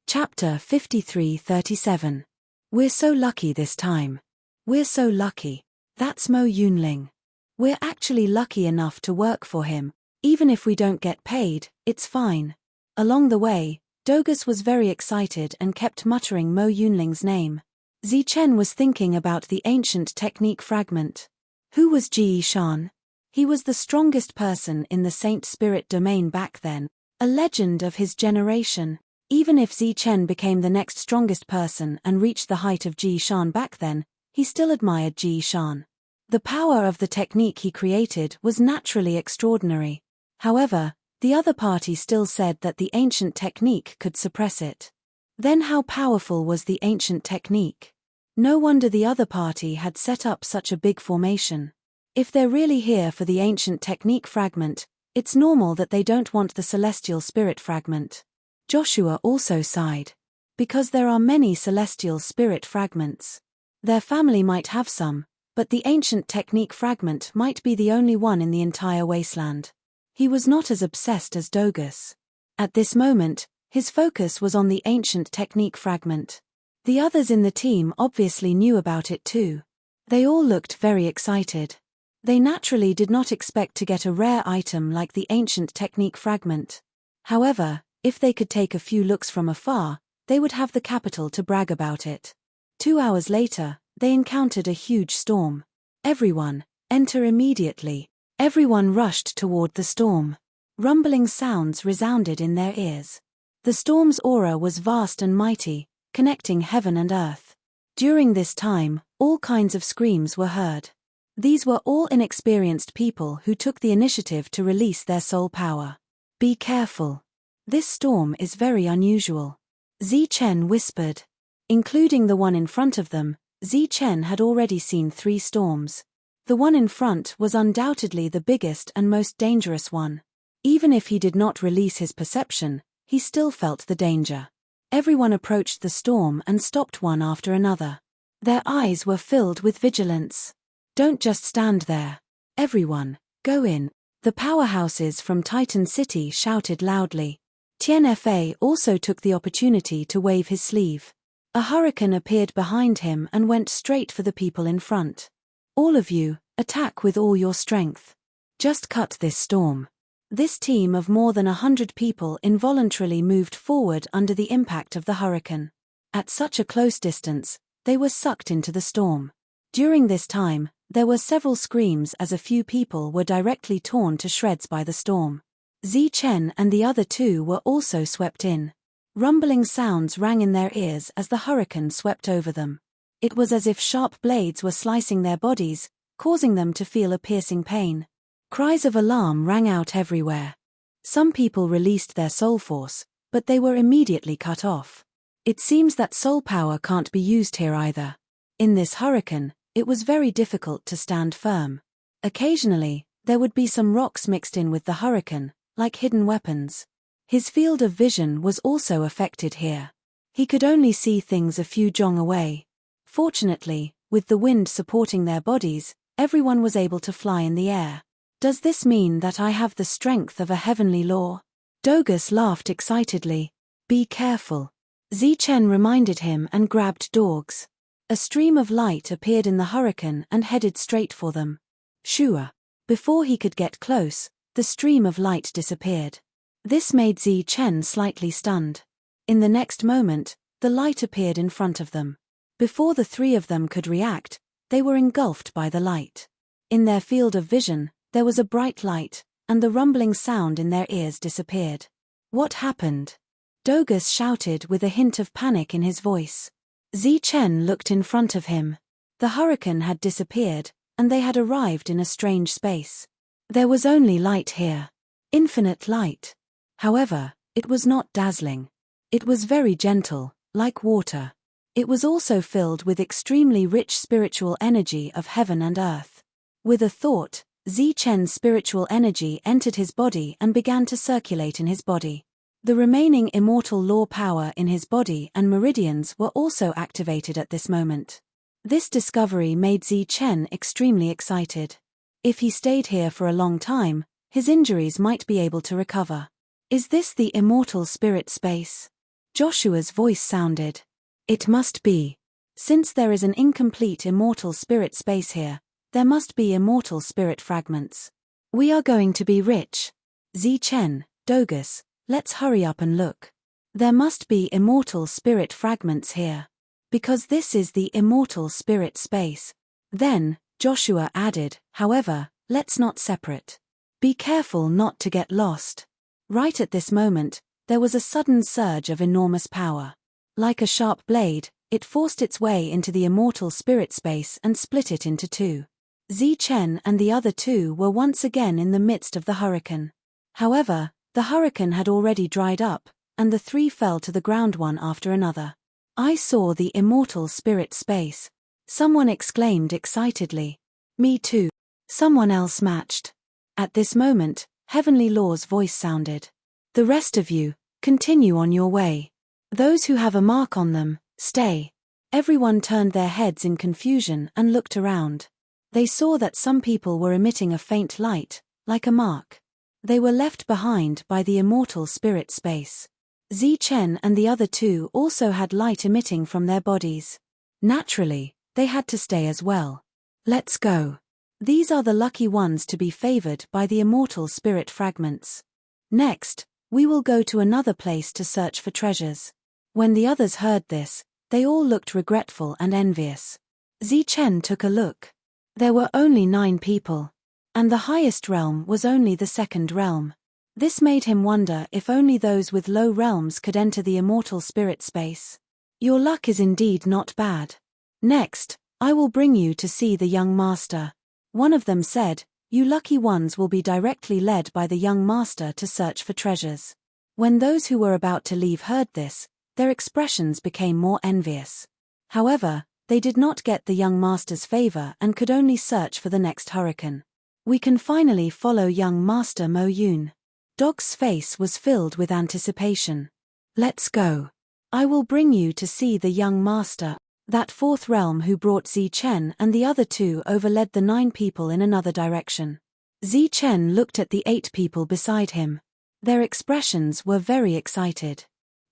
Chapter 53-37. We're so lucky this time. We're so lucky. That's Mo Yunling. We're actually lucky enough to work for him. Even if we don't get paid, it's fine. Along the way, Dogus was very excited and kept muttering Mo Yunling's name. Zichen was thinking about the ancient technique fragment. Who was Ji Shan? He was the strongest person in the Saint Spirit domain back then, a legend of his generation. Even if Zichen became the next strongest person and reached the height of Ji Shan back then, he still admired Ji Shan. The power of the technique he created was naturally extraordinary. However, the other party still said that the ancient technique could suppress it. Then how powerful was the ancient technique? No wonder the other party had set up such a big formation. If they're really here for the ancient technique fragment, it's normal that they don't want the celestial spirit fragment. Joshua also sighed. Because there are many celestial spirit fragments. Their family might have some, but the ancient technique fragment might be the only one in the entire wasteland. He was not as obsessed as Dogus. At this moment, his focus was on the ancient technique fragment. The others in the team obviously knew about it too. They all looked very excited. They naturally did not expect to get a rare item like the ancient technique fragment. However, if they could take a few looks from afar, they would have the capital to brag about it. 2 hours later, they encountered a huge storm. Everyone, enter immediately. Everyone rushed toward the storm. Rumbling sounds resounded in their ears. The storm's aura was vast and mighty, connecting heaven and earth. During this time, all kinds of screams were heard. These were all inexperienced people who took the initiative to release their soul power. Be careful. This storm is very unusual. Zichen whispered. Including the one in front of them, Zichen had already seen 3 storms. The one in front was undoubtedly the biggest and most dangerous one. Even if he did not release his perception, he still felt the danger. Everyone approached the storm and stopped one after another. Their eyes were filled with vigilance. Don't just stand there. Everyone, go in. The powerhouses from Titan City shouted loudly. Tianfa also took the opportunity to wave his sleeve. A hurricane appeared behind him and went straight for the people in front. All of you, attack with all your strength. Just cut this storm. This team of more than 100 people involuntarily moved forward under the impact of the hurricane. At such a close distance, they were sucked into the storm. During this time, there were several screams as a few people were directly torn to shreds by the storm. Zichen and the other 2 were also swept in. Rumbling sounds rang in their ears as the hurricane swept over them. It was as if sharp blades were slicing their bodies, causing them to feel a piercing pain. Cries of alarm rang out everywhere. Some people released their soul force, but they were immediately cut off. It seems that soul power can't be used here either. In this hurricane, it was very difficult to stand firm. Occasionally, there would be some rocks mixed in with the hurricane, like hidden weapons. His field of vision was also affected here. He could only see things a few jong away. Fortunately, with the wind supporting their bodies, everyone was able to fly in the air. Does this mean that I have the strength of a heavenly law? Dogus laughed excitedly. Be careful. Zichen reminded him and grabbed dogs. A stream of light appeared in the hurricane and headed straight for them. Shua. Before he could get close, the stream of light disappeared. This made Zichen slightly stunned. In the next moment, the light appeared in front of them. Before the 3 of them could react, they were engulfed by the light. In their field of vision, there was a bright light, and the rumbling sound in their ears disappeared. What happened? Dogus shouted with a hint of panic in his voice. Zichen looked in front of him. The hurricane had disappeared, and they had arrived in a strange space. There was only light here. Infinite light. However, it was not dazzling. It was very gentle, like water. It was also filled with extremely rich spiritual energy of heaven and earth. With a thought, Zichen's spiritual energy entered his body and began to circulate in his body. The remaining immortal law power in his body and meridians were also activated at this moment. This discovery made Zichen extremely excited. If he stayed here for a long time, his injuries might be able to recover. Is this the immortal spirit space? Joshua's voice sounded. It must be. Since there is an incomplete immortal spirit space here, there must be immortal spirit fragments. We are going to be rich. Zichen, Dogus, let's hurry up and look. There must be immortal spirit fragments here. Because this is the immortal spirit space. Then, Joshua added, however, let's not separate. Be careful not to get lost. Right at this moment, there was a sudden surge of enormous power. Like a sharp blade, it forced its way into the immortal spirit space and split it into two. Zichen and the other two were once again in the midst of the hurricane. However, the hurricane had already dried up, and the three fell to the ground one after another. I saw the immortal spirit space. Someone exclaimed excitedly. Me too. Someone else matched. At this moment, Heavenly Law's voice sounded. The rest of you, continue on your way. Those who have a mark on them, stay. Everyone turned their heads in confusion and looked around. They saw that some people were emitting a faint light, like a mark. They were left behind by the immortal spirit space. Zichen and the other two also had light emitting from their bodies. Naturally, they had to stay as well. Let's go. These are the lucky ones to be favored by the immortal spirit fragments. Next, we will go to another place to search for treasures. When the others heard this, they all looked regretful and envious. Zichen took a look. There were only 9 people. And the highest realm was only the second realm. This made him wonder if only those with low realms could enter the immortal spirit space. Your luck is indeed not bad. Next, I will bring you to see the young master. One of them said, you lucky ones will be directly led by the young master to search for treasures. When those who were about to leave heard this, their expressions became more envious. However, they did not get the young master's favor and could only search for the next hurricane. We can finally follow young master Mo Yun. Dog's face was filled with anticipation. Let's go. I will bring you to see the young master. That fourth realm who brought Zichen and the other two over led the 9 people in another direction. Zichen looked at the 8 people beside him. Their expressions were very excited.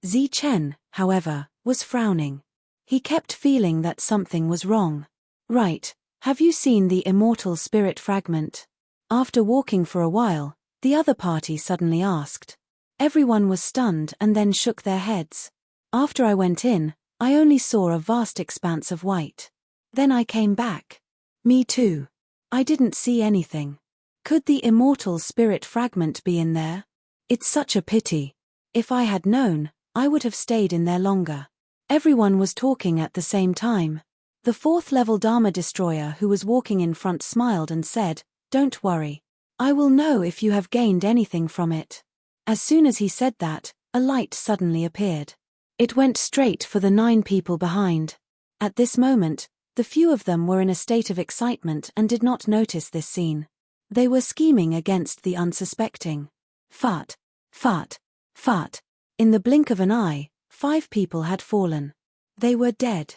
Zichen, however, was frowning. He kept feeling that something was wrong. Right, have you seen the immortal spirit fragment? After walking for a while, the other party suddenly asked. Everyone was stunned and then shook their heads. After I went in, I only saw a vast expanse of white. Then I came back. Me too. I didn't see anything. Could the immortal spirit fragment be in there? It's such a pity. If I had known, I would have stayed in there longer. Everyone was talking at the same time. The 4th level Dharma destroyer who was walking in front smiled and said, don't worry. I will know if you have gained anything from it. As soon as he said that, a light suddenly appeared. It went straight for the 9 people behind. At this moment, the few of them were in a state of excitement and did not notice this scene. They were scheming against the unsuspecting. Fart, fart, fart. In the blink of an eye, 5 people had fallen. They were dead.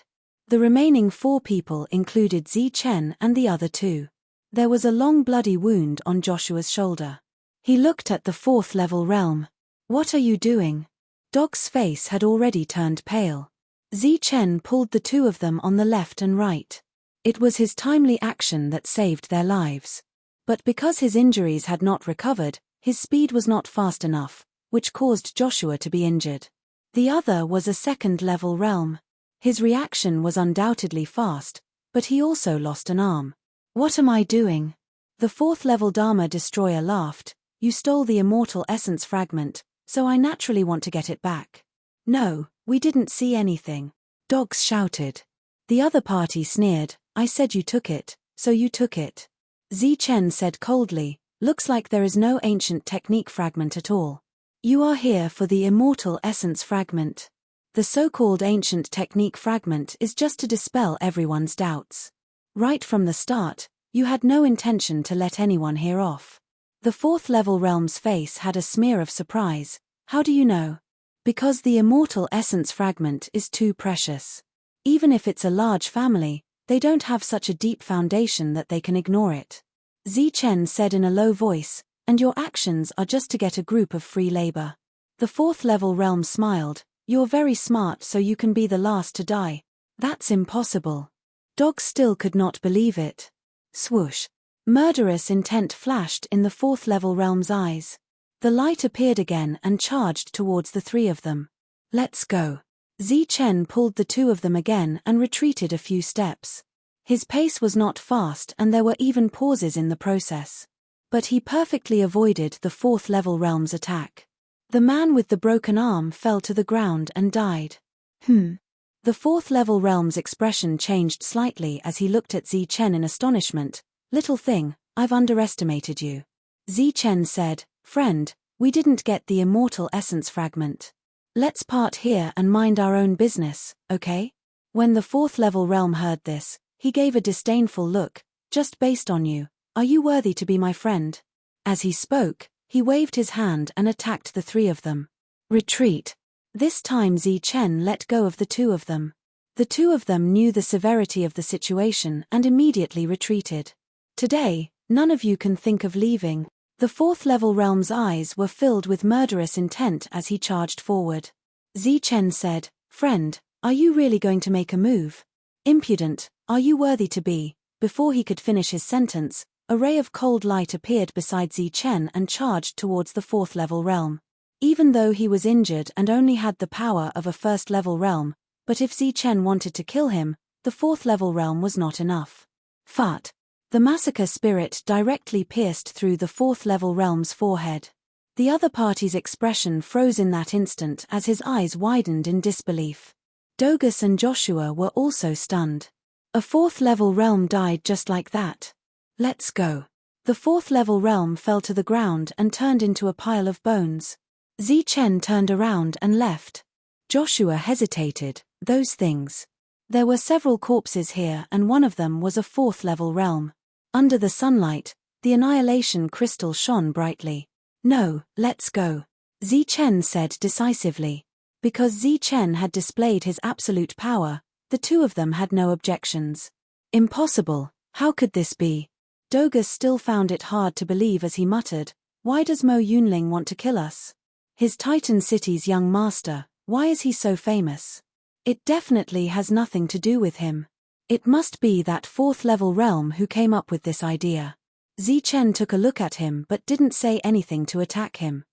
The remaining 4 people included Zichen and the other 2. There was a long bloody wound on Joshua's shoulder. He looked at the 4th level realm. What are you doing? Dog's face had already turned pale. Zichen pulled the 2 of them on the left and right. It was his timely action that saved their lives. But because his injuries had not recovered, his speed was not fast enough, which caused Joshua to be injured. The other was a 2nd level realm. His reaction was undoubtedly fast, but he also lost an arm. What am I doing? The 4th level Dharma destroyer laughed. You stole the immortal essence fragment, so I naturally want to get it back. No, we didn't see anything. Dogs shouted. The other party sneered. I said you took it, so you took it. Zichen said coldly, looks like there is no ancient technique fragment at all. You are here for the immortal essence fragment. The so-called ancient technique fragment is just to dispel everyone's doubts. Right from the start, you had no intention to let anyone hear off. The 4th level realm's face had a smear of surprise. How do you know? Because the immortal essence fragment is too precious. Even if it's a large family, they don't have such a deep foundation that they can ignore it. Zichen said in a low voice, and your actions are just to get a group of free labor. The 4th level realm smiled. You're very smart, so you can be the last to die. That's impossible. Dog still could not believe it. Swoosh. Murderous intent flashed in the fourth-level realm's eyes. The light appeared again and charged towards the three of them. Let's go. Zichen pulled the two of them again and retreated a few steps. His pace was not fast and there were even pauses in the process. But he perfectly avoided the fourth-level realm's attack. The man with the broken arm fell to the ground and died. The fourth-level realm's expression changed slightly as he looked at Zichen in astonishment. Little thing, I've underestimated you. Zichen said, friend, we didn't get the immortal essence fragment. Let's part here and mind our own business, okay? When the fourth-level realm heard this, he gave a disdainful look. Just based on you, are you worthy to be my friend? As he spoke, he waved his hand and attacked the three of them. Retreat. This time Zichen let go of the two of them. The two of them knew the severity of the situation and immediately retreated. Today, none of you can think of leaving. The fourth-level realm's eyes were filled with murderous intent as he charged forward. Zichen said, friend, are you really going to make a move? Impudent, are you worthy to be? Before he could finish his sentence, a ray of cold light appeared beside Zichen and charged towards the fourth-level realm. Even though he was injured and only had the power of a first-level realm, but if Zichen wanted to kill him, the fourth-level realm was not enough. Fart. The massacre spirit directly pierced through the fourth-level realm's forehead. The other party's expression froze in that instant as his eyes widened in disbelief. Dogus and Joshua were also stunned. A fourth-level realm died just like that. Let's go. The fourth-level realm fell to the ground and turned into a pile of bones. Zichen turned around and left. Joshua hesitated. Those things. There were several corpses here and one of them was a fourth-level realm. Under the sunlight, the annihilation crystal shone brightly. No, let's go. Zichen said decisively. Because Zichen had displayed his absolute power, the two of them had no objections. Impossible, how could this be? Dogus still found it hard to believe as he muttered, why does Mo Yunling want to kill us? His Titan City's young master, why is he so famous? It definitely has nothing to do with him. It must be that fourth-level realm who came up with this idea. Zichen took a look at him but didn't say anything to attack him.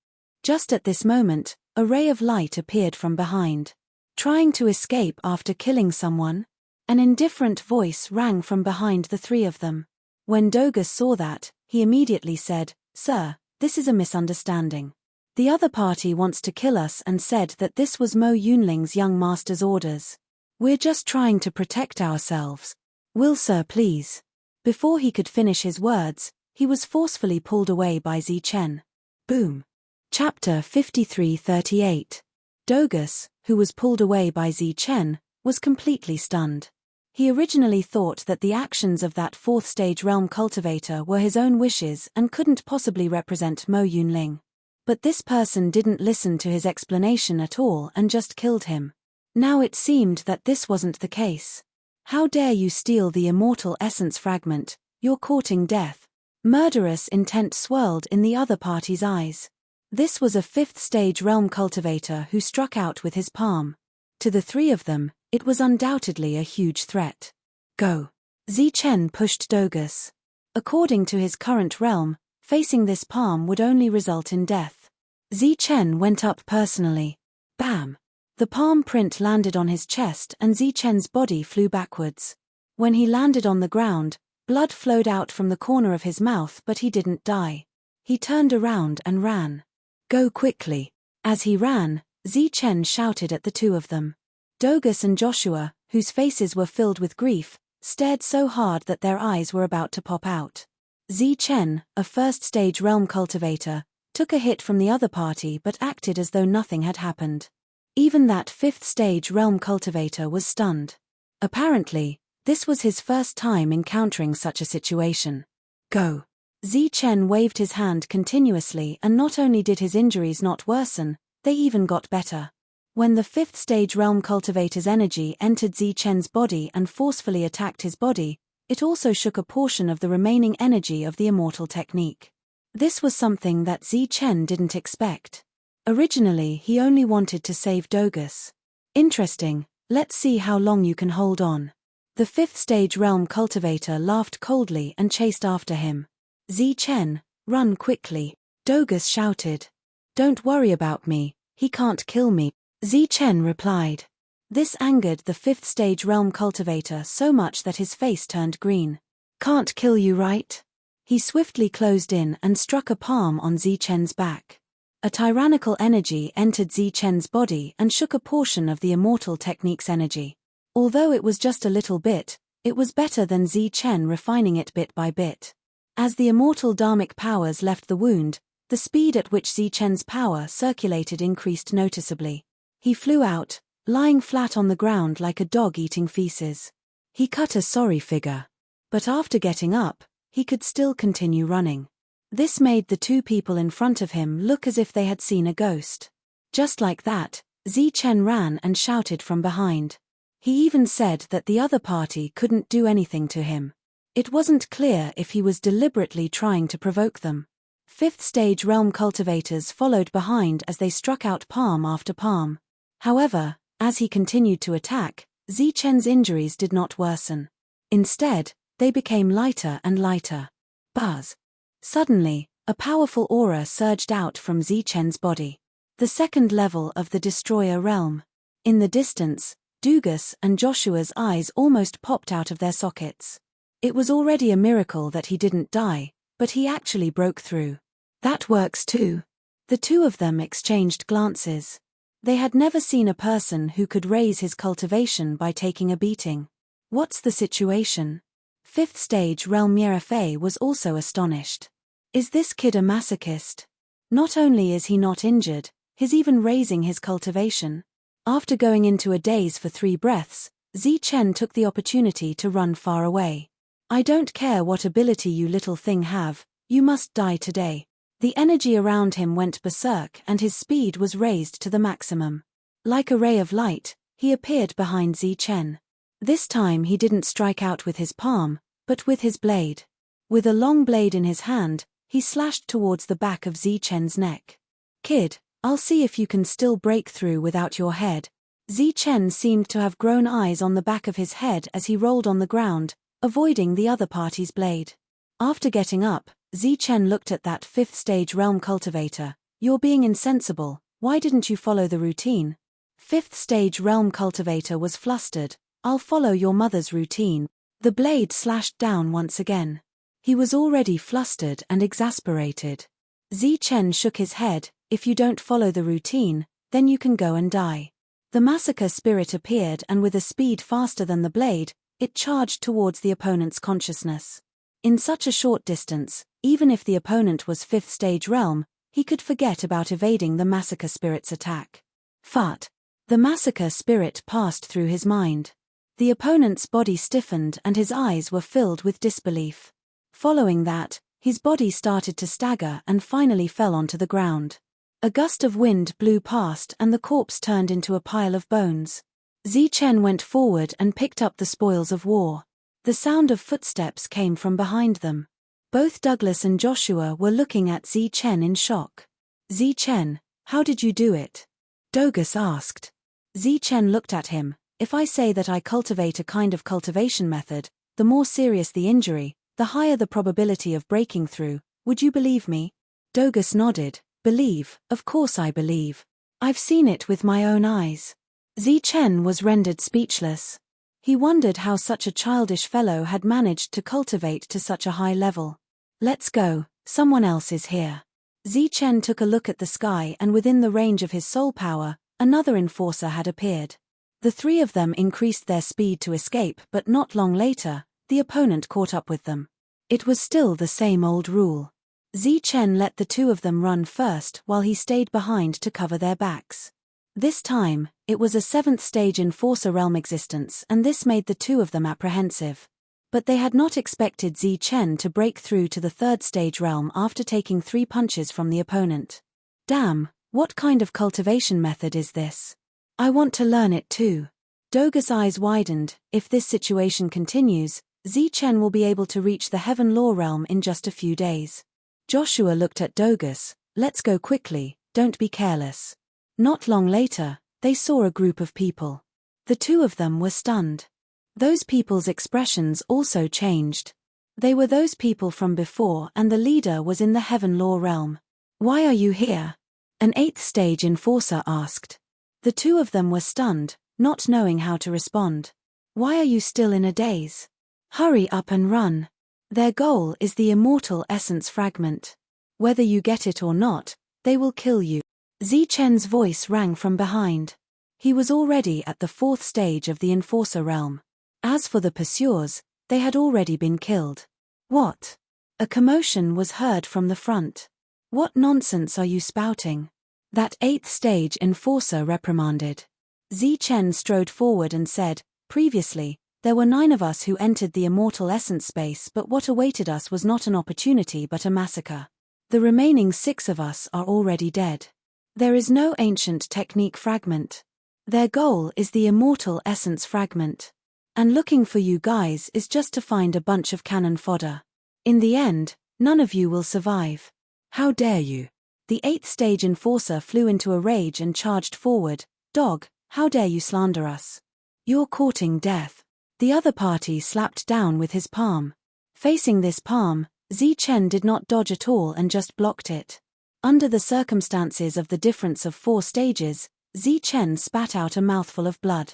Just at this moment, a ray of light appeared from behind. Trying to escape after killing someone? An indifferent voice rang from behind the three of them. When Dogus saw that, he immediately said, Sir, this is a misunderstanding. The other party wants to kill us and said that this was Mo Yunling's young master's orders. We're just trying to protect ourselves. Will sir please? Before he could finish his words, he was forcefully pulled away by Zichen. Boom. Chapter 53:38. Dogus, who was pulled away by Zichen, was completely stunned. He originally thought that the actions of that fourth-stage realm cultivator were his own wishes and couldn't possibly represent Mo Yunling. But this person didn't listen to his explanation at all and just killed him. Now it seemed that this wasn't the case. How dare you steal the immortal essence fragment, you're courting death. Murderous intent swirled in the other party's eyes. This was a fifth-stage realm cultivator who struck out with his palm. To the three of them, it was undoubtedly a huge threat. Go. Zichen pushed Dogus. According to his current realm, facing this palm would only result in death. Zichen went up personally. Bam! The palm print landed on his chest and Zichen's body flew backwards. When he landed on the ground, blood flowed out from the corner of his mouth but he didn't die. He turned around and ran. Go quickly. As he ran, Zichen shouted at the two of them. Dogus and Joshua, whose faces were filled with grief, stared so hard that their eyes were about to pop out. Zichen, a first-stage realm cultivator, took a hit from the other party but acted as though nothing had happened. Even that fifth-stage realm cultivator was stunned. Apparently, this was his first time encountering such a situation. Go. Zichen waved his hand continuously and not only did his injuries not worsen, they even got better. When the fifth-stage realm cultivator's energy entered Zichen's body and forcefully attacked his body, it also shook a portion of the remaining energy of the immortal technique. This was something that Zichen didn't expect. Originally he only wanted to save Dogus. Interesting, let's see how long you can hold on. The 5th stage realm cultivator laughed coldly and chased after him. Zichen, run quickly, Dogus shouted. Don't worry about me, he can't kill me, Zichen replied. This angered the 5th stage realm cultivator so much that his face turned green. Can't kill you, right? He swiftly closed in and struck a palm on Zichen's back. A tyrannical energy entered Zichen's body and shook a portion of the immortal technique's energy. Although it was just a little bit, it was better than Zichen refining it bit by bit. As the immortal dharmic powers left the wound, the speed at which Zichen's power circulated increased noticeably. He flew out, lying flat on the ground like a dog eating feces. He cut a sorry figure. But after getting up, he could still continue running. This made the 2 people in front of him look as if they had seen a ghost. Just like that, Zichen ran and shouted from behind. He even said that the other party couldn't do anything to him. It wasn't clear if he was deliberately trying to provoke them. 5th stage realm cultivators followed behind as they struck out palm after palm. However, as he continued to attack, Zichen's injuries did not worsen. Instead, they became lighter and lighter. Buzz. Suddenly, a powerful aura surged out from Zichen's body. The 2nd level of the Destroyer realm. In the distance, Dogus and Joshua's eyes almost popped out of their sockets. It was already a miracle that he didn't die, but he actually broke through. That works too. The 2 of them exchanged glances. They had never seen a person who could raise his cultivation by taking a beating. What's the situation? 5th stage realm Mierafei was also astonished. Is this kid a masochist? Not only is he not injured, he's even raising his cultivation. After going into a daze for 3 breaths, Zichen took the opportunity to run far away. I don't care what ability you little thing have, you must die today. The energy around him went berserk and his speed was raised to the maximum. Like a ray of light, he appeared behind Zichen. This time he didn't strike out with his palm, but with his blade. With a long blade in his hand, he slashed towards the back of Zichen's neck. Kid, I'll see if you can still break through without your head. Zichen seemed to have grown eyes on the back of his head as he rolled on the ground, avoiding the other party's blade. After getting up, Zichen looked at that 5th stage realm cultivator. You're being insensible, why didn't you follow the routine? 5th stage realm cultivator was flustered. I'll follow your mother's routine. The blade slashed down once again. He was already flustered and exasperated. Zichen shook his head. If you don't follow the routine, then you can go and die. The massacre spirit appeared and with a speed faster than the blade, it charged towards the opponent's consciousness. In such a short distance, even if the opponent was 5th stage realm, he could forget about evading the massacre spirit's attack. Fart. The massacre spirit passed through his mind. The opponent's body stiffened and his eyes were filled with disbelief. Following that, his body started to stagger and finally fell onto the ground. A gust of wind blew past and the corpse turned into a pile of bones. Zichen went forward and picked up the spoils of war. The sound of footsteps came from behind them. Both Douglas and Joshua were looking at Zichen in shock. Zichen, how did you do it? Dogus asked. Zichen looked at him. If I say that I cultivate a kind of cultivation method, the more serious the injury, the higher the probability of breaking through, would you believe me? Dogus nodded. Believe, of course I believe. I've seen it with my own eyes. Zichen was rendered speechless. He wondered how such a childish fellow had managed to cultivate to such a high level. Let's go, someone else is here. Zichen took a look at the sky and within the range of his soul power, another enforcer had appeared. The 3 of them increased their speed to escape but not long later, the opponent caught up with them. It was still the same old rule. Zichen let the 2 of them run first while he stayed behind to cover their backs. This time, it was a 7th stage enforcer realm existence and this made the 2 of them apprehensive. But they had not expected Zichen to break through to the 3rd stage realm after taking 3 punches from the opponent. Damn, what kind of cultivation method is this? I want to learn it too. Dogus' eyes widened. If this situation continues, Zichen will be able to reach the Heaven Law realm in just a few days. Joshua looked at Dogus. Let's go quickly, don't be careless. Not long later, they saw a group of people. The two of them were stunned. Those people's expressions also changed. They were those people from before, and the leader was in the Heaven Law realm. Why are you here? An 8th stage enforcer asked. The two of them were stunned, not knowing how to respond. Why are you still in a daze? Hurry up and run. Their goal is the immortal essence fragment. Whether you get it or not, they will kill you. Zichen's voice rang from behind. He was already at the 4th stage of the enforcer realm. As for the pursuers, they had already been killed. What? A commotion was heard from the front. What nonsense are you spouting? That 8th stage enforcer reprimanded. Zichen strode forward and said, previously, there were 9 of us who entered the immortal essence space, but what awaited us was not an opportunity but a massacre. The remaining 6 of us are already dead. There is no ancient technique fragment. Their goal is the immortal essence fragment. And looking for you guys is just to find a bunch of cannon fodder. In the end, none of you will survive. How dare you? The 8th stage enforcer flew into a rage and charged forward. Dog, how dare you slander us? You're courting death. The other party slapped down with his palm. Facing this palm, Zichen did not dodge at all and just blocked it. Under the circumstances of the difference of 4 stages, Zichen spat out a mouthful of blood.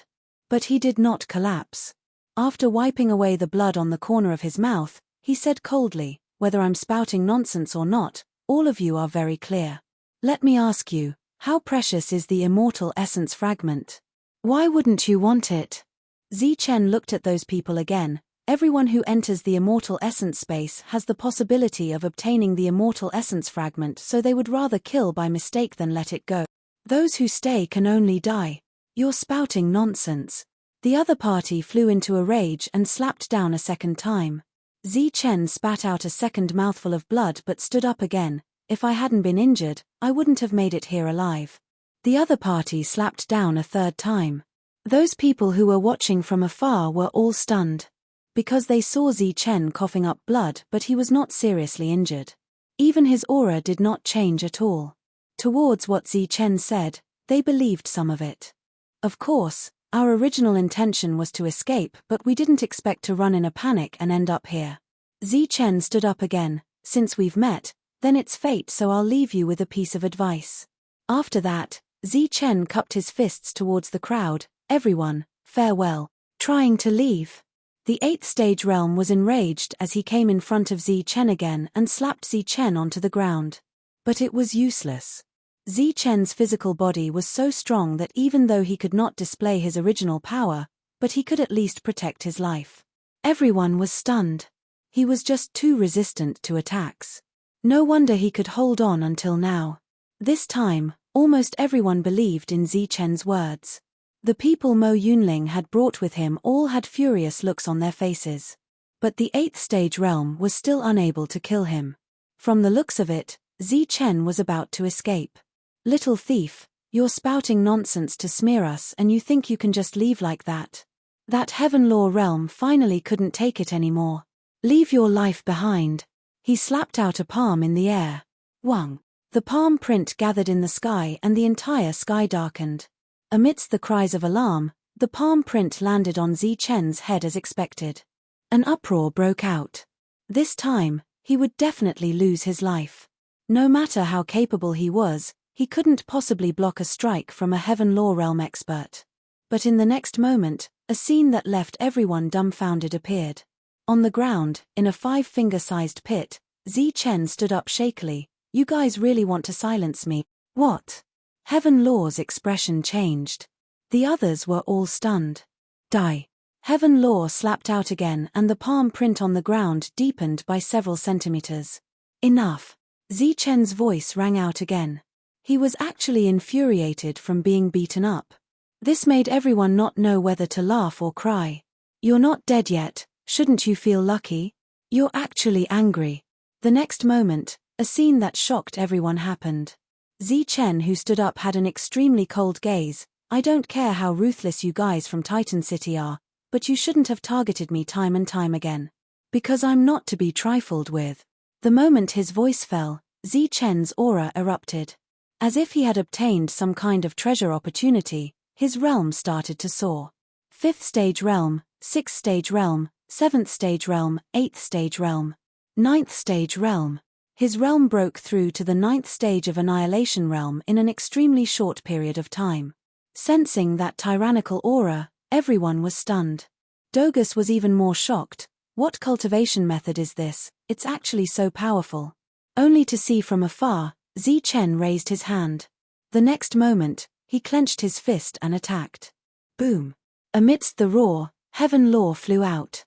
But he did not collapse. After wiping away the blood on the corner of his mouth, he said coldly, whether I'm spouting nonsense or not, all of you are very clear. Let me ask you, how precious is the immortal essence fragment? Why wouldn't you want it? Zichen looked at those people again. Everyone who enters the immortal essence space has the possibility of obtaining the immortal essence fragment, so they would rather kill by mistake than let it go. Those who stay can only die. You're spouting nonsense. The other party flew into a rage and slapped down a second time. Zichen spat out a second mouthful of blood but stood up again. If I hadn't been injured, I wouldn't have made it here alive. The other party slapped down a third time. Those people who were watching from afar were all stunned. Because they saw Zichen coughing up blood, but he was not seriously injured. Even his aura did not change at all. Towards what Zichen said, they believed some of it. Of course, our original intention was to escape, but we didn't expect to run in a panic and end up here. Zichen stood up again. Since we've met, then it's fate, so I'll leave you with a piece of advice. After that, Zichen cupped his fists towards the crowd. Everyone, farewell. Trying to leave. The 8th stage realm was enraged as he came in front of Zichen again and slapped Zichen onto the ground. But it was useless. Zichen's physical body was so strong that even though he could not display his original power, but he could at least protect his life. Everyone was stunned. He was just too resistant to attacks. No wonder he could hold on until now. This time, almost everyone believed in Zichen's words. The people Mo Yunling had brought with him all had furious looks on their faces. But the 8th stage realm was still unable to kill him. From the looks of it, Zichen was about to escape. Little thief, you're spouting nonsense to smear us and you think you can just leave like that? That Heaven Law realm finally couldn't take it anymore. Leave your life behind. He slapped out a palm in the air. Wang. The palm print gathered in the sky and the entire sky darkened. Amidst the cries of alarm, the palm print landed on Zichen's head as expected. An uproar broke out. This time, he would definitely lose his life. No matter how capable he was, he couldn't possibly block a strike from a Heaven Law realm expert. But in the next moment, a scene that left everyone dumbfounded appeared. On the ground, in a 5-finger-sized pit, Zichen stood up shakily. You guys really want to silence me? What? Heaven Law's expression changed. The others were all stunned. Die. Heaven Law slapped out again and the palm print on the ground deepened by several centimeters. Enough. Zichen's voice rang out again. He was actually infuriated from being beaten up. This made everyone not know whether to laugh or cry. You're not dead yet, shouldn't you feel lucky? You're actually angry. The next moment, a scene that shocked everyone happened. Zichen, who stood up, had an extremely cold gaze. I don't care how ruthless you guys from Titan City are, but you shouldn't have targeted me time and time again. Because I'm not to be trifled with. The moment his voice fell, Zichen's aura erupted. As if he had obtained some kind of treasure opportunity, his realm started to soar. 5th stage realm, 6th stage realm, 7th stage realm, 8th stage realm, 9th stage realm. His realm broke through to the 9th stage of annihilation realm in an extremely short period of time. Sensing that tyrannical aura, everyone was stunned. Dogus was even more shocked. What cultivation method is this? It's actually so powerful. Only to see from afar, Zichen raised his hand. The next moment, he clenched his fist and attacked. Boom! Amidst the roar, Heaven Law flew out.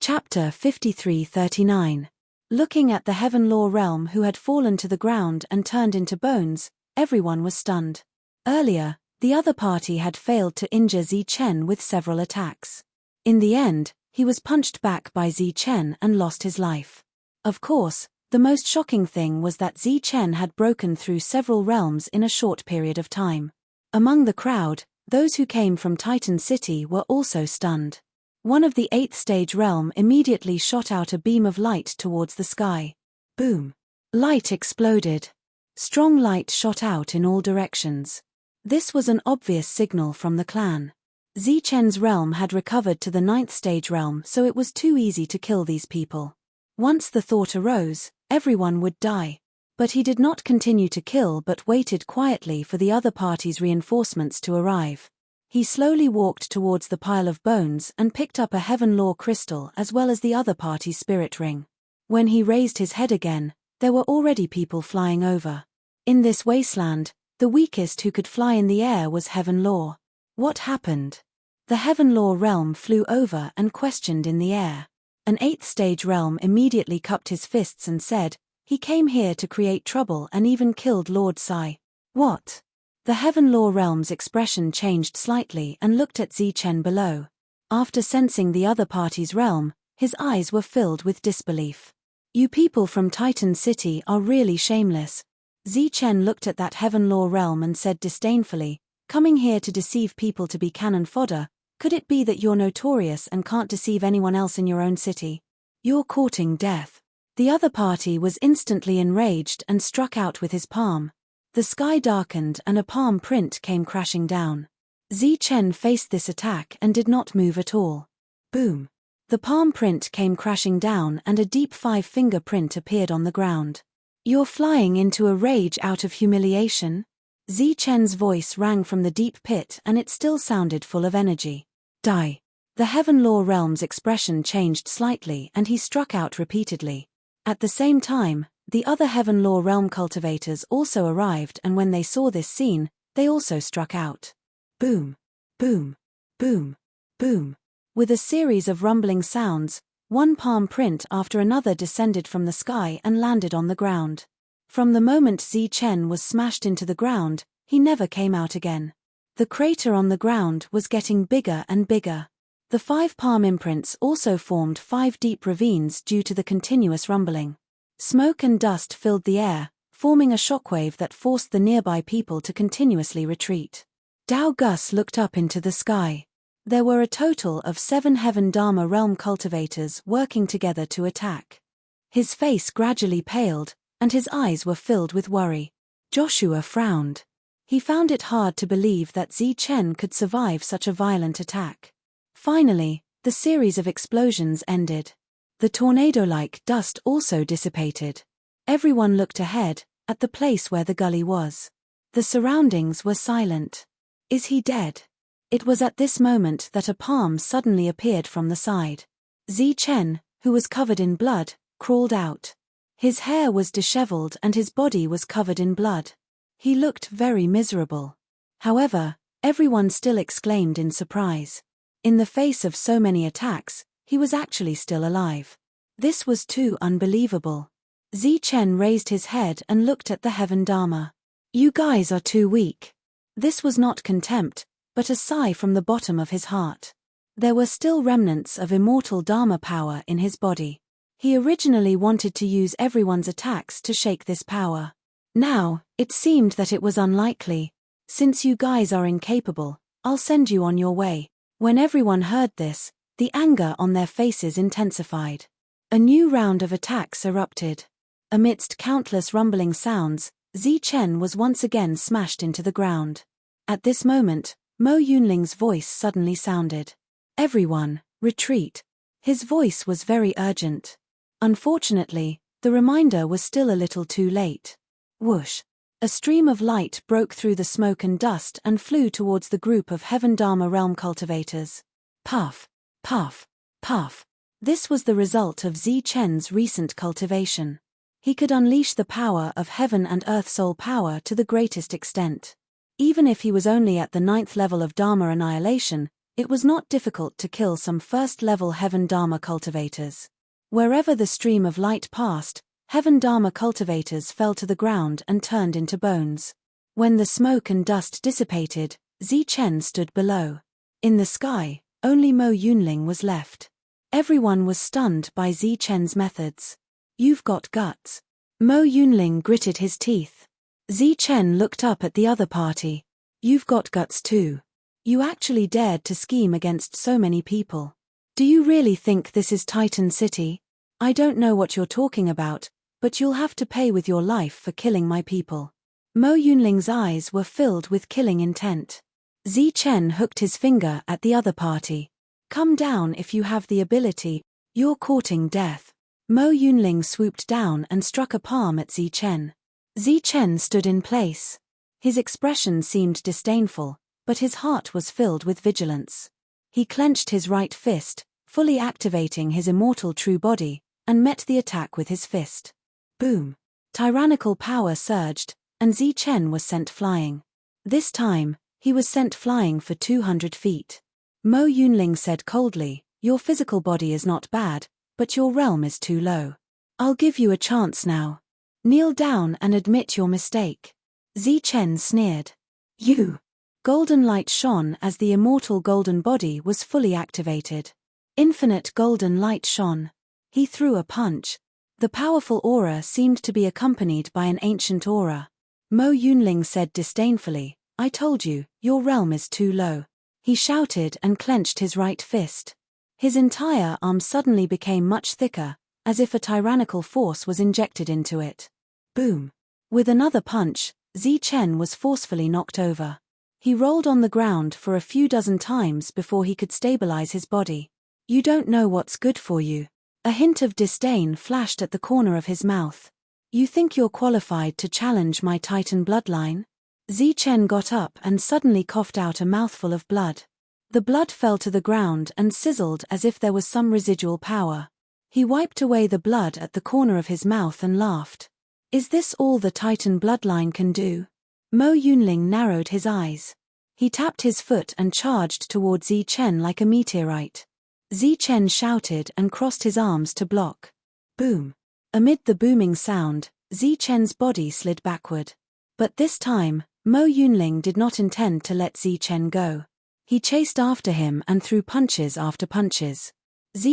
Chapter 5339. Looking at the Heaven Law realm who had fallen to the ground and turned into bones, everyone was stunned. Earlier, the other party had failed to injure Zichen with several attacks. In the end, he was punched back by Zichen and lost his life. Of course, the most shocking thing was that Zichen had broken through several realms in a short period of time. Among the crowd, those who came from Titan City were also stunned. One of the 8th stage realm immediately shot out a beam of light towards the sky. Boom! Light exploded. Strong light shot out in all directions. This was an obvious signal from the clan. Zichen's realm had recovered to the 9th stage realm, so it was too easy to kill these people. Once the thought arose, everyone would die. But he did not continue to kill but waited quietly for the other party's reinforcements to arrive. He slowly walked towards the pile of bones and picked up a Heaven Law crystal as well as the other party's spirit ring. When he raised his head again, there were already people flying over. In this wasteland, the weakest who could fly in the air was Heaven Law. What happened? The Heaven Law realm flew over and questioned in the air. An 8th stage realm immediately cupped his fists and said, "He came here to create trouble and even killed Lord Sai." What? The Heaven Law realm's expression changed slightly and looked at Zichen below. After sensing the other party's realm, his eyes were filled with disbelief. "You people from Titan City are really shameless." Zichen looked at that Heaven Law realm and said disdainfully, "Coming here to deceive people to be cannon fodder, could it be that you're notorious and can't deceive anyone else in your own city? You're courting death." The other party was instantly enraged and struck out with his palm. The sky darkened and a palm print came crashing down. Zichen faced this attack and did not move at all. Boom! The palm print came crashing down and a deep 5-finger print appeared on the ground. "You're flying into a rage out of humiliation?" Zichen's voice rang from the deep pit and it still sounded full of energy. "Die!" The Heaven Law realm's expression changed slightly and he struck out repeatedly. At the same time, the other Heaven Law realm cultivators also arrived, and when they saw this scene, they also struck out. Boom! Boom! Boom! Boom! With a series of rumbling sounds, one palm print after another descended from the sky and landed on the ground. From the moment Zichen was smashed into the ground, he never came out again. The crater on the ground was getting bigger and bigger. The 5 palm imprints also formed 5 deep ravines due to the continuous rumbling. Smoke and dust filled the air, forming a shockwave that forced the nearby people to continuously retreat. Dao Gus looked up into the sky. There were a total of 7 Heaven Dharma realm cultivators working together to attack. His face gradually paled, and his eyes were filled with worry. Joshua frowned. He found it hard to believe that Zichen could survive such a violent attack. Finally, the series of explosions ended. The tornado-like dust also dissipated. Everyone looked ahead, at the place where the gully was. The surroundings were silent. Is he dead? It was at this moment that a palm suddenly appeared from the side. Zichen, who was covered in blood, crawled out. His hair was disheveled and his body was covered in blood. He looked very miserable. However, everyone still exclaimed in surprise. In the face of so many attacks, he was actually still alive. This was too unbelievable. Zichen raised his head and looked at the Heaven Dharma. "You guys are too weak." This was not contempt, but a sigh from the bottom of his heart. There were still remnants of immortal Dharma power in his body. He originally wanted to use everyone's attacks to shake this power. Now, it seemed that it was unlikely. "Since you guys are incapable, I'll send you on your way." When everyone heard this, the anger on their faces intensified. A new round of attacks erupted. Amidst countless rumbling sounds, Chen was once again smashed into the ground. At this moment, Mo Yunling's voice suddenly sounded. "Everyone, retreat." His voice was very urgent. Unfortunately, the reminder was still a little too late. Whoosh! A stream of light broke through the smoke and dust and flew towards the group of Heaven Dharma realm cultivators. Puff, puff, puff. This was the result of Chen's recent cultivation. He could unleash the power of heaven and earth soul power to the greatest extent. Even if he was only at the 9th level of Dharma annihilation, it was not difficult to kill some first-level Heaven Dharma cultivators. Wherever the stream of light passed, Heaven Dharma cultivators fell to the ground and turned into bones. When the smoke and dust dissipated, Chen stood below. In the sky, only Mo Yunling was left. Everyone was stunned by Chen's methods. "You've got guts." Mo Yunling gritted his teeth. Chen looked up at the other party. "You've got guts too. You actually dared to scheme against so many people. Do you really think this is Titan City? I don't know what you're talking about, but you'll have to pay with your life for killing my people." Mo Yunling's eyes were filled with killing intent. Chen hooked his finger at the other party. "Come down if you have the ability, you're courting death." Mo Yunling swooped down and struck a palm at Chen. Chen stood in place. His expression seemed disdainful, but his heart was filled with vigilance. He clenched his right fist, fully activating his immortal true body, and met the attack with his fist. Boom! Tyrannical power surged, and Chen was sent flying. This time, he was sent flying for 200 feet. Mo Yunling said coldly, "Your physical body is not bad, but your realm is too low. I'll give you a chance now. Kneel down and admit your mistake." Chen sneered. "You!" Golden light shone as the immortal golden body was fully activated. Infinite golden light shone. He threw a punch. The powerful aura seemed to be accompanied by an ancient aura. Mo Yunling said disdainfully, "I told you, your realm is too low." He shouted and clenched his right fist. His entire arm suddenly became much thicker, as if a tyrannical force was injected into it. Boom! With another punch, Chen was forcefully knocked over. He rolled on the ground for a few dozen times before he could stabilize his body. "You don't know what's good for you." A hint of disdain flashed at the corner of his mouth. "You think you're qualified to challenge my Titan bloodline?" Chen got up and suddenly coughed out a mouthful of blood. The blood fell to the ground and sizzled as if there was some residual power. He wiped away the blood at the corner of his mouth and laughed. "Is this all the Titan bloodline can do?" Mo Yunling narrowed his eyes. He tapped his foot and charged toward Chen like a meteorite. Chen shouted and crossed his arms to block. Boom! Amid the booming sound, Chen's body slid backward. But this time, Mo Yunling did not intend to let Chen go. He chased after him and threw punches after punches.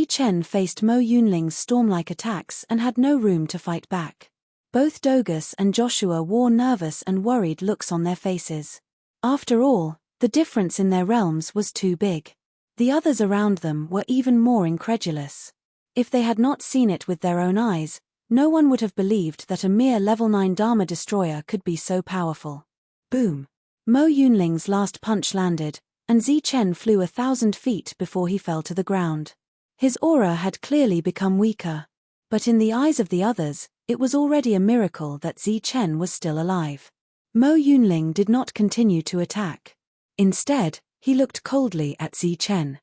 Chen faced Mo Yunling's storm-like attacks and had no room to fight back. Both Dogus and Joshua wore nervous and worried looks on their faces. After all, the difference in their realms was too big. The others around them were even more incredulous. If they had not seen it with their own eyes, no one would have believed that a mere level 9 Dharma destroyer could be so powerful. Boom! Mo Yunling's last punch landed, and Chen flew 1,000 feet before he fell to the ground. His aura had clearly become weaker. But in the eyes of the others, it was already a miracle that Chen was still alive. Mo Yunling did not continue to attack. Instead, he looked coldly at Chen.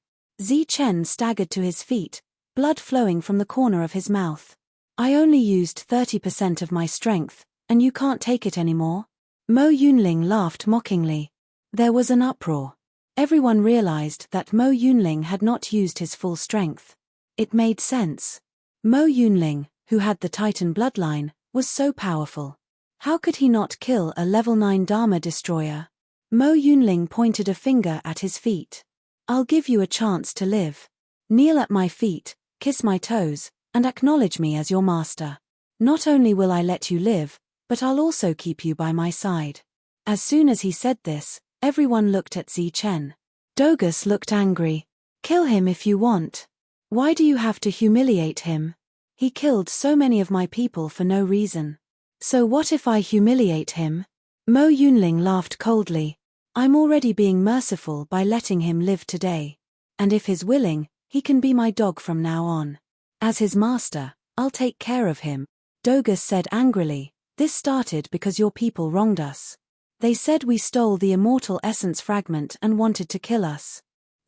Chen staggered to his feet, blood flowing from the corner of his mouth. "I only used 30% of my strength, and you can't take it anymore?" Mo Yunling laughed mockingly. There was an uproar. Everyone realized that Mo Yunling had not used his full strength. It made sense. Mo Yunling, who had the Titan bloodline, was so powerful. How could he not kill a level 9 Dharma destroyer? Mo Yunling pointed a finger at his feet. "I'll give you a chance to live. Kneel at my feet, kiss my toes, and acknowledge me as your master. Not only will I let you live, but I'll also keep you by my side." As soon as he said this, everyone looked at Chen. Dogus looked angry. "Kill him if you want. Why do you have to humiliate him? He killed so many of my people for no reason." So what if I humiliate him? Mo Yunling laughed coldly. I'm already being merciful by letting him live today. And if he's willing, he can be my dog from now on. As his master, I'll take care of him. Dogus said angrily, this started because your people wronged us. They said we stole the immortal essence fragment and wanted to kill us.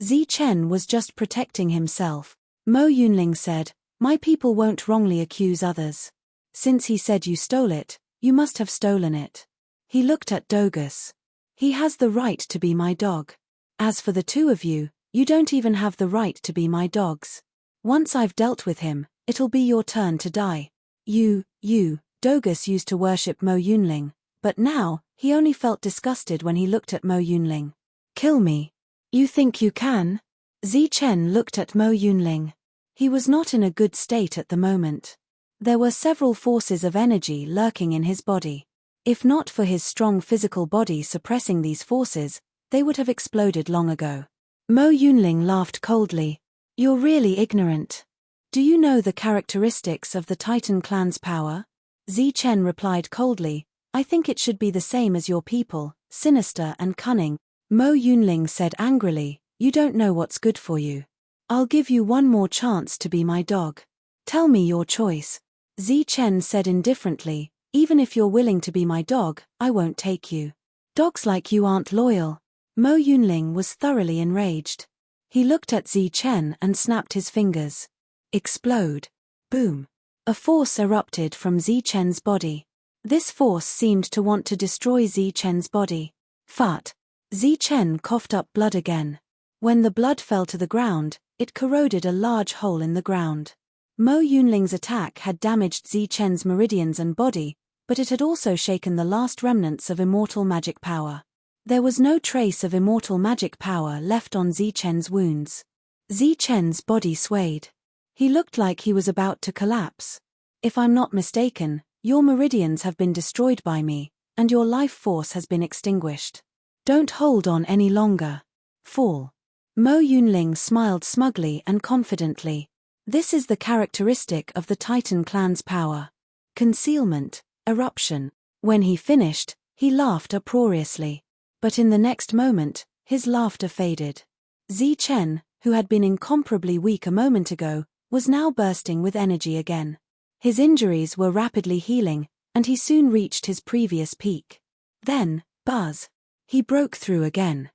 Zichen was just protecting himself. Mo Yunling said, my people won't wrongly accuse others. Since he said you stole it, you must have stolen it. He looked at Dogus. He has the right to be my dog. As for the two of you, you don't even have the right to be my dogs. Once I've dealt with him, it'll be your turn to die. Dogus used to worship Mo Yunling, but now, he only felt disgusted when he looked at Mo Yunling. Kill me. You think you can? Zichen looked at Mo Yunling. He was not in a good state at the moment. There were several forces of energy lurking in his body. If not for his strong physical body suppressing these forces, they would have exploded long ago. Mo Yunling laughed coldly. You're really ignorant. Do you know the characteristics of the Titan clan's power? Zichen replied coldly, I think it should be the same as your people, sinister and cunning. Mo Yunling said angrily, you don't know what's good for you. I'll give you one more chance to be my dog. Tell me your choice. Zichen said indifferently, even if you're willing to be my dog, I won't take you. Dogs like you aren't loyal. Mo Yunling was thoroughly enraged. He looked at Zichen and snapped his fingers. Explode. Boom. A force erupted from Zichen's body. This force seemed to want to destroy Zichen's body. Fart. Zichen coughed up blood again. When the blood fell to the ground, it corroded a large hole in the ground. Mo Yunling's attack had damaged Zichen's meridians and body, but it had also shaken the last remnants of immortal magic power. There was no trace of immortal magic power left on Zichen's wounds. Zichen's body swayed. He looked like he was about to collapse. If I'm not mistaken, your meridians have been destroyed by me, and your life force has been extinguished. Don't hold on any longer. Fall. Mo Yunling smiled smugly and confidently. This is the characteristic of the Titan clan's power. Concealment, eruption. When he finished, he laughed uproariously. But in the next moment, his laughter faded. Zichen, who had been incomparably weak a moment ago, was now bursting with energy again. His injuries were rapidly healing, and he soon reached his previous peak. Then, buzz. He broke through again.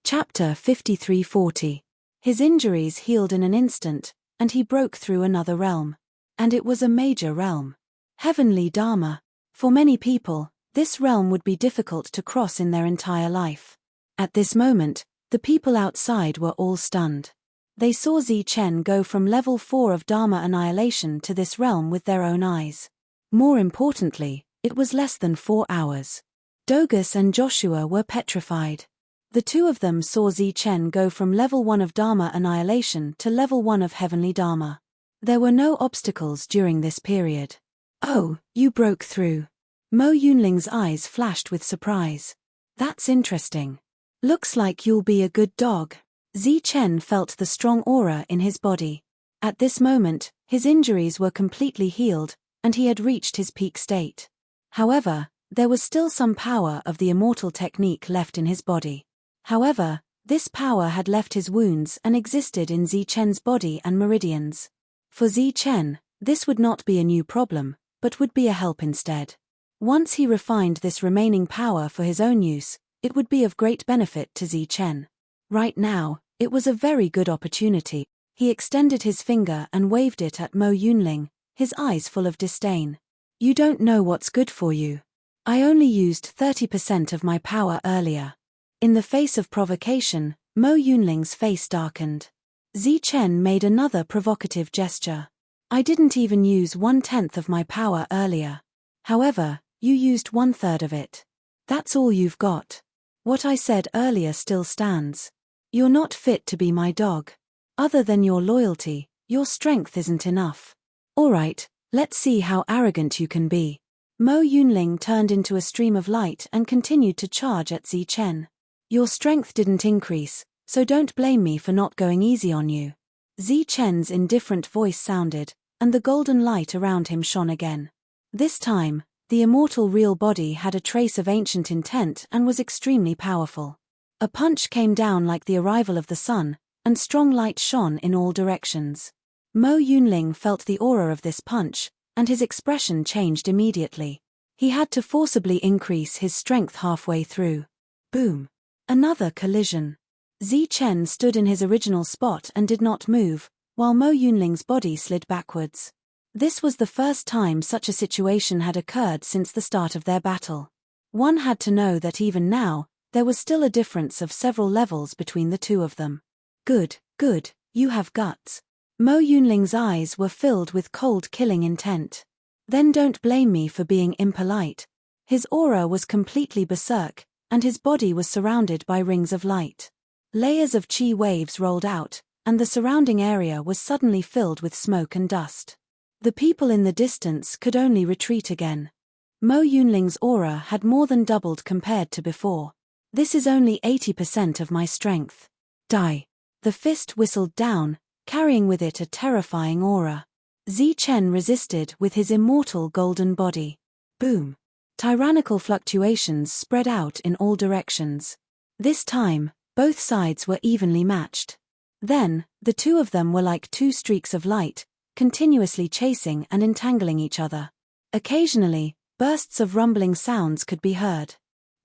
Chapter 5340. His injuries healed in an instant, and he broke through another realm. And it was a major realm. Heavenly Dharma. For many people, this realm would be difficult to cross in their entire life. At this moment, the people outside were all stunned. They saw Zichen go from level 4 of Dharma annihilation to this realm with their own eyes. More importantly, it was less than 4 hours. Dogus and Joshua were petrified. The two of them saw Zichen go from level 1 of Dharma annihilation to level 1 of heavenly Dharma. There were no obstacles during this period. Oh, you broke through. Mo Yunling's eyes flashed with surprise. That's interesting. Looks like you'll be a good dog. Zichen felt the strong aura in his body. At this moment, his injuries were completely healed, and he had reached his peak state. However, there was still some power of the immortal technique left in his body. However, this power had left his wounds and existed in Zichen's body and meridians. For Zichen, this would not be a new problem, but would be a help instead. Once he refined this remaining power for his own use, it would be of great benefit to Zichen. Right now, it was a very good opportunity. He extended his finger and waved it at Mo Yunling, his eyes full of disdain. You don't know what's good for you. I only used 30% of my power earlier. In the face of provocation, Mo Yunling's face darkened. Zichen made another provocative gesture. I didn't even use 1/10 of my power earlier. However, you used 1/3 of it. That's all you've got. What I said earlier still stands. You're not fit to be my dog. Other than your loyalty, your strength isn't enough. Alright, let's see how arrogant you can be. Mo Yunling turned into a stream of light and continued to charge at Zichen. Your strength didn't increase, so don't blame me for not going easy on you. Zichen's indifferent voice sounded, and the golden light around him shone again. This time, The immortal real body had a trace of ancient intent and was extremely powerful. A punch came down like the arrival of the sun, and strong light shone in all directions. Mo Yunling felt the aura of this punch, and his expression changed immediately. He had to forcibly increase his strength halfway through. Boom! Another collision. Zi Chen stood in his original spot and did not move, while Mo Yunling's body slid backwards. This was the first time such a situation had occurred since the start of their battle. One had to know that even now, there was still a difference of several levels between the two of them. Good, you have guts. Mo Yunling's eyes were filled with cold killing intent. Then don't blame me for being impolite. His aura was completely berserk, and his body was surrounded by rings of light. Layers of chi waves rolled out, and the surrounding area was suddenly filled with smoke and dust. The people in the distance could only retreat again. Mo Yunling's aura had more than doubled compared to before. This is only 80% of my strength. Die. The fist whistled down, carrying with it a terrifying aura. Zi Chen resisted with his immortal golden body. Boom. Tyrannical fluctuations spread out in all directions. This time, both sides were evenly matched. Then, the two of them were like two streaks of light, continuously chasing and entangling each other. Occasionally, bursts of rumbling sounds could be heard.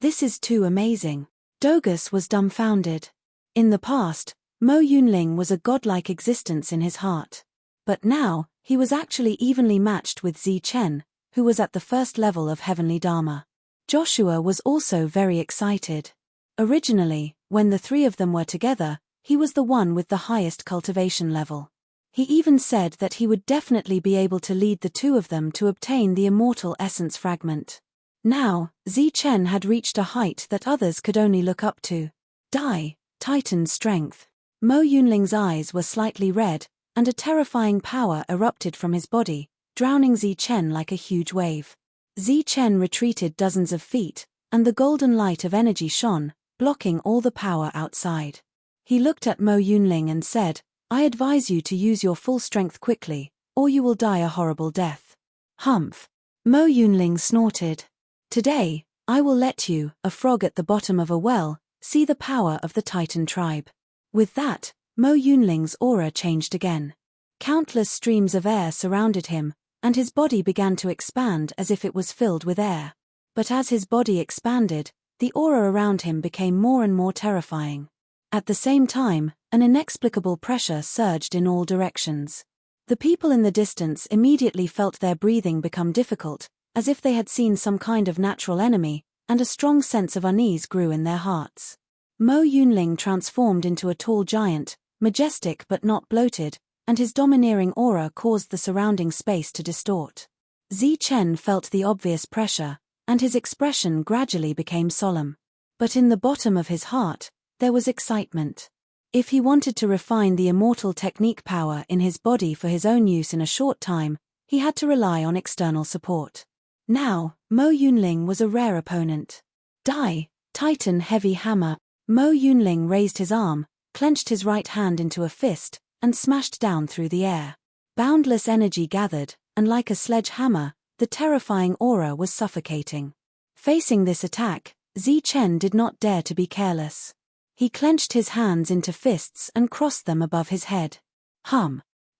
This is too amazing. Dogus was dumbfounded. In the past, Mo Yunling was a godlike existence in his heart. But now, he was actually evenly matched with Zi Chen, who was at the first level of heavenly Dharma. Joshua was also very excited. Originally, when the three of them were together, he was the one with the highest cultivation level. He even said that he would definitely be able to lead the two of them to obtain the immortal essence fragment. Now, Zi Chen had reached a height that others could only look up to. Die, Titan strength. Mo Yunling's eyes were slightly red, and a terrifying power erupted from his body, drowning Zi Chen like a huge wave. Zi Chen retreated dozens of feet, and the golden light of energy shone, blocking all the power outside. He looked at Mo Yunling and said, I advise you to use your full strength quickly, or you will die a horrible death. Humph. Mo Yunling snorted. Today, I will let you, a frog at the bottom of a well, see the power of the Titan tribe. With that, Mo Yunling's aura changed again. Countless streams of air surrounded him, and his body began to expand as if it was filled with air. But as his body expanded, the aura around him became more and more terrifying. At the same time, an inexplicable pressure surged in all directions. The people in the distance immediately felt their breathing become difficult, as if they had seen some kind of natural enemy, and a strong sense of unease grew in their hearts. Mo Yunling transformed into a tall giant, majestic but not bloated, and his domineering aura caused the surrounding space to distort. Zi Chen felt the obvious pressure, and his expression gradually became solemn. But in the bottom of his heart, there was excitement. If he wanted to refine the immortal technique power in his body for his own use in a short time, he had to rely on external support. Now, Mo Yunling was a rare opponent. Die, Titan heavy hammer. Mo Yunling raised his arm, clenched his right hand into a fist, and smashed down through the air. Boundless energy gathered, and like a sledgehammer, the terrifying aura was suffocating. Facing this attack, Zi Chen did not dare to be careless. He clenched his hands into fists and crossed them above his head.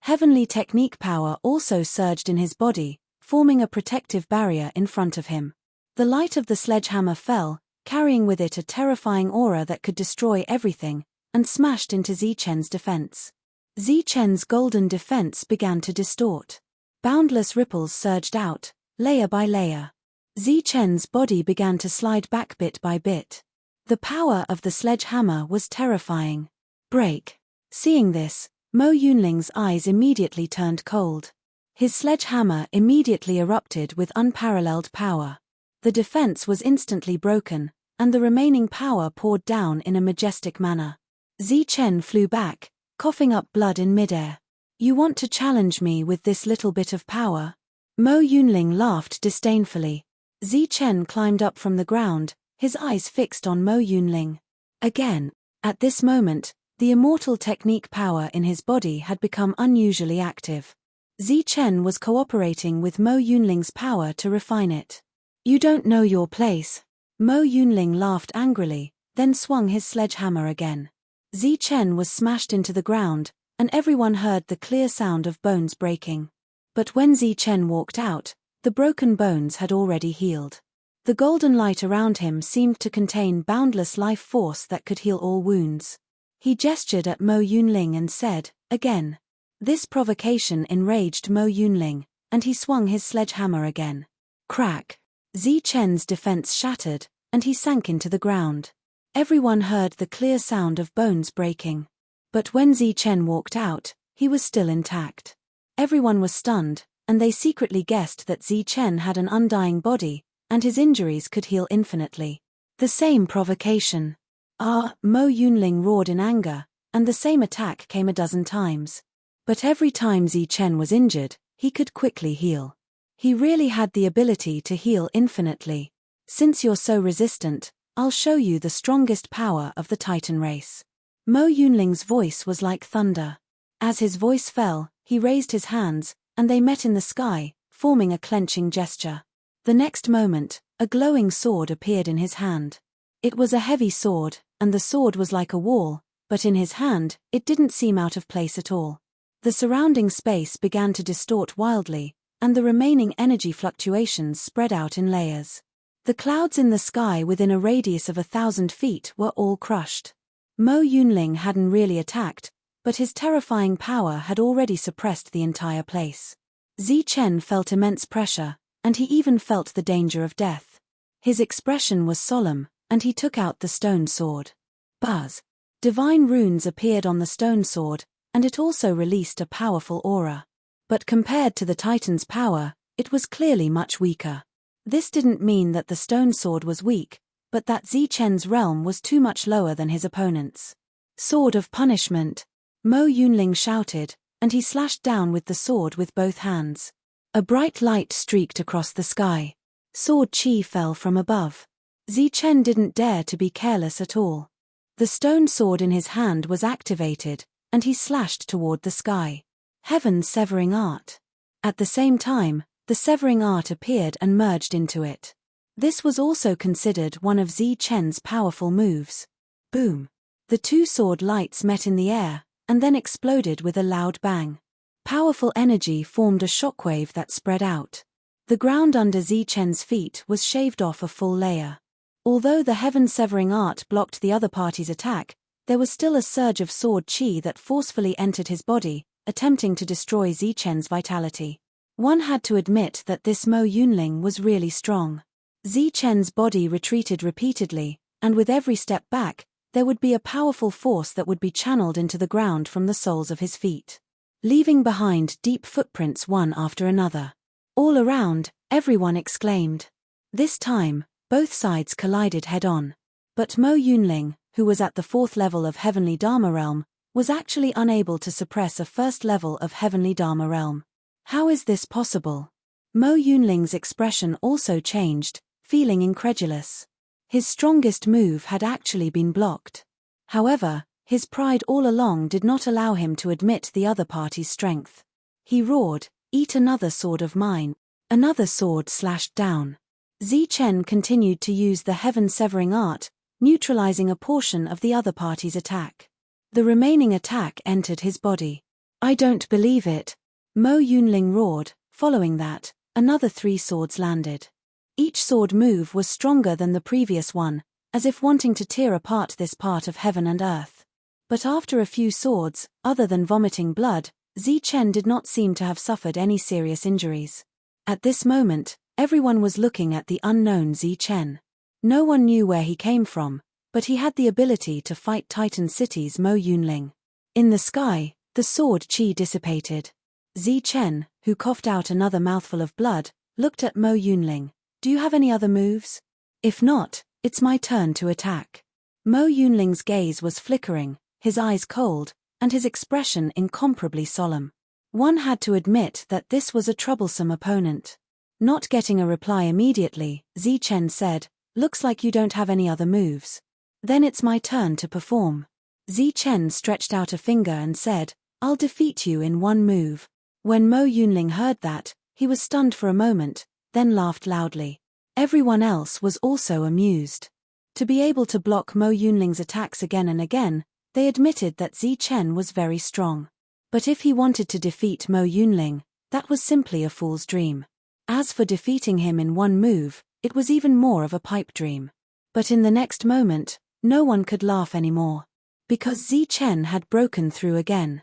Heavenly technique power also surged in his body, forming a protective barrier in front of him. The light of the sledgehammer fell, carrying with it a terrifying aura that could destroy everything, and smashed into Zi Chen's defense. Zi Chen's golden defense began to distort. Boundless ripples surged out, layer by layer. Zi Chen's body began to slide back bit by bit. The power of the sledgehammer was terrifying. Break. Seeing this, Mo Yunling's eyes immediately turned cold. His sledgehammer immediately erupted with unparalleled power. The defense was instantly broken, and the remaining power poured down in a majestic manner. Zi Chen flew back, coughing up blood in midair. You want to challenge me with this little bit of power? Mo Yunling laughed disdainfully. Zi Chen climbed up from the ground, his eyes fixed on Mo Yunling. Again, at this moment, the immortal technique power in his body had become unusually active. Zi Chen was cooperating with Mo Yunling's power to refine it. You don't know your place. Mo Yunling laughed angrily, then swung his sledgehammer again. Zichen was smashed into the ground, and everyone heard the clear sound of bones breaking. But when Zichen walked out, the broken bones had already healed. The golden light around him seemed to contain boundless life force that could heal all wounds. He gestured at Mo Yunling and said, "Again." This provocation enraged Mo Yunling, and he swung his sledgehammer again. Crack! Zichen's defense shattered, and he sank into the ground. Everyone heard the clear sound of bones breaking. But when Zichen walked out, he was still intact. Everyone was stunned, and they secretly guessed that Zichen had an undying body, and his injuries could heal infinitely. The same provocation. Mo Yunling roared in anger, and the same attack came a dozen times. But every time Zichen was injured, he could quickly heal. He really had the ability to heal infinitely. Since you're so resistant, I'll show you the strongest power of the Titan race. Mo Yunling's voice was like thunder. As his voice fell, he raised his hands, and they met in the sky, forming a clenching gesture. The next moment, a glowing sword appeared in his hand. It was a heavy sword, and the sword was like a wall, but in his hand, it didn't seem out of place at all. The surrounding space began to distort wildly, and the remaining energy fluctuations spread out in layers. The clouds in the sky within a radius of 1,000 feet were all crushed. Mo Yunling hadn't really attacked, but his terrifying power had already suppressed the entire place. Zichen felt immense pressure, and he even felt the danger of death. His expression was solemn, and he took out the stone sword. Buzz! Divine runes appeared on the stone sword, and it also released a powerful aura. But compared to the Titan's power, it was clearly much weaker. This didn't mean that the stone sword was weak, but that Zichen's realm was too much lower than his opponent's. Sword of punishment! Mo Yunling shouted, and he slashed down with the sword with both hands. A bright light streaked across the sky. Sword chi fell from above. Zichen didn't dare to be careless at all. The stone sword in his hand was activated, and he slashed toward the sky. Heaven's severing art. At the same time, the severing art appeared and merged into it. This was also considered one of Zichen's powerful moves. Boom! The two sword lights met in the air, and then exploded with a loud bang. Powerful energy formed a shockwave that spread out. The ground under Zichen's feet was shaved off a full layer. Although the heaven-severing art blocked the other party's attack, there was still a surge of sword chi that forcefully entered his body, attempting to destroy Zichen's vitality. One had to admit that this Mo Yunling was really strong. Zichen's body retreated repeatedly, and with every step back, there would be a powerful force that would be channeled into the ground from the soles of his feet, leaving behind deep footprints one after another. All around, everyone exclaimed. This time, both sides collided head-on. But Mo Yunling, who was at the 4th level of Heavenly Dharma Realm, was actually unable to suppress a 1st level of Heavenly Dharma Realm. How is this possible? Mo Yunling's expression also changed, feeling incredulous. His strongest move had actually been blocked. However, his pride all along did not allow him to admit the other party's strength. He roared, "Eat another sword of mine." Another sword slashed down. Zichen continued to use the heaven-severing art, neutralizing a portion of the other party's attack. The remaining attack entered his body. "I don't believe it." Mo Yunling roared. Following that, another 3 swords landed. Each sword move was stronger than the previous one, as if wanting to tear apart this part of heaven and earth. But after a few swords, other than vomiting blood, Zichen did not seem to have suffered any serious injuries. At this moment, everyone was looking at the unknown Zichen. No one knew where he came from, but he had the ability to fight Titan City's Mo Yunling. In the sky, the sword chi dissipated. Zichen, who coughed out another mouthful of blood, looked at Mo Yunling. "Do you have any other moves? If not, it's my turn to attack." Mo Yunling's gaze was flickering, his eyes cold, and his expression incomparably solemn. One had to admit that this was a troublesome opponent. Not getting a reply immediately, Zichen said, "Looks like you don't have any other moves. Then it's my turn to perform." Zichen stretched out a finger and said, "I'll defeat you in one move." When Mo Yunling heard that, he was stunned for a moment, then laughed loudly. Everyone else was also amused. To be able to block Mo Yunling's attacks again and again, they admitted that Zi Chen was very strong. But if he wanted to defeat Mo Yunling, that was simply a fool's dream. As for defeating him in one move, it was even more of a pipe dream. But in the next moment, no one could laugh anymore. Because Zi Chen had broken through again.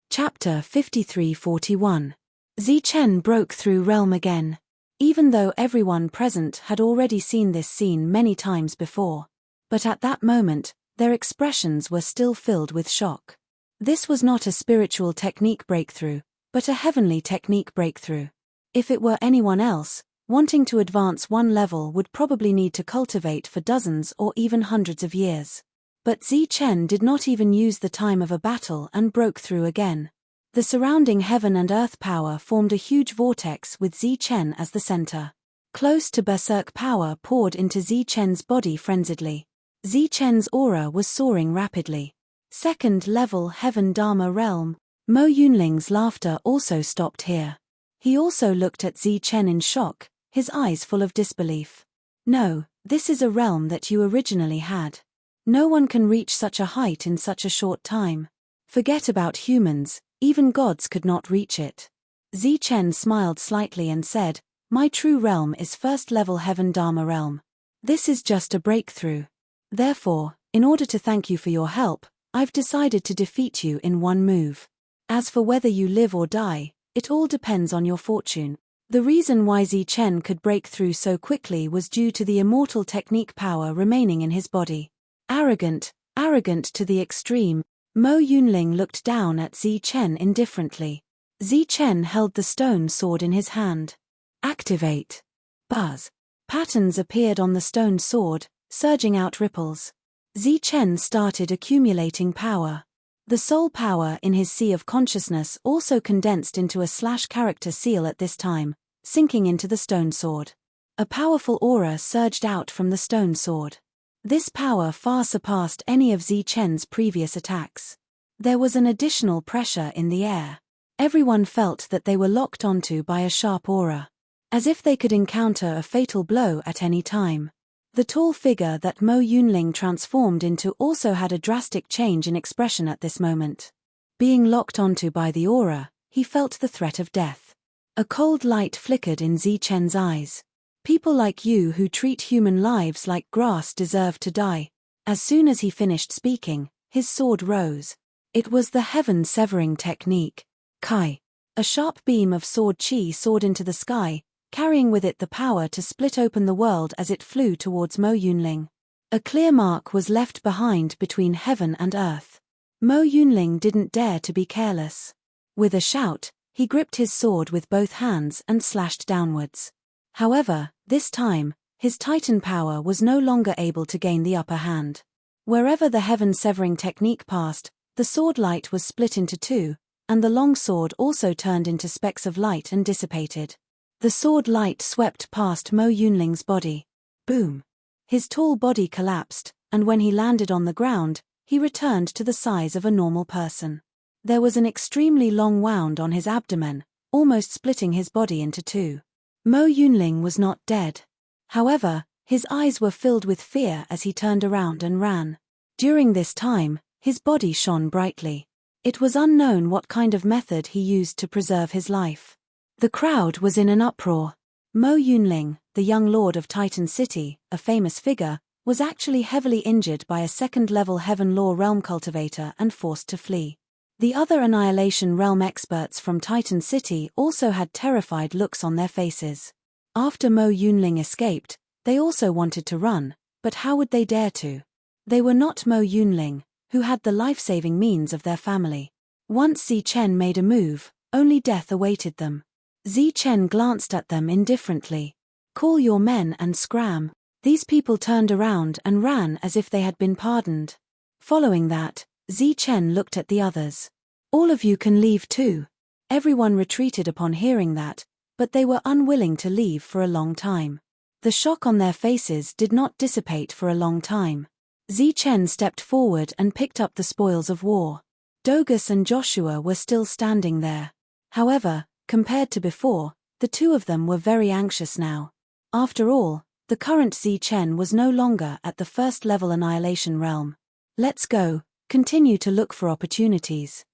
Chapter 53-41. Zi Chen broke through realm again. Even though everyone present had already seen this scene many times before. But at that moment, their expressions were still filled with shock. This was not a spiritual technique breakthrough, but a heavenly technique breakthrough. If it were anyone else, wanting to advance one level would probably need to cultivate for dozens or even hundreds of years. But Zi Chen did not even use the time of a battle and broke through again. The surrounding heaven and earth power formed a huge vortex with Zi Chen as the center. Close to berserk power poured into Zi Chen's body frenziedly. Zi Chen's aura was soaring rapidly. Second level Heaven Dharma realm. Mo Yunling's laughter also stopped here. He also looked at Zi Chen in shock, his eyes full of disbelief. No, this is a realm that you originally had. No one can reach such a height in such a short time. Forget about humans, even gods could not reach it. Zi Chen smiled slightly and said, "My true realm is first level Heaven Dharma realm. This is just a breakthrough. Therefore, in order to thank you for your help, I've decided to defeat you in one move. As for whether you live or die, it all depends on your fortune." The reason why Zi Chen could break through so quickly was due to the immortal technique power remaining in his body. Arrogant to the extreme, Mo Yunling looked down at Zi Chen indifferently. Zi Chen held the stone sword in his hand. Activate. Buzz. Patterns appeared on the stone sword, surging out ripples. Zi Chen started accumulating power. The soul power in his sea of consciousness also condensed into a /character seal at this time, sinking into the stone sword. A powerful aura surged out from the stone sword. This power far surpassed any of Zi Chen's previous attacks. There was an additional pressure in the air. Everyone felt that they were locked onto by a sharp aura. As if they could encounter a fatal blow at any time. The tall figure that Mo Yunling transformed into also had a drastic change in expression at this moment. Being locked onto by the aura, he felt the threat of death. A cold light flickered in Zi Chen's eyes. People like you who treat human lives like grass deserve to die. As soon as he finished speaking, his sword rose. It was the heaven-severing technique. Kai. A sharp beam of sword chi soared into the sky, carrying with it the power to split open the world as it flew towards Mo Yunling. A clear mark was left behind between heaven and earth. Mo Yunling didn't dare to be careless. With a shout, he gripped his sword with both hands and slashed downwards. However, this time, his titan power was no longer able to gain the upper hand. Wherever the heaven-severing technique passed, the sword light was split into two, and the long sword also turned into specks of light and dissipated. The sword light swept past Mo Yunling's body. Boom! His tall body collapsed, and when he landed on the ground, he returned to the size of a normal person. There was an extremely long wound on his abdomen, almost splitting his body into two. Mo Yunling was not dead. However, his eyes were filled with fear as he turned around and ran. During this time, his body shone brightly. It was unknown what kind of method he used to preserve his life. The crowd was in an uproar. Mo Yunling, the young lord of Titan City, a famous figure, was actually heavily injured by a second-level Heaven Law realm cultivator and forced to flee. The other Annihilation Realm experts from Titan City also had terrified looks on their faces. After Mo Yunling escaped, they also wanted to run, but how would they dare to? They were not Mo Yunling, who had the life-saving means of their family. Once Zi Chen made a move, only death awaited them. Zi Chen glanced at them indifferently. "Call your men and scram." These people turned around and ran as if they had been pardoned. Following that, Zi Chen looked at the others. "All of you can leave too." Everyone retreated upon hearing that, but they were unwilling to leave for a long time. The shock on their faces did not dissipate for a long time. Zi Chen stepped forward and picked up the spoils of war. Dogus and Joshua were still standing there. However, compared to before, the two of them were very anxious now. After all, The current Chen was no longer at the first level annihilation realm. Let's go, continue to look for opportunities.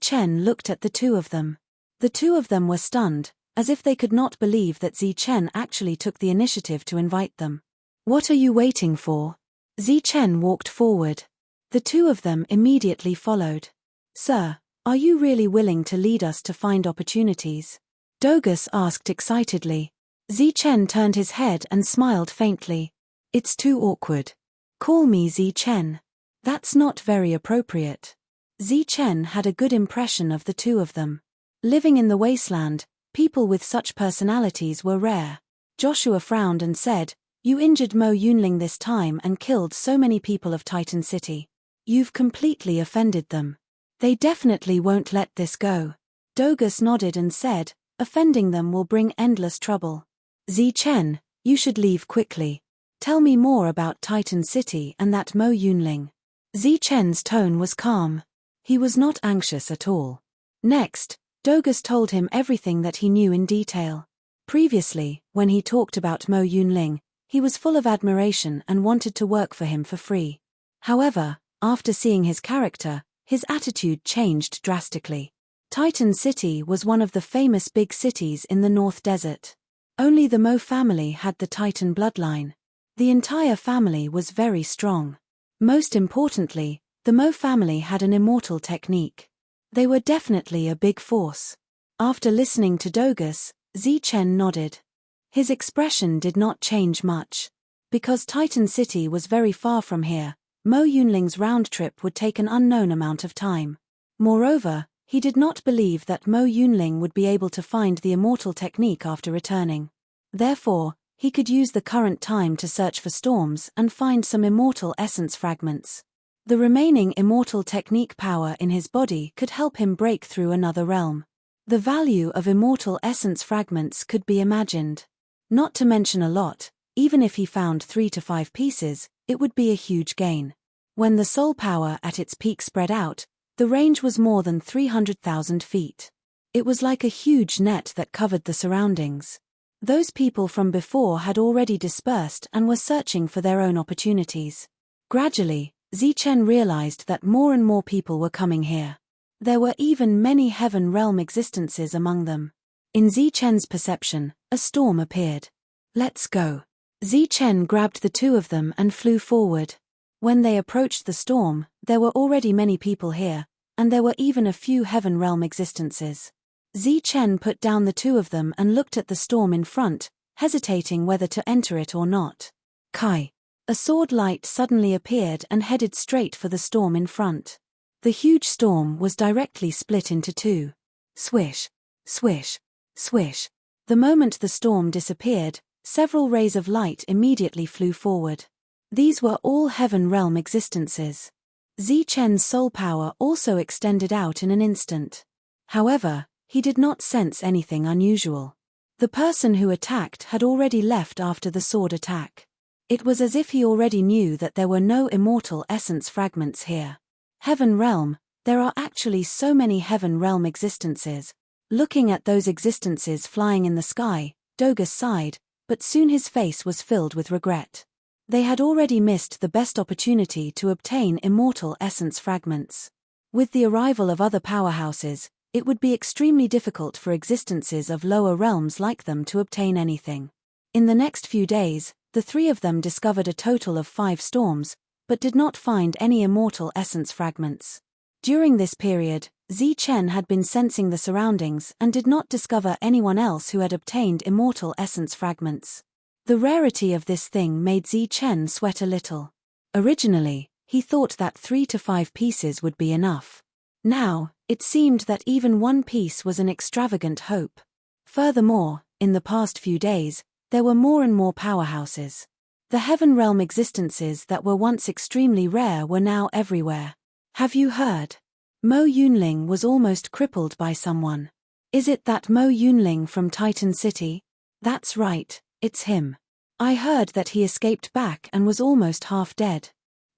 Chen looked at the two of them. The two of them were stunned, as if they could not believe that Chen actually took the initiative to invite them. What are you waiting for? Chen walked forward. The two of them immediately followed. Sir, are you really willing to lead us to find opportunities? Dogus asked excitedly. Chen turned his head and smiled faintly. It's too awkward. Call me Chen. That's not very appropriate. Chen had a good impression of the two of them. Living in the wasteland, people with such personalities were rare. Joshua frowned and said, "You injured Mo Yunling this time and killed so many people of Titan City. You've completely offended them. They definitely won't let this go." Dogus nodded and said, "Offending them will bring endless trouble. Chen, you should leave quickly. Tell me more about Titan City and that Mo Yunling." Chen's tone was calm. He was not anxious at all. Next, Dogus told him everything that he knew in detail. Previously, when he talked about Mo Yunling, he was full of admiration and wanted to work for him for free. However, after seeing his character, his attitude changed drastically. Titan City was one of the famous big cities in the North Desert. Only the Mo family had the Titan bloodline. The entire family was very strong. Most importantly, the Mo family had an immortal technique. They were definitely a big force. After listening to Dogus, Chen nodded. His expression did not change much. Because Titan City was very far from here, Mo Yunling's round trip would take an unknown amount of time. Moreover, he did not believe that Mo Yunling would be able to find the immortal technique after returning. Therefore, he could use the current time to search for storms and find some immortal essence fragments. The remaining immortal technique power in his body could help him break through another realm. The value of immortal essence fragments could be imagined. Not to mention a lot, even if he found 3 to 5 pieces, it would be a huge gain. When the soul power at its peak spread out, the range was more than 300,000 feet. It was like a huge net that covered the surroundings. Those people from before had already dispersed and were searching for their own opportunities. Gradually, Chen realized that more and more people were coming here. There were even many heaven realm existences among them. In Chen's perception, a storm appeared. Let's go. Chen grabbed the two of them and flew forward. When they approached the storm, there were already many people here, and there were even a few heaven realm existences. Chen put down the two of them and looked at the storm in front, hesitating whether to enter it or not. Kai. A sword light suddenly appeared and headed straight for the storm in front. The huge storm was directly split into two. Swish, swish, swish. The moment the storm disappeared, several rays of light immediately flew forward. These were all heaven realm existences. Chen's soul power also extended out in an instant. However, he did not sense anything unusual. The person who attacked had already left after the sword attack. It was as if he already knew that there were no immortal essence fragments here. Heaven realm, there are actually so many heaven realm existences. Looking at those existences flying in the sky, Dogus sighed, but soon his face was filled with regret. They had already missed the best opportunity to obtain immortal essence fragments. With the arrival of other powerhouses, it would be extremely difficult for existences of lower realms like them to obtain anything. In the next few days, the three of them discovered a total of 5 storms, but did not find any immortal essence fragments. During this period, Chen had been sensing the surroundings and did not discover anyone else who had obtained immortal essence fragments. The rarity of this thing made Chen sweat a little. Originally, he thought that 3 to 5 pieces would be enough. Now, it seemed that even 1 piece was an extravagant hope. Furthermore, in the past few days, there were more and more powerhouses. The heaven realm existences that were once extremely rare were now everywhere. Have you heard? Mo Yunling was almost crippled by someone. Is it that Mo Yunling from Titan City? That's right, it's him. I heard that he escaped back and was almost half dead.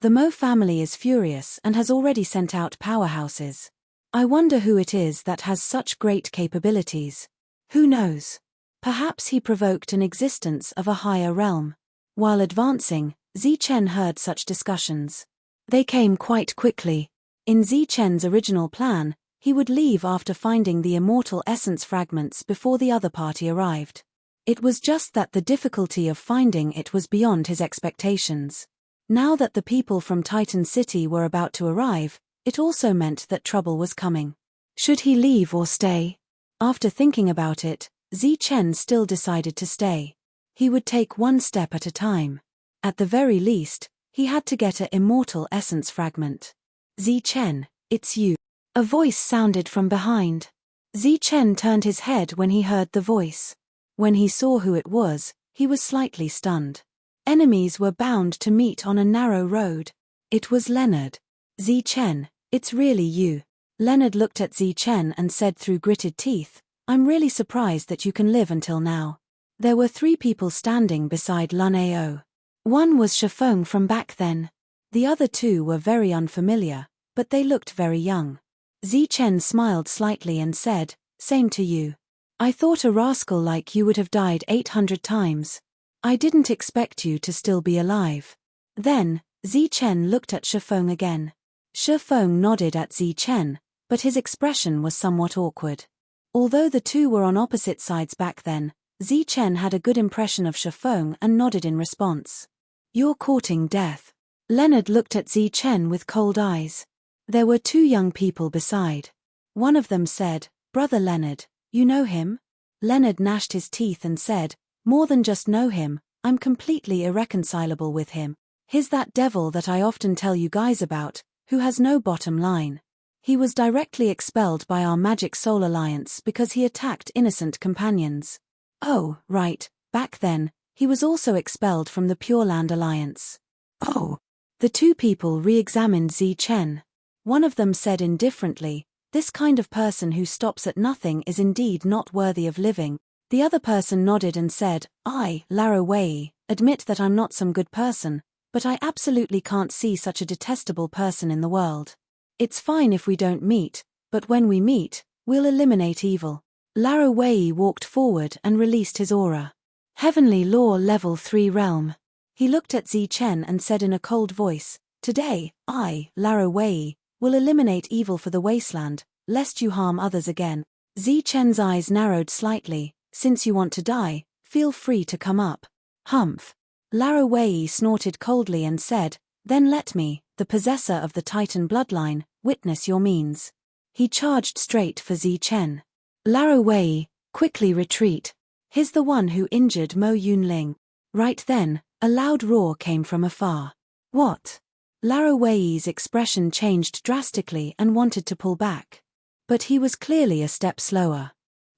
The Mo family is furious and has already sent out powerhouses. I wonder who it is that has such great capabilities. Who knows? Perhaps he provoked an existence of a higher realm. While advancing, Zichen heard such discussions. They came quite quickly. In Zichen's original plan, he would leave after finding the immortal essence fragments before the other party arrived. It was just that the difficulty of finding it was beyond his expectations. Now that the people from Titan City were about to arrive, it also meant that trouble was coming. Should he leave or stay? After thinking about it, Zichen still decided to stay. He would take one step at a time. At the very least, he had to get an immortal essence fragment. Zichen, it's you. A voice sounded from behind. Zichen turned his head when he heard the voice. When he saw who it was, he was slightly stunned. Enemies were bound to meet on a narrow road. It was Leonard. Zichen, it's really you. Leonard looked at Zichen and said through gritted teeth, I'm really surprised that you can live until now. There were 3 people standing beside Lun Ao. One was Shifeng from back then. The other 2 were very unfamiliar, but they looked very young. Zichen smiled slightly and said, same to you. I thought a rascal like you would have died 800 times. I didn't expect you to still be alive. Then, Zichen looked at Shifeng again. Shifeng nodded at Zichen, but his expression was somewhat awkward. Although the 2 were on opposite sides back then, Zichen had a good impression of Shifeng and nodded in response. You're courting death. Leonard looked at Zichen with cold eyes. There were 2 young people beside. One of them said, Brother Leonard, you know him? Leonard gnashed his teeth and said, more than just know him, I'm completely irreconcilable with him. He's that devil that I often tell you guys about, who has no bottom line. He was directly expelled by our Magic Soul Alliance because he attacked innocent companions. Oh, right, back then, he was also expelled from the Pure Land Alliance. Oh. The 2 people re-examined Zichen. One of them said indifferently, this kind of person who stops at nothing is indeed not worthy of living. The other person nodded and said, I, Laro Wei, admit that I'm not some good person, but I absolutely can't see such a detestable person in the world. It's fine if we don't meet, but when we meet, we'll eliminate evil. Laro Wei walked forward and released his aura. Heavenly Law Level 3 Realm. He looked at Zichen and said in a cold voice, today, I, Laro Wei, will eliminate evil for the wasteland, lest you harm others again. Zichen's eyes narrowed slightly, since you want to die, feel free to come up. Humph. Laro Wei snorted coldly and said, then let me, the possessor of the Titan bloodline, witness your means. He charged straight for Zichen. Laro Wei, quickly retreat. He's the one who injured Mo Yunling. Right then, a loud roar came from afar. What? Laro Wei's expression changed drastically and wanted to pull back. But he was clearly a step slower.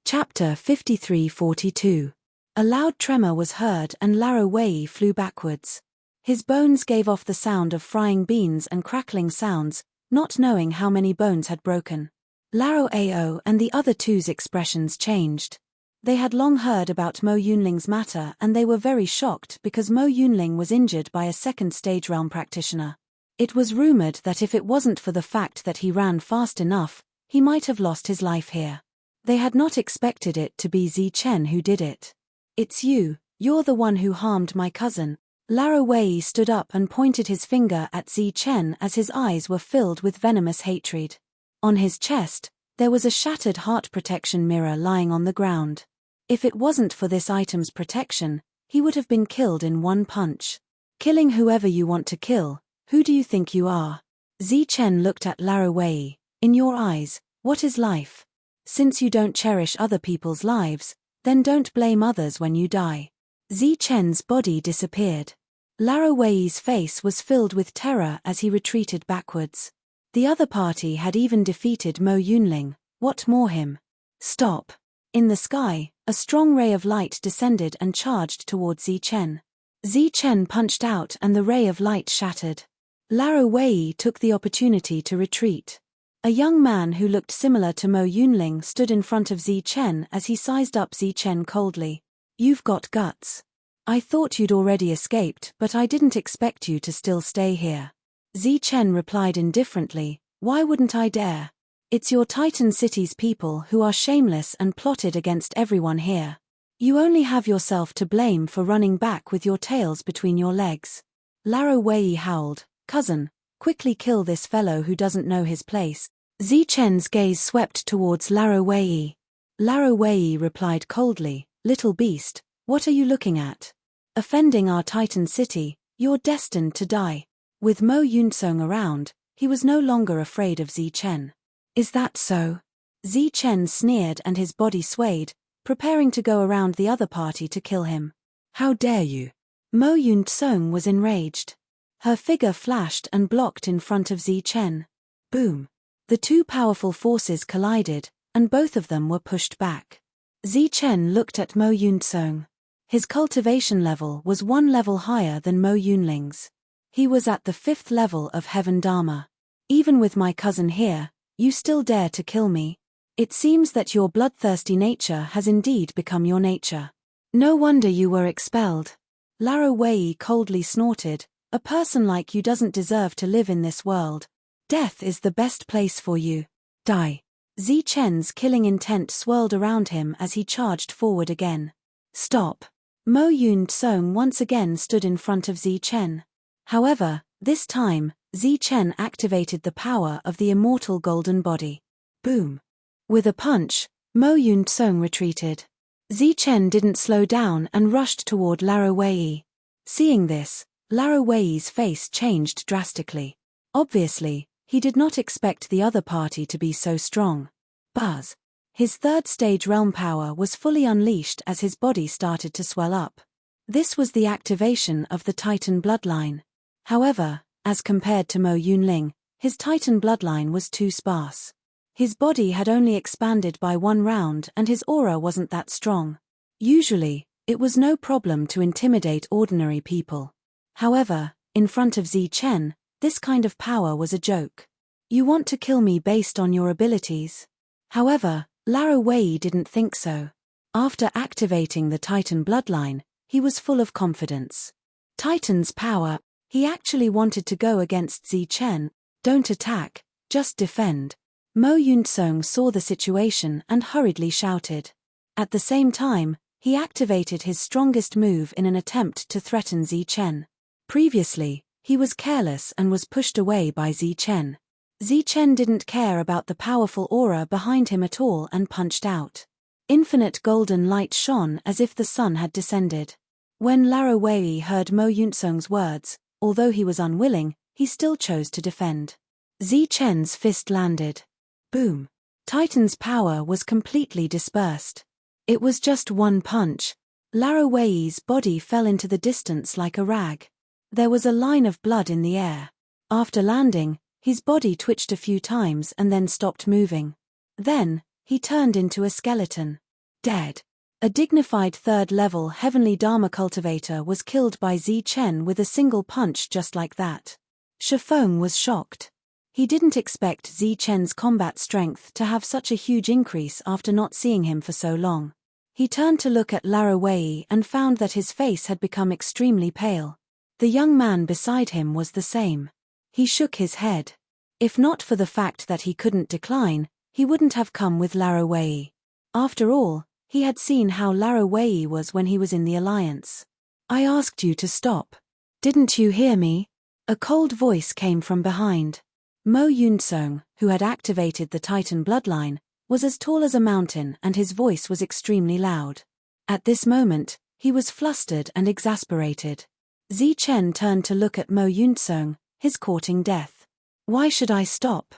Chapter 53-42. A loud tremor was heard and Laro Wei flew backwards. His bones gave off the sound of frying beans and crackling sounds, not knowing how many bones had broken. Laro Ao and the other 2's expressions changed. They had long heard about Mo Yunling's matter and they were very shocked because Mo Yunling was injured by a second stage realm practitioner. It was rumored that if it wasn't for the fact that he ran fast enough, he might have lost his life here. They had not expected it to be Zichen who did it. It's you, you're the one who harmed my cousin. Laro Wei stood up and pointed his finger at Zichen as his eyes were filled with venomous hatred. On his chest, there was a shattered heart protection mirror lying on the ground. If it wasn't for this item's protection, he would have been killed in one punch. Killing whoever you want to kill, who do you think you are? Zichen looked at Laro Wei. In your eyes, what is life? Since you don't cherish other people's lives, then don't blame others when you die. Zichen's body disappeared. Laro Wei's face was filled with terror as he retreated backwards. The other party had even defeated Mo Yunling, what more him? Stop. In the sky, a strong ray of light descended and charged towards Zichen. Zichen punched out and the ray of light shattered. Laro Wei took the opportunity to retreat. A young man who looked similar to Mo Yunling stood in front of Zichen as he sized up Zichen coldly. You've got guts. I thought you'd already escaped, but I didn't expect you to still stay here. Zichen replied indifferently, why wouldn't I dare? It's your Titan City's people who are shameless and plotted against everyone here. You only have yourself to blame for running back with your tails between your legs. Laro Wei howled, cousin, quickly kill this fellow who doesn't know his place. Zichen's gaze swept towards Laro Wei. Laro Wei replied coldly, little beast, what are you looking at? Offending our Titan city, you're destined to die. With Mo Yunsong around, he was no longer afraid of Zichen. Is that so? Zichen sneered and his body swayed, preparing to go around the other party to kill him. How dare you? Mo Yunsong was enraged. Her figure flashed and blocked in front of Zichen. Boom. The two powerful forces collided, and both of them were pushed back. Zichen looked at Mo Yunsong. His cultivation level was one level higher than Mo Yunling's. He was at the 5th level of Heaven Dharma. Even with my cousin here, you still dare to kill me? It seems that your bloodthirsty nature has indeed become your nature. No wonder you were expelled. Laro Wei coldly snorted, a person like you doesn't deserve to live in this world. Death is the best place for you. Die. Zichen's killing intent swirled around him as he charged forward again. Stop. Mo Yunsong once again stood in front of Zichen. However, this time, Zichen activated the power of the immortal golden body. Boom. With a punch, Mo Yunsong retreated. Zichen didn't slow down and rushed toward Laro Wei. Seeing this, Laro Wei's face changed drastically. Obviously, he did not expect the other party to be so strong. Buzz. His third stage realm power was fully unleashed as his body started to swell up. This was the activation of the Titan bloodline. However, as compared to Mo Yunling, his Titan bloodline was too sparse. His body had only expanded by 1 round and his aura wasn't that strong. Usually, it was no problem to intimidate ordinary people. However, in front of Zichen, this kind of power was a joke. You want to kill me based on your abilities? However, Laro Wei didn't think so. After activating the Titan bloodline, he was full of confidence. Titan's power, he actually wanted to go against Zichen. Don't attack, just defend. Mo Yunsong saw the situation and hurriedly shouted. At the same time, he activated his strongest move in an attempt to threaten Zichen. Previously, he was careless and was pushed away by Zichen. Zichen didn't care about the powerful aura behind him at all and punched out. Infinite golden light shone as if the sun had descended. When Laro Wei heard Mo Yunsong's words, although he was unwilling, he still chose to defend. Zichen's fist landed. Boom. Titan's power was completely dispersed. It was just one punch. Laro Wei's body fell into the distance like a rag. There was a line of blood in the air. After landing, his body twitched a few times and then stopped moving. Then, he turned into a skeleton. Dead. A dignified 3rd-level Heavenly Dharma cultivator was killed by Zichen with a single punch just like that. Shifeng was shocked. He didn't expect Zichen's combat strength to have such a huge increase after not seeing him for so long. He turned to look at Laro Wei and found that his face had become extremely pale. The young man beside him was the same. He shook his head. If not for the fact that he couldn't decline, he wouldn't have come with Laro Wei. After all, he had seen how Laro Wei was when he was in the Alliance. I asked you to stop. Didn't you hear me? A cold voice came from behind. Mo Yunsong, who had activated the Titan bloodline, was as tall as a mountain and his voice was extremely loud. At this moment, he was flustered and exasperated. Zichen turned to look at Mo Yunsong, his courting death. Why should I stop?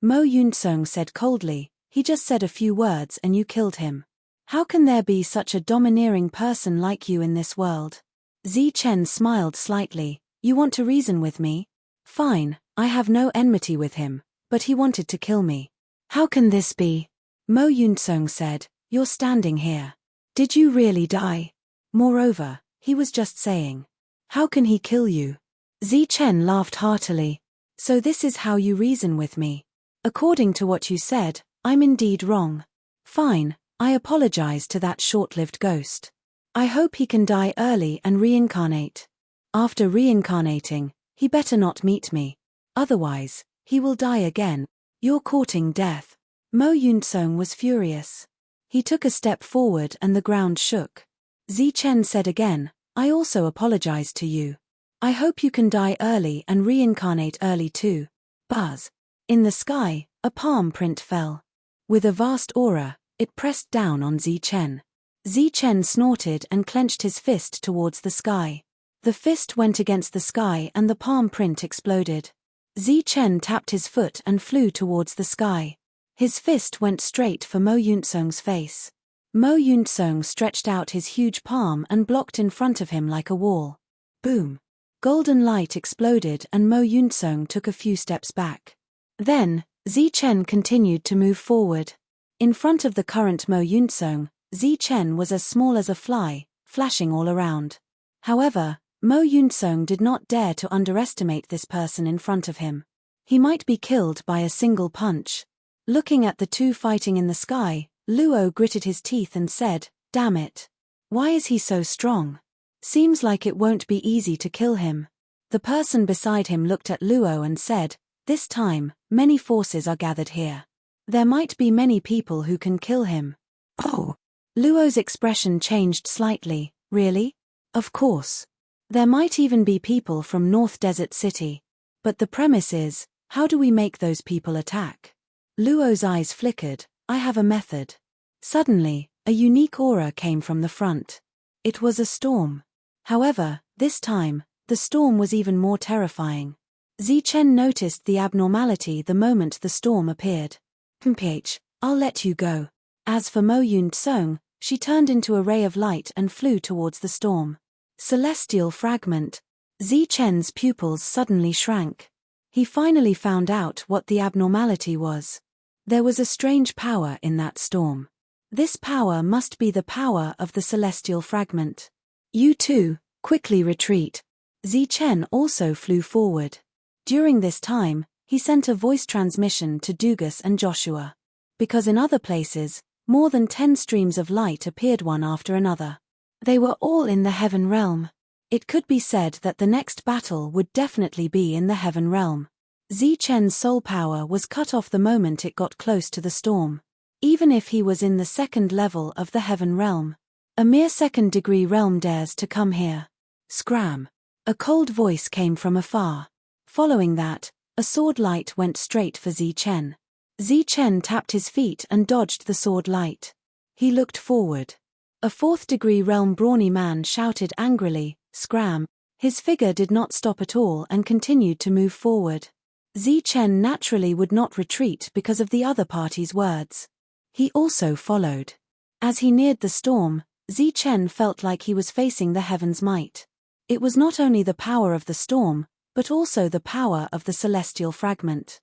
Mo Yunsong said coldly, he just said a few words and you killed him. How can there be such a domineering person like you in this world? Zichen smiled slightly, you want to reason with me? Fine, I have no enmity with him, but he wanted to kill me. How can this be? Mo Yunsong said, you're standing here. Did you really die? Moreover, he was just saying. How can he kill you? Zichen laughed heartily. So this is how you reason with me. According to what you said, I'm indeed wrong. Fine, I apologize to that short-lived ghost. I hope he can die early and reincarnate. After reincarnating, he better not meet me. Otherwise, he will die again. You're courting death. Mo Yunsong was furious. He took a step forward and the ground shook. Zichen said again, I also apologize to you. I hope you can die early and reincarnate early too. Buzz. In the sky, a palm print fell. With a vast aura, it pressed down on Zichen. Zichen snorted and clenched his fist towards the sky. The fist went against the sky and the palm print exploded. Zichen tapped his foot and flew towards the sky. His fist went straight for Mo Yuntsung's face. Mo Yuntsung stretched out his huge palm and blocked in front of him like a wall. Boom. Golden light exploded and Mo Yuntsung took a few steps back. Then, Zichen continued to move forward. In front of the current Mo Yuntsung, Zichen was as small as a fly, flashing all around. However, Mo Yuntsung did not dare to underestimate this person in front of him. He might be killed by a single punch. Looking at the two fighting in the sky, Luo gritted his teeth and said, Damn it. Why is he so strong? Seems like it won't be easy to kill him. The person beside him looked at Luo and said, This time, many forces are gathered here. There might be many people who can kill him. Oh. Luo's expression changed slightly. Really? Of course. There might even be people from North Desert City. But the premise is, how do we make those people attack? Luo's eyes flickered. I have a method. Suddenly, a unique aura came from the front. It was a storm. However, this time, the storm was even more terrifying. Zichen noticed the abnormality the moment the storm appeared. "Mph, I'll let you go." As for Mo Yuntsung, she turned into a ray of light and flew towards the storm. Celestial fragment. Zichen's pupils suddenly shrank. He finally found out what the abnormality was. There was a strange power in that storm. This power must be the power of the celestial fragment. You too, quickly retreat. Zichen also flew forward. During this time, he sent a voice transmission to Dugas and Joshua. Because in other places, more than 10 streams of light appeared one after another. They were all in the heaven realm. It could be said that the next battle would definitely be in the heaven realm. Zichen's soul power was cut off the moment it got close to the storm. Even if he was in the second level of the heaven realm. A mere second-degree realm dares to come here. Scram. A cold voice came from afar. Following that, a sword light went straight for Zichen. Zichen tapped his feet and dodged the sword light. He looked forward. A fourth-degree realm brawny man shouted angrily, "Scram!" His figure did not stop at all and continued to move forward. Zichen naturally would not retreat because of the other party's words. He also followed. As he neared the storm, Zichen felt like he was facing the heaven's might. It was not only the power of the storm, but also the power of the celestial fragment.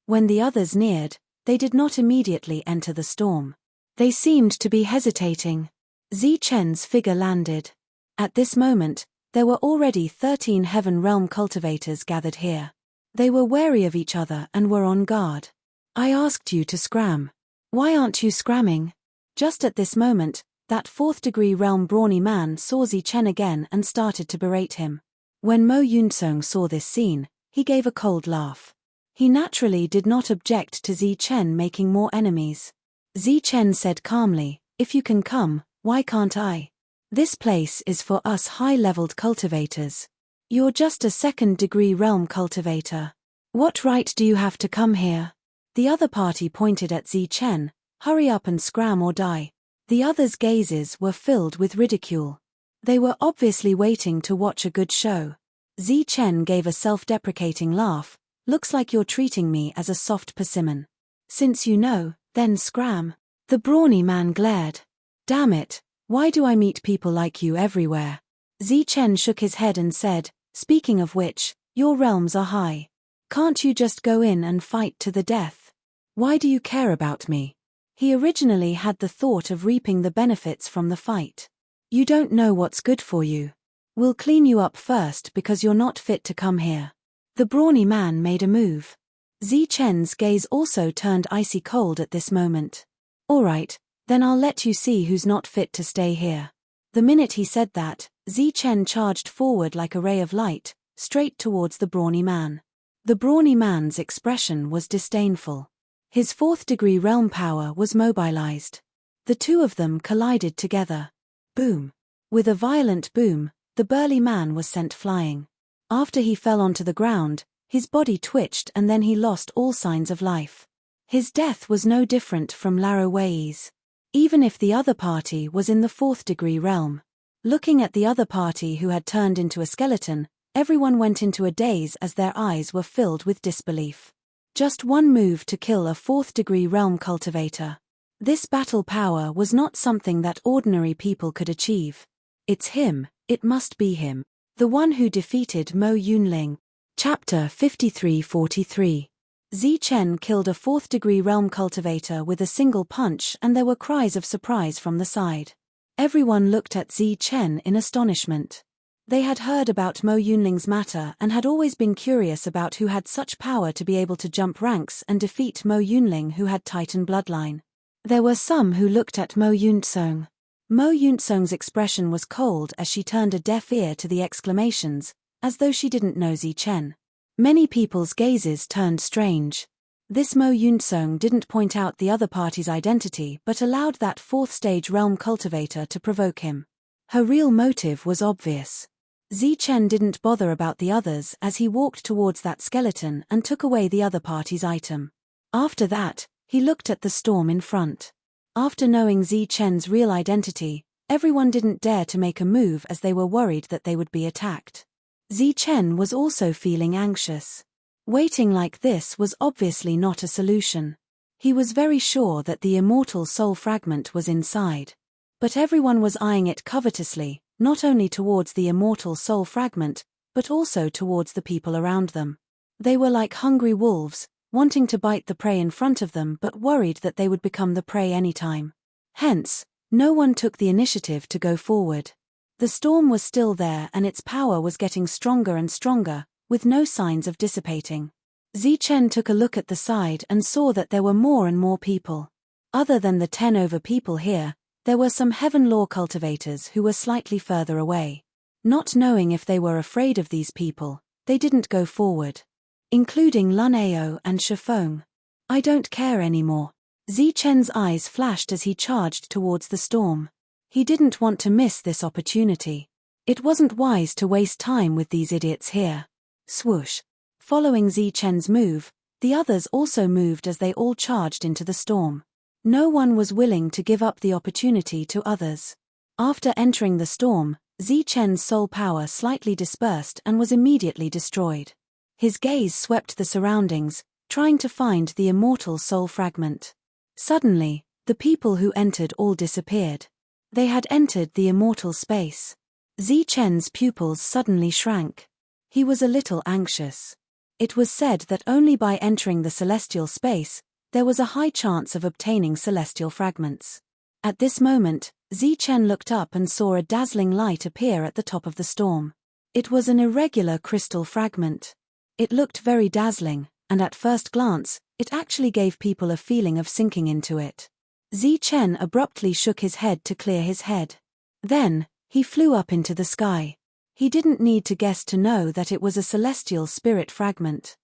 When the others neared, they did not immediately enter the storm. They seemed to be hesitating. Zichen's figure landed. At this moment, there were already 13 heaven realm cultivators gathered here. They were wary of each other and were on guard. I asked you to scram. Why aren't you scramming? Just at this moment, that fourth-degree realm brawny man saw Zichen again and started to berate him. When Mo Yuntsung saw this scene, he gave a cold laugh. He naturally did not object to Zichen making more enemies. Zichen said calmly, "If you can come, why can't I? This place is for us high-leveled cultivators. You're just a second-degree realm cultivator. What right do you have to come here?" The other party pointed at Zichen, "Hurry up and scram or die." The others' gazes were filled with ridicule. They were obviously waiting to watch a good show. Zichen gave a self-deprecating laugh. "Looks like you're treating me as a soft persimmon. Since you know, then scram." The brawny man glared. "Damn it, why do I meet people like you everywhere?" Zichen shook his head and said, "Speaking of which, your realms are high. Can't you just go in and fight to the death? Why do you care about me?" He originally had the thought of reaping the benefits from the fight. "You don't know what's good for you. We'll clean you up first because you're not fit to come here." The brawny man made a move. Zichen's gaze also turned icy cold at this moment. "All right, then I'll let you see who's not fit to stay here." The minute he said that, Zichen charged forward like a ray of light, straight towards the brawny man. The brawny man's expression was disdainful. His fourth-degree realm power was mobilized. The two of them collided together. Boom! With a violent boom, the burly man was sent flying. After he fell onto the ground, his body twitched and then he lost all signs of life. His death was no different from Laraway's. Even if the other party was in the fourth-degree realm. Looking at the other party who had turned into a skeleton, everyone went into a daze as their eyes were filled with disbelief. Just one move to kill a fourth-degree realm cultivator. This battle power was not something that ordinary people could achieve. It's him, it must be him. The one who defeated Mo Yunling. Chapter 53-43. Zi Chen killed a fourth-degree realm cultivator with a single punch and there were cries of surprise from the side. Everyone looked at Zi Chen in astonishment. They had heard about Mo Yunling's matter and had always been curious about who had such power to be able to jump ranks and defeat Mo Yunling who had Titan bloodline. There were some who looked at Mo Yunsong. Mo Yunsong's expression was cold as she turned a deaf ear to the exclamations, as though she didn't know Zi Chen. Many people's gazes turned strange. This Mo Yunsong didn't point out the other party's identity but allowed that fourth-stage realm cultivator to provoke him. Her real motive was obvious. Zi Chen didn't bother about the others as he walked towards that skeleton and took away the other party's item. After that, he looked at the storm in front. After knowing Zi Chen's real identity, everyone didn't dare to make a move as they were worried that they would be attacked. Zi Chen was also feeling anxious. Waiting like this was obviously not a solution. He was very sure that the immortal soul fragment was inside. But everyone was eyeing it covetously, not only towards the immortal soul fragment, but also towards the people around them. They were like hungry wolves, wanting to bite the prey in front of them but worried that they would become the prey anytime. Hence, no one took the initiative to go forward. The storm was still there and its power was getting stronger and stronger, with no signs of dissipating. Zi Chen took a look at the side and saw that there were more and more people. Other than the 10 over people here, there were some heaven law cultivators who were slightly further away. Not knowing if they were afraid of these people, they didn't go forward. Including Lun Ao and Shifeng. I don't care anymore. Zi Chen's eyes flashed as he charged towards the storm. He didn't want to miss this opportunity. It wasn't wise to waste time with these idiots here. Swoosh. Following Zi Chen's move, the others also moved as they all charged into the storm. No one was willing to give up the opportunity to others. After entering the storm, Zi Chen's soul power slightly dispersed and was immediately destroyed. His gaze swept the surroundings, trying to find the immortal soul fragment. Suddenly, the people who entered all disappeared. They had entered the immortal space. Zi Chen's pupils suddenly shrank. He was a little anxious. It was said that only by entering the celestial space, there was a high chance of obtaining celestial fragments. At this moment, Zi Chen looked up and saw a dazzling light appear at the top of the storm. It was an irregular crystal fragment. It looked very dazzling, and at first glance, it actually gave people a feeling of sinking into it. Zi Chen abruptly shook his head to clear his head. Then, he flew up into the sky. He didn't need to guess to know that it was a celestial spirit fragment.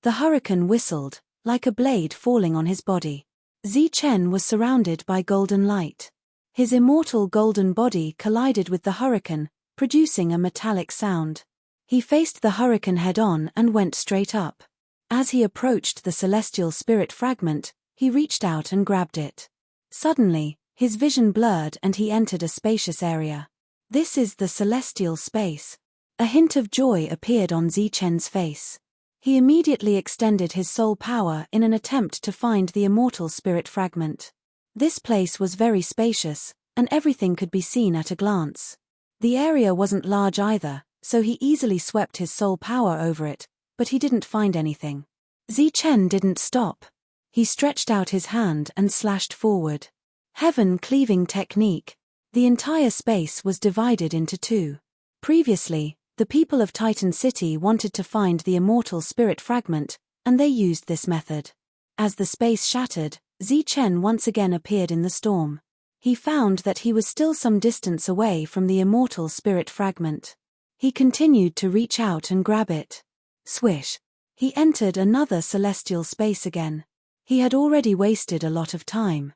The hurricane whistled, like a blade falling on his body. Zi Chen was surrounded by golden light. His immortal golden body collided with the hurricane, producing a metallic sound. He faced the hurricane head-on and went straight up. As he approached the celestial spirit fragment, he reached out and grabbed it. Suddenly, his vision blurred and he entered a spacious area. This is the celestial space. A hint of joy appeared on Zi Chen's face. He immediately extended his soul power in an attempt to find the immortal spirit fragment. This place was very spacious, and everything could be seen at a glance. The area wasn't large either, so he easily swept his soul power over it, but he didn't find anything. Zi Chen didn't stop. He stretched out his hand and slashed forward. Heaven-cleaving technique. The entire space was divided into two. Previously, the people of Titan City wanted to find the immortal spirit fragment, and they used this method. As the space shattered, Zi Chen once again appeared in the storm. He found that he was still some distance away from the immortal spirit fragment. He continued to reach out and grab it. Swish. He entered another celestial space again. He had already wasted a lot of time.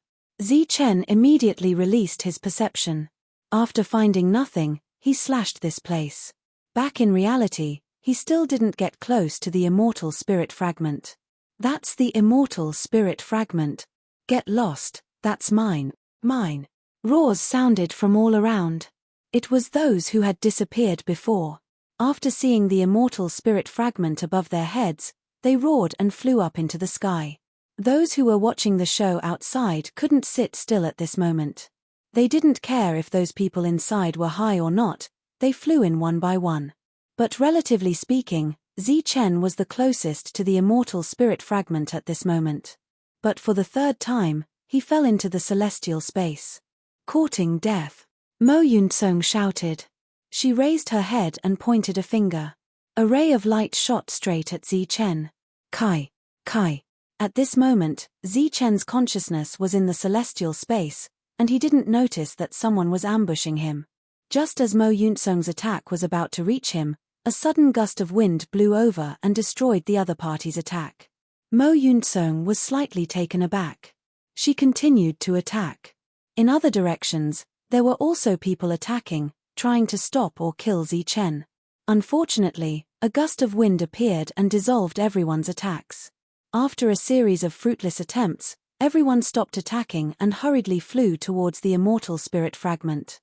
Chen immediately released his perception. After finding nothing, he slashed this place. Back in reality, he still didn't get close to the immortal spirit fragment. That's the immortal spirit fragment. Get lost, that's mine, mine. Roars sounded from all around. It was those who had disappeared before. After seeing the immortal spirit fragment above their heads, they roared and flew up into the sky. Those who were watching the show outside couldn't sit still at this moment. They didn't care if those people inside were high or not, they flew in one by one. But relatively speaking, Chen was the closest to the immortal spirit fragment at this moment. But for the third time, he fell into the celestial space. Courting death. Mo Yunsong shouted. She raised her head and pointed a finger. A ray of light shot straight at Chen. Kai. Kai. At this moment, Chen's consciousness was in the celestial space, and he didn't notice that someone was ambushing him. Just as Mo Yunsong's attack was about to reach him, a sudden gust of wind blew over and destroyed the other party's attack. Mo Yunsong was slightly taken aback. She continued to attack. In other directions, there were also people attacking, trying to stop or kill Chen. Unfortunately, a gust of wind appeared and dissolved everyone's attacks. After a series of fruitless attempts, everyone stopped attacking and hurriedly flew towards the immortal spirit fragment.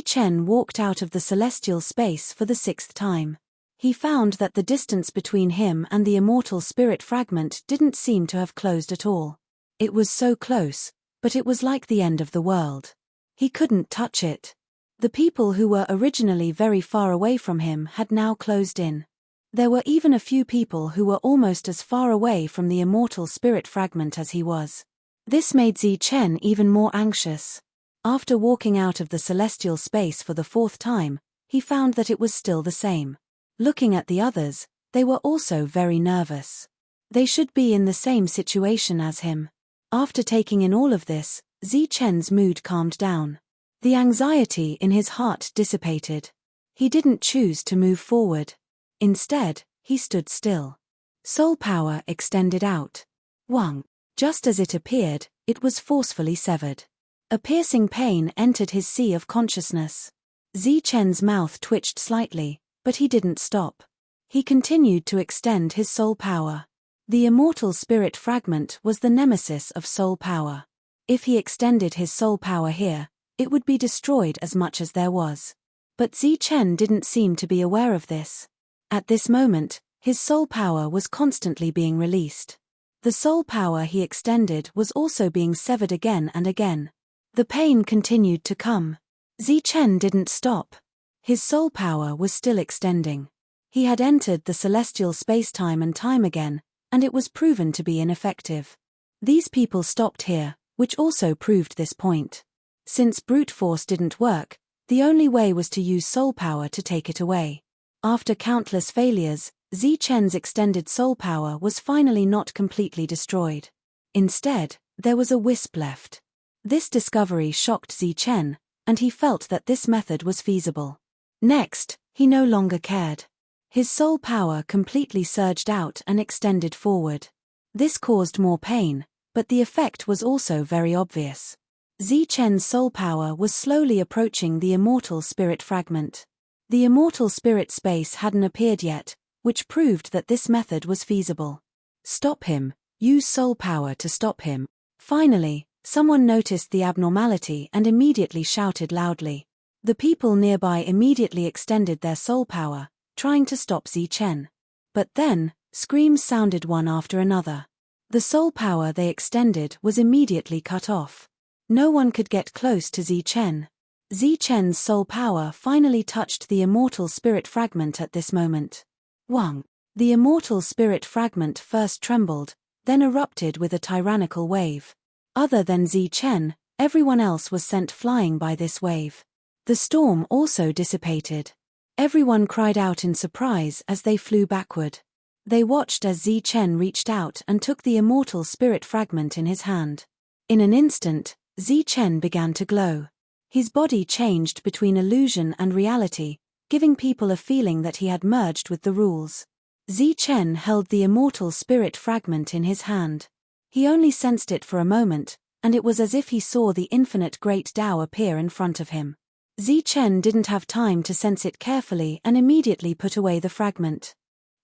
Chen walked out of the celestial space for the 6th time. He found that the distance between him and the immortal spirit fragment didn't seem to have closed at all. It was so close, but it was like the end of the world. He couldn't touch it. The people who were originally very far away from him had now closed in. There were even a few people who were almost as far away from the immortal spirit fragment as he was. This made Chen even more anxious. After walking out of the celestial space for the 4th time, he found that it was still the same. Looking at the others, they were also very nervous. They should be in the same situation as him. After taking in all of this, Chen's mood calmed down. The anxiety in his heart dissipated. He didn't choose to move forward. Instead, he stood still. Soul power extended out. Wang. Just as it appeared, it was forcefully severed. A piercing pain entered his sea of consciousness. Chen's mouth twitched slightly, but he didn't stop. He continued to extend his soul power. The immortal spirit fragment was the nemesis of soul power. If he extended his soul power here, it would be destroyed as much as there was. But Chen didn't seem to be aware of this. At this moment, his soul power was constantly being released. The soul power he extended was also being severed again and again. The pain continued to come. Chen didn't stop. His soul power was still extending. He had entered the celestial space-time and time again, and it was proven to be ineffective. These people stopped here, which also proved this point. Since brute force didn't work, the only way was to use soul power to take it away. After countless failures, Chen's extended soul power was finally not completely destroyed. Instead, there was a wisp left. This discovery shocked Chen, and he felt that this method was feasible. Next, he no longer cared. His soul power completely surged out and extended forward. This caused more pain, but the effect was also very obvious. Chen's soul power was slowly approaching the immortal spirit fragment. The immortal spirit space hadn't appeared yet, which proved that this method was feasible. Stop him. Use soul power to stop him. Finally, someone noticed the abnormality and immediately shouted loudly. The people nearby immediately extended their soul power, trying to stop Chen. But then, screams sounded one after another. The soul power they extended was immediately cut off. No one could get close to Chen. Chen's soul power finally touched the immortal spirit fragment at this moment. Wang. The immortal spirit fragment first trembled, then erupted with a tyrannical wave. Other than Chen, everyone else was sent flying by this wave. The storm also dissipated. Everyone cried out in surprise as they flew backward. They watched as Chen reached out and took the immortal spirit fragment in his hand. In an instant, Chen began to glow. His body changed between illusion and reality, giving people a feeling that he had merged with the rules. Chen held the immortal spirit fragment in his hand. He only sensed it for a moment, and it was as if he saw the infinite great Tao appear in front of him. Zichen didn't have time to sense it carefully and immediately put away the fragment.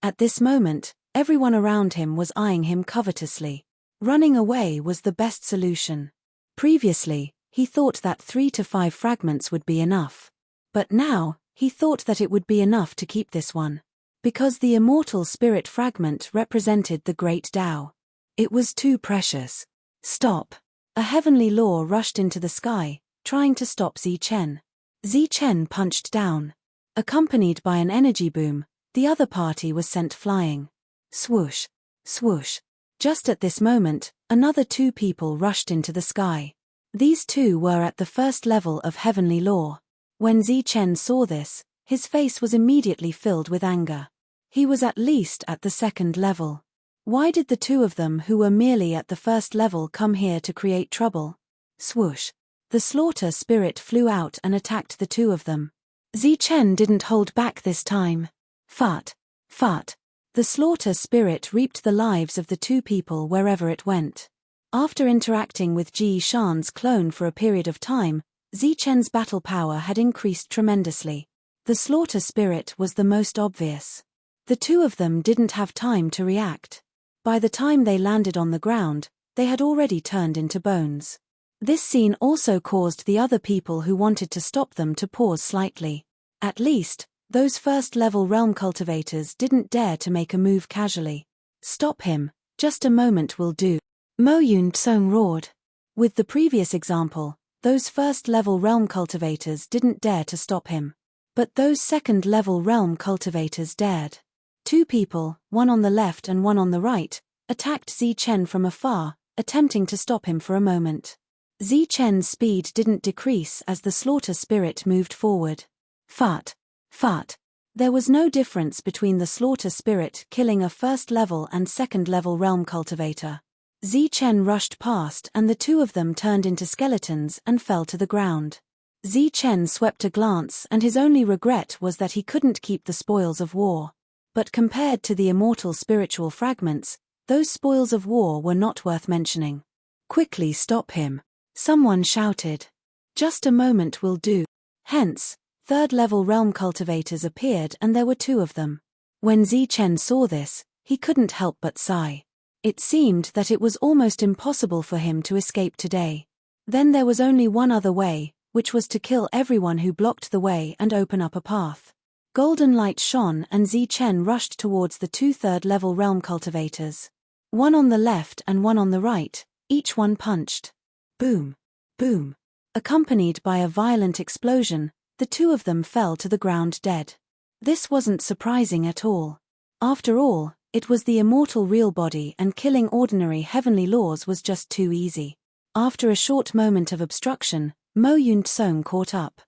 At this moment, everyone around him was eyeing him covetously. Running away was the best solution. Previously, he thought that 3 to 5 fragments would be enough. But now, he thought that it would be enough to keep this one. Because the immortal spirit fragment represented the great Tao. It was too precious. Stop! A heavenly law rushed into the sky, trying to stop Zichen. Zichen punched down. Accompanied by an energy boom, the other party was sent flying. Swoosh! Swoosh! Just at this moment, another 2 people rushed into the sky. These 2 were at the first level of heavenly law. When Zichen saw this, his face was immediately filled with anger. He was at least at the second level. Why did the 2 of them who were merely at the first level come here to create trouble? Swoosh! The slaughter spirit flew out and attacked the 2 of them. Zichen didn't hold back this time. Fart! Fart! The slaughter spirit reaped the lives of the 2 people wherever it went. After interacting with Ji Shan's clone for a period of time, Zichen's battle power had increased tremendously. The slaughter spirit was the most obvious. The 2 of them didn't have time to react. By the time they landed on the ground, they had already turned into bones. This scene also caused the other people who wanted to stop them to pause slightly. At least, those first-level realm cultivators didn't dare to make a move casually. Stop him, just a moment will do. Mo Yun-tsung roared. With the previous example, those first-level realm cultivators didn't dare to stop him. But those second-level realm cultivators dared. 2 people, one on the left and one on the right, attacked Zichen from afar, attempting to stop him for a moment. Zichen's speed didn't decrease as the slaughter spirit moved forward. Fart! Fart! There was no difference between the slaughter spirit killing a first-level and second-level realm cultivator. Zichen rushed past and the 2 of them turned into skeletons and fell to the ground. Zichen swept a glance and his only regret was that he couldn't keep the spoils of war. But compared to the immortal spiritual fragments, those spoils of war were not worth mentioning. Quickly stop him! Someone shouted. Just a moment will do. Hence, third-level realm cultivators appeared and there were 2 of them. When Zichen saw this, he couldn't help but sigh. It seemed that it was almost impossible for him to escape today. Then there was only one other way, which was to kill everyone who blocked the way and open up a path. Golden light shone and Zichen rushed towards the 2 third-level realm cultivators. One on the left and one on the right, each one punched. Boom! Boom! Accompanied by a violent explosion, the 2 of them fell to the ground dead. This wasn't surprising at all. After all, it was the immortal real body and killing ordinary heavenly laws was just too easy. After a short moment of obstruction, Mo Yun-tsung caught up.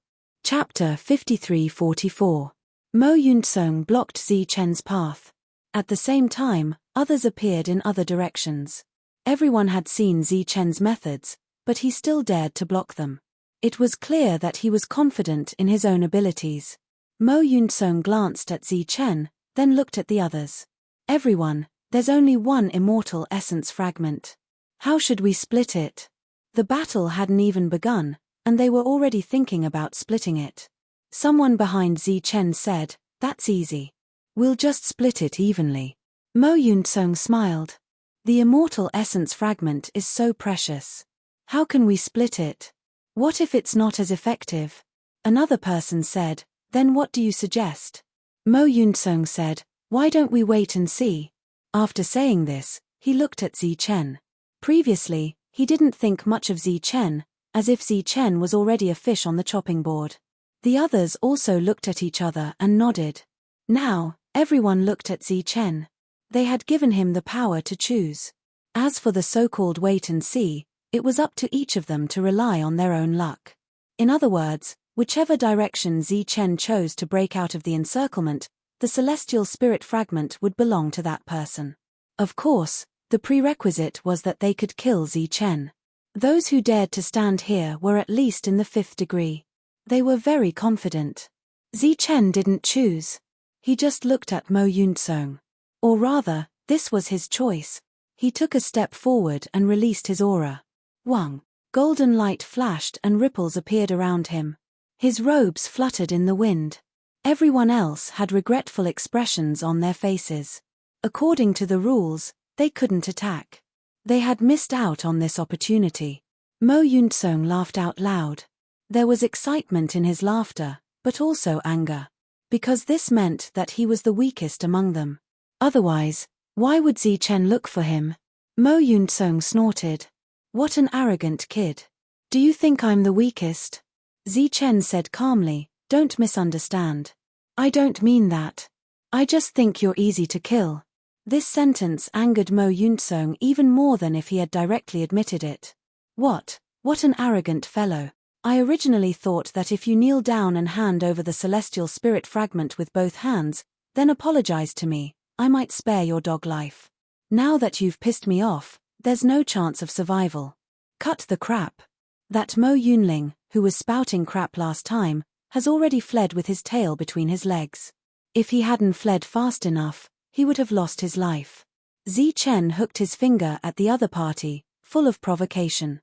Chapter 53-44. Mo Yun-tsung blocked Zichen's path. At the same time, others appeared in other directions. Everyone had seen Zichen's methods, but he still dared to block them. It was clear that he was confident in his own abilities. Mo Yun-tsung glanced at Zichen, then looked at the others. Everyone, there's only one immortal essence fragment. How should we split it? The battle hadn't even begun, and they were already thinking about splitting it. Someone behind Zichen said, "That's easy. We'll just split it evenly." Mo Yun-tsung smiled. The immortal essence fragment is so precious. How can we split it? What if it's not as effective? Another person said, "Then what do you suggest?" Mo Yun-tsung said, "Why don't we wait and see?" After saying this, he looked at Zichen. Previously, he didn't think much of Zichen, as if Zichen was already a fish on the chopping board. The others also looked at each other and nodded. Now, everyone looked at Zichen. They had given him the power to choose. As for the so-called wait and see, it was up to each of them to rely on their own luck. In other words, whichever direction Zichen chose to break out of the encirclement, the celestial spirit fragment would belong to that person. Of course, the prerequisite was that they could kill Zichen. Those who dared to stand here were at least in the 5th degree. They were very confident. Zichen didn't choose. He just looked at Mo Yun-tsung. Or rather, this was his choice. He took a step forward and released his aura. Wang. Golden light flashed and ripples appeared around him. His robes fluttered in the wind. Everyone else had regretful expressions on their faces. According to the rules, they couldn't attack. They had missed out on this opportunity. Mo Yunsong laughed out loud. There was excitement in his laughter, but also anger. Because this meant that he was the weakest among them. Otherwise, why would Zichen look for him? Mo Yunsong snorted. What an arrogant kid. Do you think I'm the weakest? Zichen said calmly, don't misunderstand. I don't mean that. I just think you're easy to kill. This sentence angered Mo Yunsong even more than if he had directly admitted it. What an arrogant fellow. I originally thought that if you kneel down and hand over the celestial spirit fragment with both hands, then apologize to me, I might spare your dog life. Now that you've pissed me off, there's no chance of survival. Cut the crap. That Mo Yunling, who was spouting crap last time, has already fled with his tail between his legs. If he hadn't fled fast enough, he would have lost his life. Zichen hooked his finger at the other party, full of provocation.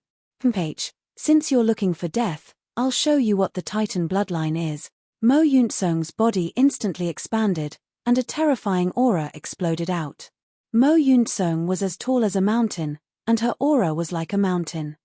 H. Since you're looking for death, I'll show you what the Titan bloodline is. Mo Yunsong's body instantly expanded, and a terrifying aura exploded out. Mo Yunsong was as tall as a mountain, and her aura was like a mountain.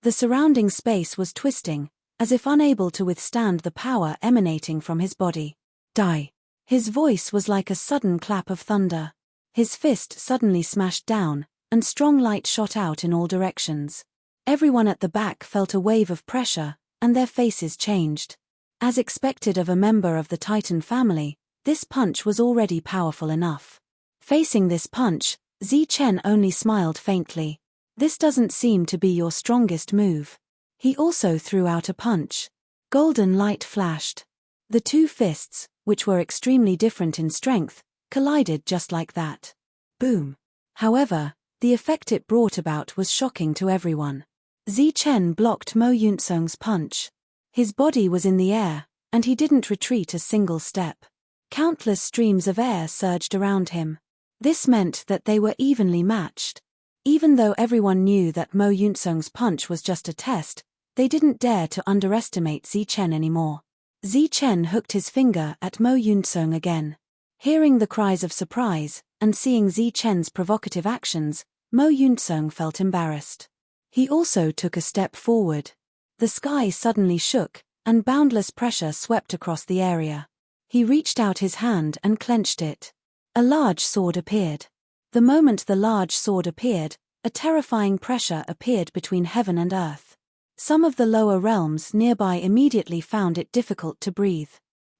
The surrounding space was twisting, as if unable to withstand the power emanating from his body. Die. His voice was like a sudden clap of thunder. His fist suddenly smashed down, and strong light shot out in all directions. Everyone at the back felt a wave of pressure, and their faces changed. As expected of a member of the Titan family, this punch was already powerful enough. Facing this punch, Zichen only smiled faintly. This doesn't seem to be your strongest move. He also threw out a punch. Golden light flashed. The two fists, which were extremely different in strength, collided just like that. Boom. However, the effect it brought about was shocking to everyone. Zichen blocked Mo Yunsong's punch. His body was in the air, and he didn't retreat a single step. Countless streams of air surged around him. This meant that they were evenly matched. Even though everyone knew that Mo Yunsong's punch was just a test, they didn't dare to underestimate Zichen anymore. Zichen hooked his finger at Mo Yunsong again. Hearing the cries of surprise, and seeing Zichen's provocative actions, Mo Yunsong felt embarrassed. He also took a step forward. The sky suddenly shook, and boundless pressure swept across the area. He reached out his hand and clenched it. A large sword appeared. The moment the large sword appeared, a terrifying pressure appeared between heaven and earth. Some of the lower realms nearby immediately found it difficult to breathe.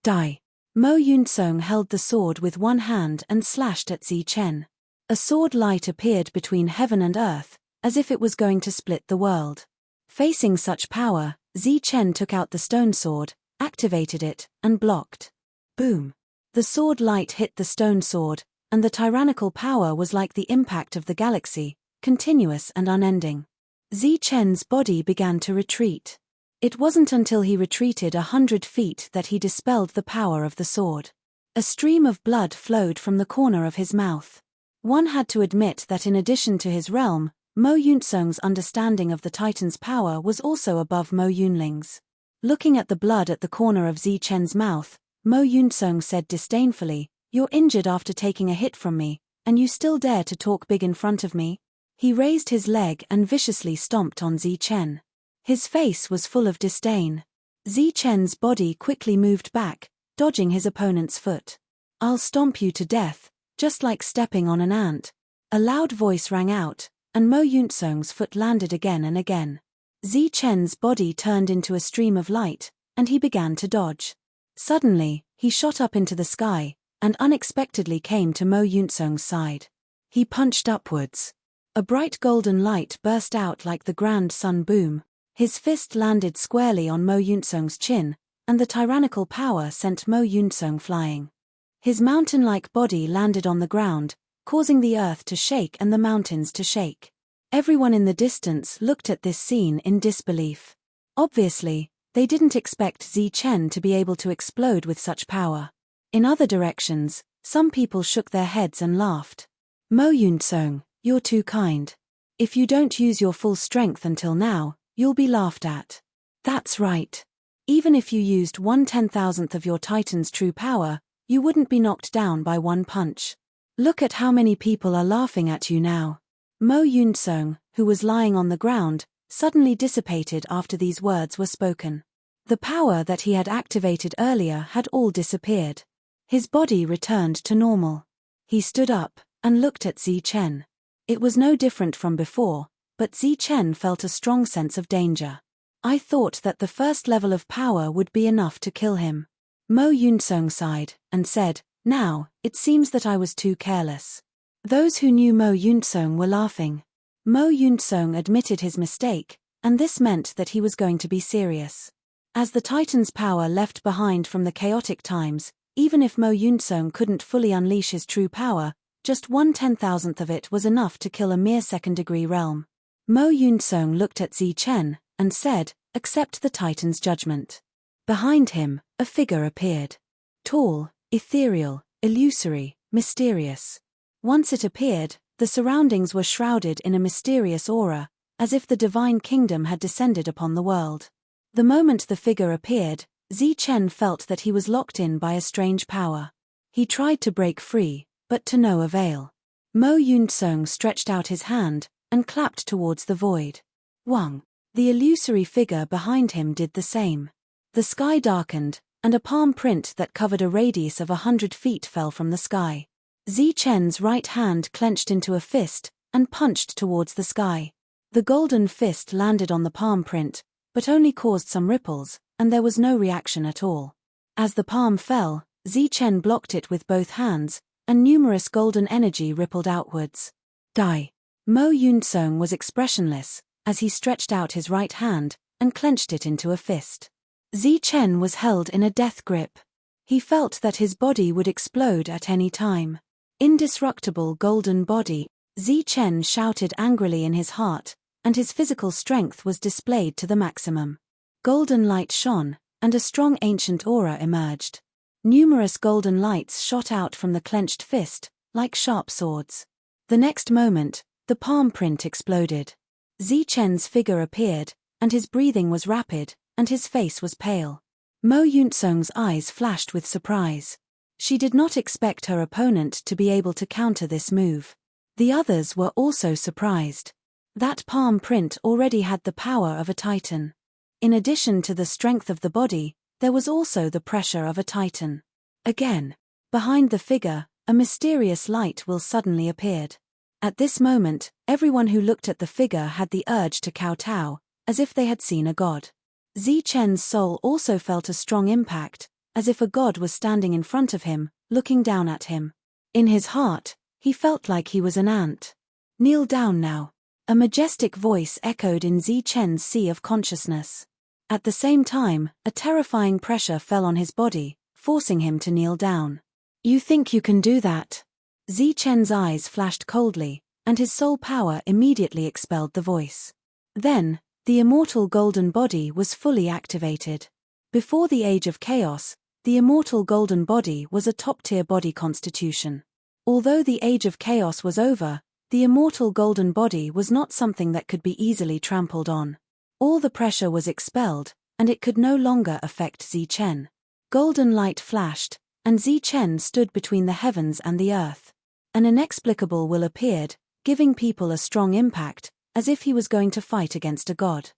Die. Mo Yunsong held the sword with one hand and slashed at Zichen. A sword light appeared between heaven and earth, as if it was going to split the world. Facing such power, Zichen took out the stone sword, activated it, and blocked. Boom. The sword light hit the stone sword, and the tyrannical power was like the impact of the galaxy, continuous and unending. Zichen's body began to retreat. It wasn't until he retreated 100 feet that he dispelled the power of the sword. A stream of blood flowed from the corner of his mouth. One had to admit that in addition to his realm, Mo Yunsong's understanding of the Titan's power was also above Mo Yunling's. Looking at the blood at the corner of Zichen's mouth, Mo Yunsong said disdainfully, "You're injured after taking a hit from me, and you still dare to talk big in front of me?" He raised his leg and viciously stomped on Zichen. His face was full of disdain. Zichen's body quickly moved back, dodging his opponent's foot. "I'll stomp you to death, just like stepping on an ant." A loud voice rang out, and Mo Yunsong's foot landed again and again. Zichen's body turned into a stream of light, and he began to dodge. Suddenly, he shot up into the sky, and unexpectedly came to Mo Yunsong's side. He punched upwards. A bright golden light burst out like the grand sun boom. His fist landed squarely on Mo Yunsong's chin, and the tyrannical power sent Mo Yunsong flying. His mountain-like body landed on the ground, causing the earth to shake and the mountains to shake. Everyone in the distance looked at this scene in disbelief. Obviously, they didn't expect Zichen to be able to explode with such power. In other directions, some people shook their heads and laughed. "Mo Yunsong, you're too kind. If you don't use your full strength until now, you'll be laughed at. That's right. Even if you used 1/10,000th of your Titan's true power, you wouldn't be knocked down by one punch. Look at how many people are laughing at you now. Mo Yunsong, who was lying on the ground, suddenly dissipated after these words were spoken. The power that he had activated earlier had all disappeared. His body returned to normal. He stood up and looked at Zi Chen. It was no different from before, but Zi Chen felt a strong sense of danger. I thought that the first level of power would be enough to kill him. Mo Yunsong sighed and said, "Now, it seems that I was too careless." Those who knew Mo Yunsong were laughing. Mo Yunsong admitted his mistake, and this meant that he was going to be serious. As the Titan's power left behind from the chaotic times, even if Mo Yunsong couldn't fully unleash his true power, just 1/10,000th of it was enough to kill a mere second-degree realm. Mo Yunsong looked at Zi Chen and said, "Accept the Titan's judgment." Behind him, a figure appeared. Tall, ethereal, illusory, mysterious. Once it appeared, the surroundings were shrouded in a mysterious aura, as if the divine kingdom had descended upon the world. The moment the figure appeared, Zi Chen felt that he was locked in by a strange power. He tried to break free, but to no avail. Mo Yunsong stretched out his hand and clapped towards the void. Wang. The illusory figure behind him did the same. The sky darkened, and a palm print that covered a radius of 100 feet fell from the sky. Zi Chen's right hand clenched into a fist and punched towards the sky. The golden fist landed on the palm print, but only caused some ripples, and there was no reaction at all. As the palm fell, Zi Chen blocked it with both hands, and numerous golden energy rippled outwards. Die. Mo Yunsong was expressionless, as he stretched out his right hand and clenched it into a fist. Zi Chen was held in a death grip. He felt that his body would explode at any time. Indestructible golden body, Zi Chen shouted angrily in his heart, and his physical strength was displayed to the maximum. Golden light shone, and a strong ancient aura emerged. Numerous golden lights shot out from the clenched fist, like sharp swords. The next moment, the palm print exploded. Zi Chen's figure appeared, and his breathing was rapid, and his face was pale. Mo Yunsong's eyes flashed with surprise. She did not expect her opponent to be able to counter this move. The others were also surprised. That palm print already had the power of a Titan. In addition to the strength of the body, there was also the pressure of a Titan. Again, behind the figure, a mysterious light will suddenly appeared. At this moment, everyone who looked at the figure had the urge to kowtow, as if they had seen a god. Zi Chen's soul also felt a strong impact, as if a god was standing in front of him, looking down at him. In his heart, he felt like he was an ant. "Kneel down now." A majestic voice echoed in Zi Chen's sea of consciousness. At the same time, a terrifying pressure fell on his body, forcing him to kneel down. "You think you can do that?" Zi Chen's eyes flashed coldly, and his soul power immediately expelled the voice. Then, the immortal golden body was fully activated. Before the Age of Chaos, the immortal golden body was a top-tier body constitution. Although the Age of Chaos was over, the immortal golden body was not something that could be easily trampled on. All the pressure was expelled, and it could no longer affect Zi Chen. Golden light flashed, and Zi Chen stood between the heavens and the earth. An inexplicable will appeared, giving people a strong impact, as if he was going to fight against a god.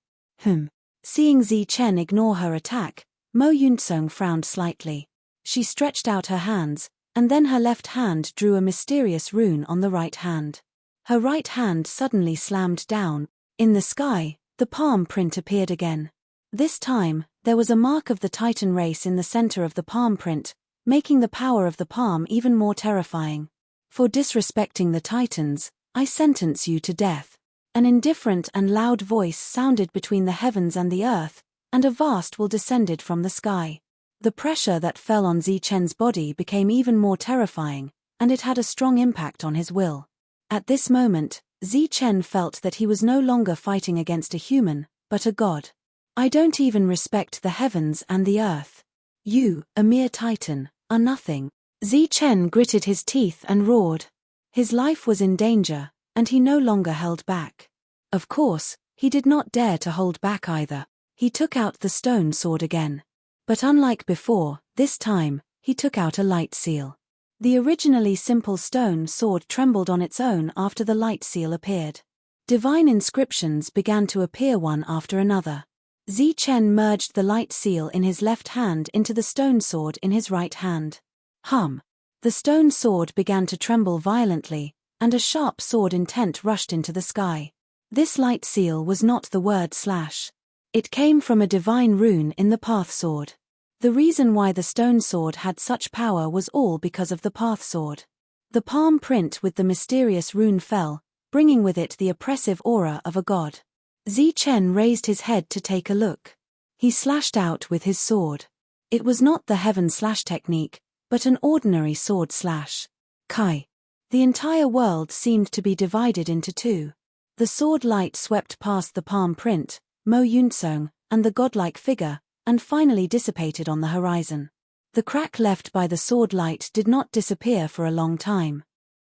Seeing Zi Chen ignore her attack, Mo Yunsong frowned slightly. She stretched out her hands, and then her left hand drew a mysterious rune on the right hand. Her right hand suddenly slammed down. In the sky, the palm print appeared again. This time, there was a mark of the Titan race in the center of the palm print, making the power of the palm even more terrifying. "For disrespecting the Titans, I sentence you to death." An indifferent and loud voice sounded between the heavens and the earth, and a vast will descended from the sky. The pressure that fell on Zi Chen's body became even more terrifying, and it had a strong impact on his will. At this moment, Zi Chen felt that he was no longer fighting against a human, but a god. "I don't even respect the heavens and the earth. You, a mere Titan, are nothing." Zi Chen gritted his teeth and roared. His life was in danger, and he no longer held back. Of course, he did not dare to hold back either. He took out the stone sword again. But unlike before, this time, he took out a light seal. The originally simple stone sword trembled on its own after the light seal appeared. Divine inscriptions began to appear one after another. Zichen merged the light seal in his left hand into the stone sword in his right hand. Hum! The stone sword began to tremble violently, and a sharp sword intent rushed into the sky. This light seal was not the word /. It came from a divine rune in the path sword. The reason why the stone sword had such power was all because of the path sword. The palm print with the mysterious rune fell, bringing with it the oppressive aura of a god. Zichen raised his head to take a look. He slashed out with his sword. It was not the heaven slash technique, but an ordinary sword slash. Kai. The entire world seemed to be divided into two. The sword light swept past the palm print, Mo Yunsong, and the godlike figure, and finally dissipated on the horizon. The crack left by the sword light did not disappear for a long time.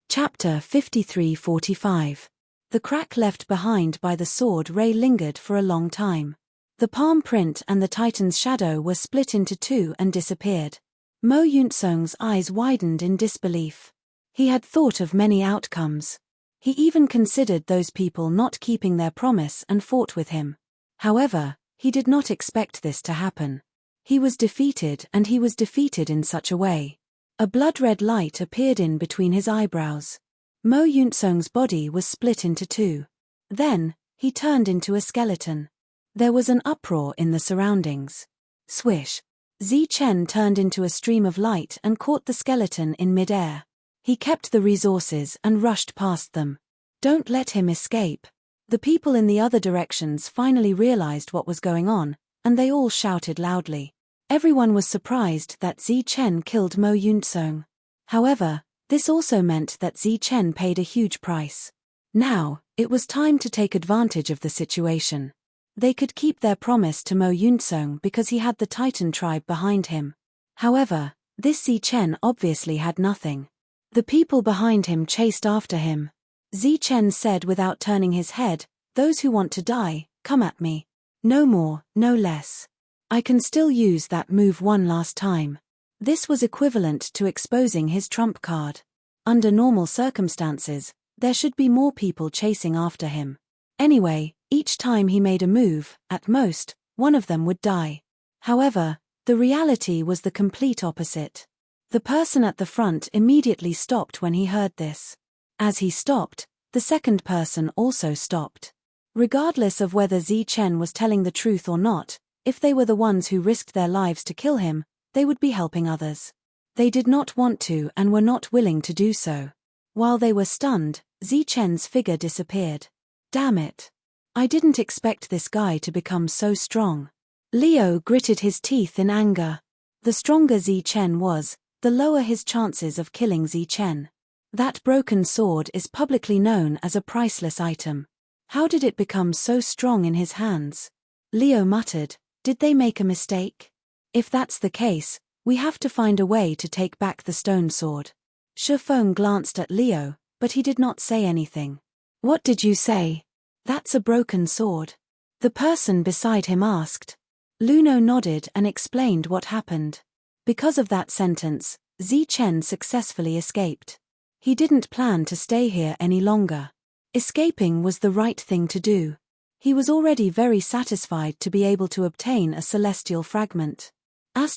Chapter 53-45. The crack left behind by the sword ray lingered for a long time. The palm print and the Titan's shadow were split into two and disappeared. Mo Yunsong's eyes widened in disbelief. He had thought of many outcomes. He even considered those people not keeping their promise and fought with him. However, he did not expect this to happen. He was defeated, and he was defeated in such a way. A blood-red light appeared in between his eyebrows. Mo Yunsong's body was split into two. Then, he turned into a skeleton. There was an uproar in the surroundings. Swish! Zichen turned into a stream of light and caught the skeleton in mid-air. He kept the resources and rushed past them. Don't let him escape. The people in the other directions finally realized what was going on, and they all shouted loudly. Everyone was surprised that Zichen killed Mo Yunsong. However, this also meant that Zichen paid a huge price. Now, it was time to take advantage of the situation. They could keep their promise to Mo Yunsong because he had the Titan tribe behind him. However, this Zichen obviously had nothing. The people behind him chased after him. Zichen said without turning his head, "Those who want to die, come at me. No more, no less. I can still use that move one last time." This was equivalent to exposing his trump card. Under normal circumstances, there should be more people chasing after him. Anyway, each time he made a move, at most, one of them would die. However, the reality was the complete opposite. The person at the front immediately stopped when he heard this. As he stopped, the second person also stopped. Regardless of whether Zichen was telling the truth or not, if they were the ones who risked their lives to kill him, they would be helping others. They did not want to and were not willing to do so. While they were stunned, Zichen's figure disappeared. Damn it. I didn't expect this guy to become so strong. Leo gritted his teeth in anger. The stronger Zichen was, the lower his chances of killing Zichen. That broken sword is publicly known as a priceless item. How did it become so strong in his hands? Leo muttered, "Did they make a mistake? If that's the case, we have to find a way to take back the stone sword." Shifeng glanced at Leo, but he did not say anything. "What did you say?" "That's a broken sword." The person beside him asked. Luno nodded and explained what happened. Because of that sentence, Zichen successfully escaped. He didn't plan to stay here any longer. Escaping was the right thing to do. He was already very satisfied to be able to obtain a celestial fragment. A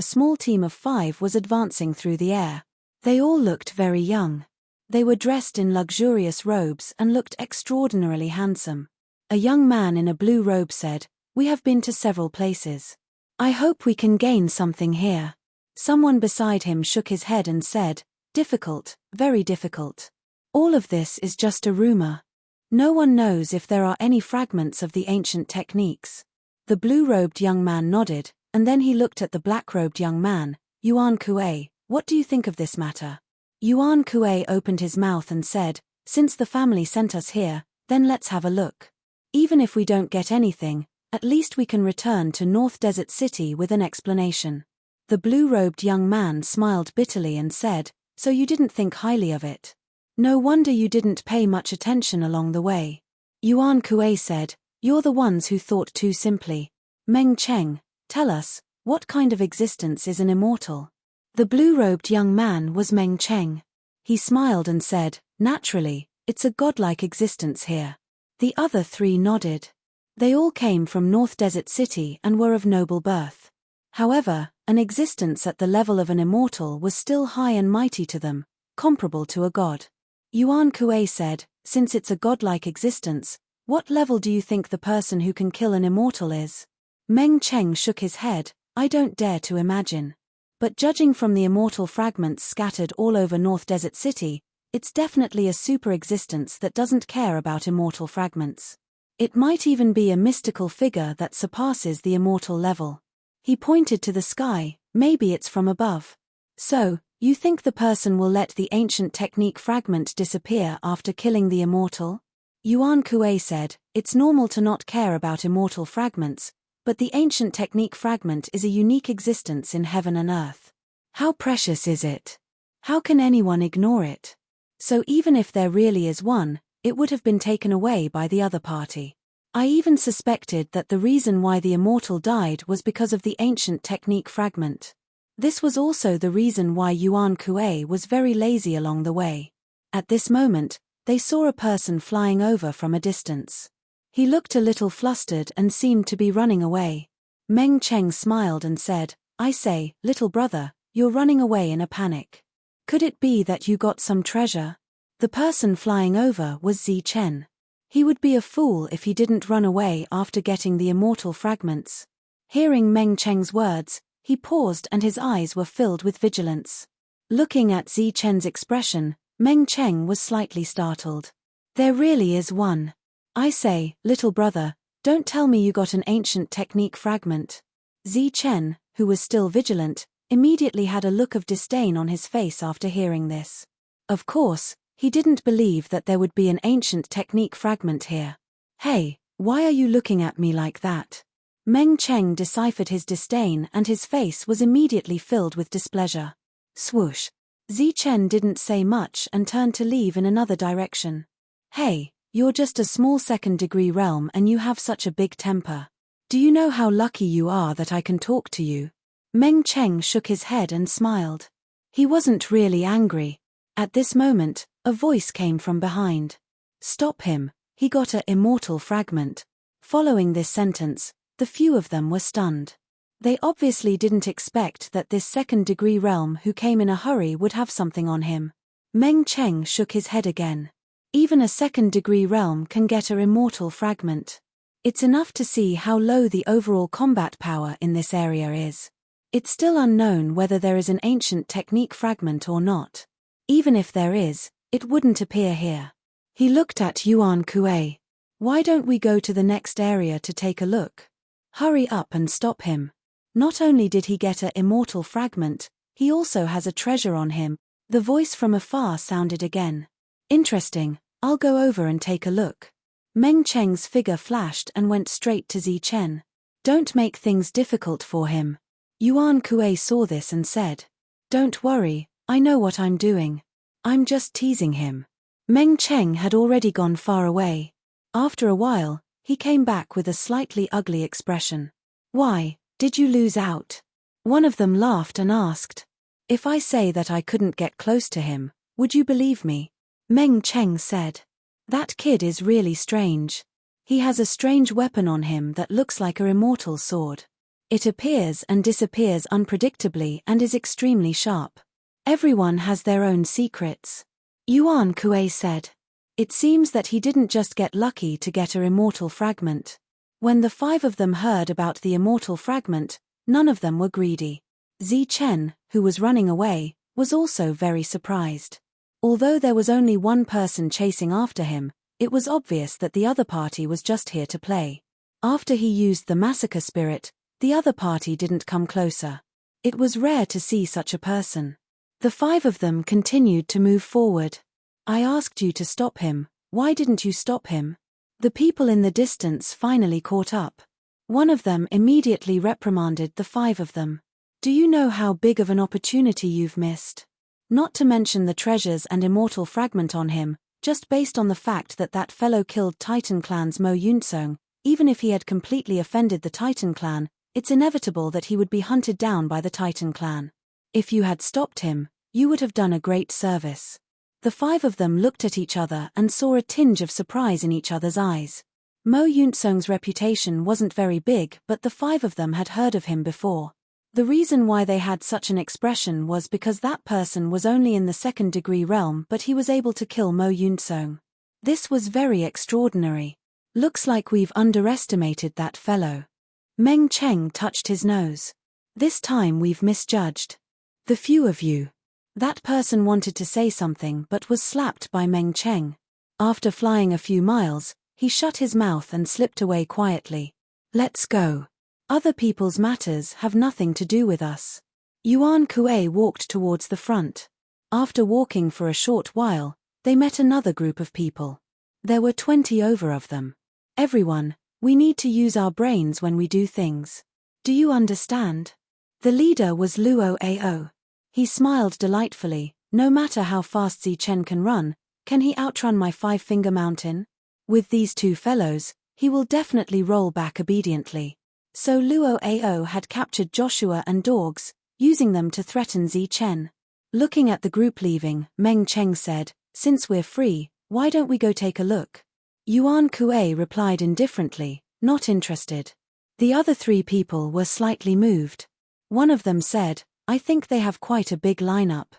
small team of 5 was advancing through the air. They all looked very young. They were dressed in luxurious robes and looked extraordinarily handsome. A young man in a blue robe said, "We have been to several places. I hope we can gain something here." Someone beside him shook his head and said, "Difficult, very difficult. All of this is just a rumor. No one knows if there are any fragments of the ancient techniques." The blue-robed young man nodded, and then he looked at the black-robed young man. "Yuan Kuei, what do you think of this matter?" Yuan Kuei opened his mouth and said, "Since the family sent us here, then let's have a look. Even if we don't get anything, at least we can return to North Desert City with an explanation." The blue-robed young man smiled bitterly and said, So you didn't think highly of it. No wonder you didn't pay much attention along the way. Yuan Kuei said, "You're the ones who thought too simply. Meng Cheng, tell us, what kind of existence is an immortal?" The blue-robed young man was Meng Cheng. He smiled and said, "Naturally, it's a godlike existence here." The other three nodded. They all came from North Desert City and were of noble birth. However, an existence at the level of an immortal was still high and mighty to them, comparable to a god. Yuan Kuei said, "Since it's a godlike existence, what level do you think the person who can kill an immortal is?" Meng Cheng shook his head, "I don't dare to imagine. But judging from the immortal fragments scattered all over North Desert City, it's definitely a super existence that doesn't care about immortal fragments. It might even be a mystical figure that surpasses the immortal level." He pointed to the sky, "Maybe it's from above." "So, you think the person will let the ancient technique fragment disappear after killing the immortal?" Yuan Kuei said, "It's normal to not care about immortal fragments, but the ancient technique fragment is a unique existence in heaven and earth. How precious is it? How can anyone ignore it? So even if there really is one, it would have been taken away by the other party. I even suspected that the reason why the immortal died was because of the ancient technique fragment. This was also the reason why Yuan Kuei was very lazy along the way." At this moment, they saw a person flying over from a distance. He looked a little flustered and seemed to be running away. Meng Cheng smiled and said, "I say, little brother, you're running away in a panic. Could it be that you got some treasure?" The person flying over was Zi Chen. He would be a fool if he didn't run away after getting the immortal fragments. Hearing Meng Cheng's words, he paused and his eyes were filled with vigilance. Looking at Zi Chen's expression, Meng Cheng was slightly startled. "There really is one. I say, little brother, don't tell me you got an ancient technique fragment." Zi Chen, who was still vigilant, immediately had a look of disdain on his face after hearing this. Of course, he didn't believe that there would be an ancient technique fragment here. "Hey, why are you looking at me like that?" Meng Cheng deciphered his disdain and his face was immediately filled with displeasure. Swoosh. Zi Chen didn't say much and turned to leave in another direction. "Hey, you're just a small second-degree realm and you have such a big temper. Do you know how lucky you are that I can talk to you?" Meng Cheng shook his head and smiled. He wasn't really angry. At this moment, a voice came from behind. "Stop him, he got a immortal fragment." Following this sentence, the few of them were stunned. They obviously didn't expect that this second-degree realm who came in a hurry would have something on him. Meng Cheng shook his head again. Even a second-degree realm can get a immortal fragment. It's enough to see how low the overall combat power in this area is. It's still unknown whether there is an ancient technique fragment or not. Even if there is, it wouldn't appear here. He looked at Yuan Kuei. "Why don't we go to the next area to take a look? Hurry up and stop him. Not only did he get a immortal fragment, he also has a treasure on him." The voice from afar sounded again. "Interesting, I'll go over and take a look." Meng Cheng's figure flashed and went straight to Zi Chen. "Don't make things difficult for him." Yuan Kuei saw this and said, "Don't worry, I know what I'm doing. I'm just teasing him." Meng Cheng had already gone far away. After a while, he came back with a slightly ugly expression. "Why, did you lose out?" One of them laughed and asked, "If I say that I couldn't get close to him, would you believe me?" Meng Cheng said, "That kid is really strange. He has a strange weapon on him that looks like a immortal sword. It appears and disappears unpredictably and is extremely sharp. Everyone has their own secrets." Yuan Kuei said, "It seems that he didn't just get lucky to get a immortal fragment." When the five of them heard about the immortal fragment, none of them were greedy. Zi Chen, who was running away, was also very surprised. Although there was only one person chasing after him, it was obvious that the other party was just here to play. After he used the massacre spirit, the other party didn't come closer. It was rare to see such a person. The five of them continued to move forward. "I asked you to stop him, why didn't you stop him?" The people in the distance finally caught up. One of them immediately reprimanded the five of them. "Do you know how big of an opportunity you've missed? Not to mention the treasures and immortal fragment on him, just based on the fact that that fellow killed Titan Clan's Mo Yunsong. Even if he had completely offended the Titan Clan, it's inevitable that he would be hunted down by the Titan Clan. If you had stopped him, you would have done a great service. The five of them looked at each other and saw a tinge of surprise in each other's eyes. Mo Yunsong's reputation wasn't very big, but the five of them had heard of him before. The reason why they had such an expression was because that person was only in the second-degree realm, but he was able to kill Mo Yunsong. This was very extraordinary. Looks like we've underestimated that fellow. Meng Cheng touched his nose. This time we've misjudged. The few of you. That person wanted to say something but was slapped by Meng Cheng. After flying a few miles, he shut his mouth and slipped away quietly. Let's go. Other people's matters have nothing to do with us. Yuan Kuei walked towards the front. After walking for a short while, they met another group of people. There were 20 over of them. Everyone, we need to use our brains when we do things. Do you understand? The leader was Luo Ao. He smiled delightfully. No matter how fast Zi Chen can run, can he outrun my five-finger mountain? With these two fellows, he will definitely roll back obediently. So Luo Ao had captured Joshua and dogs, using them to threaten Zi Chen. Looking at the group leaving, Meng Cheng said, "Since we're free, why don't we go take a look?" Yuan Kuei replied indifferently, not interested. The other three people were slightly moved. One of them said, "I think they have quite a big lineup.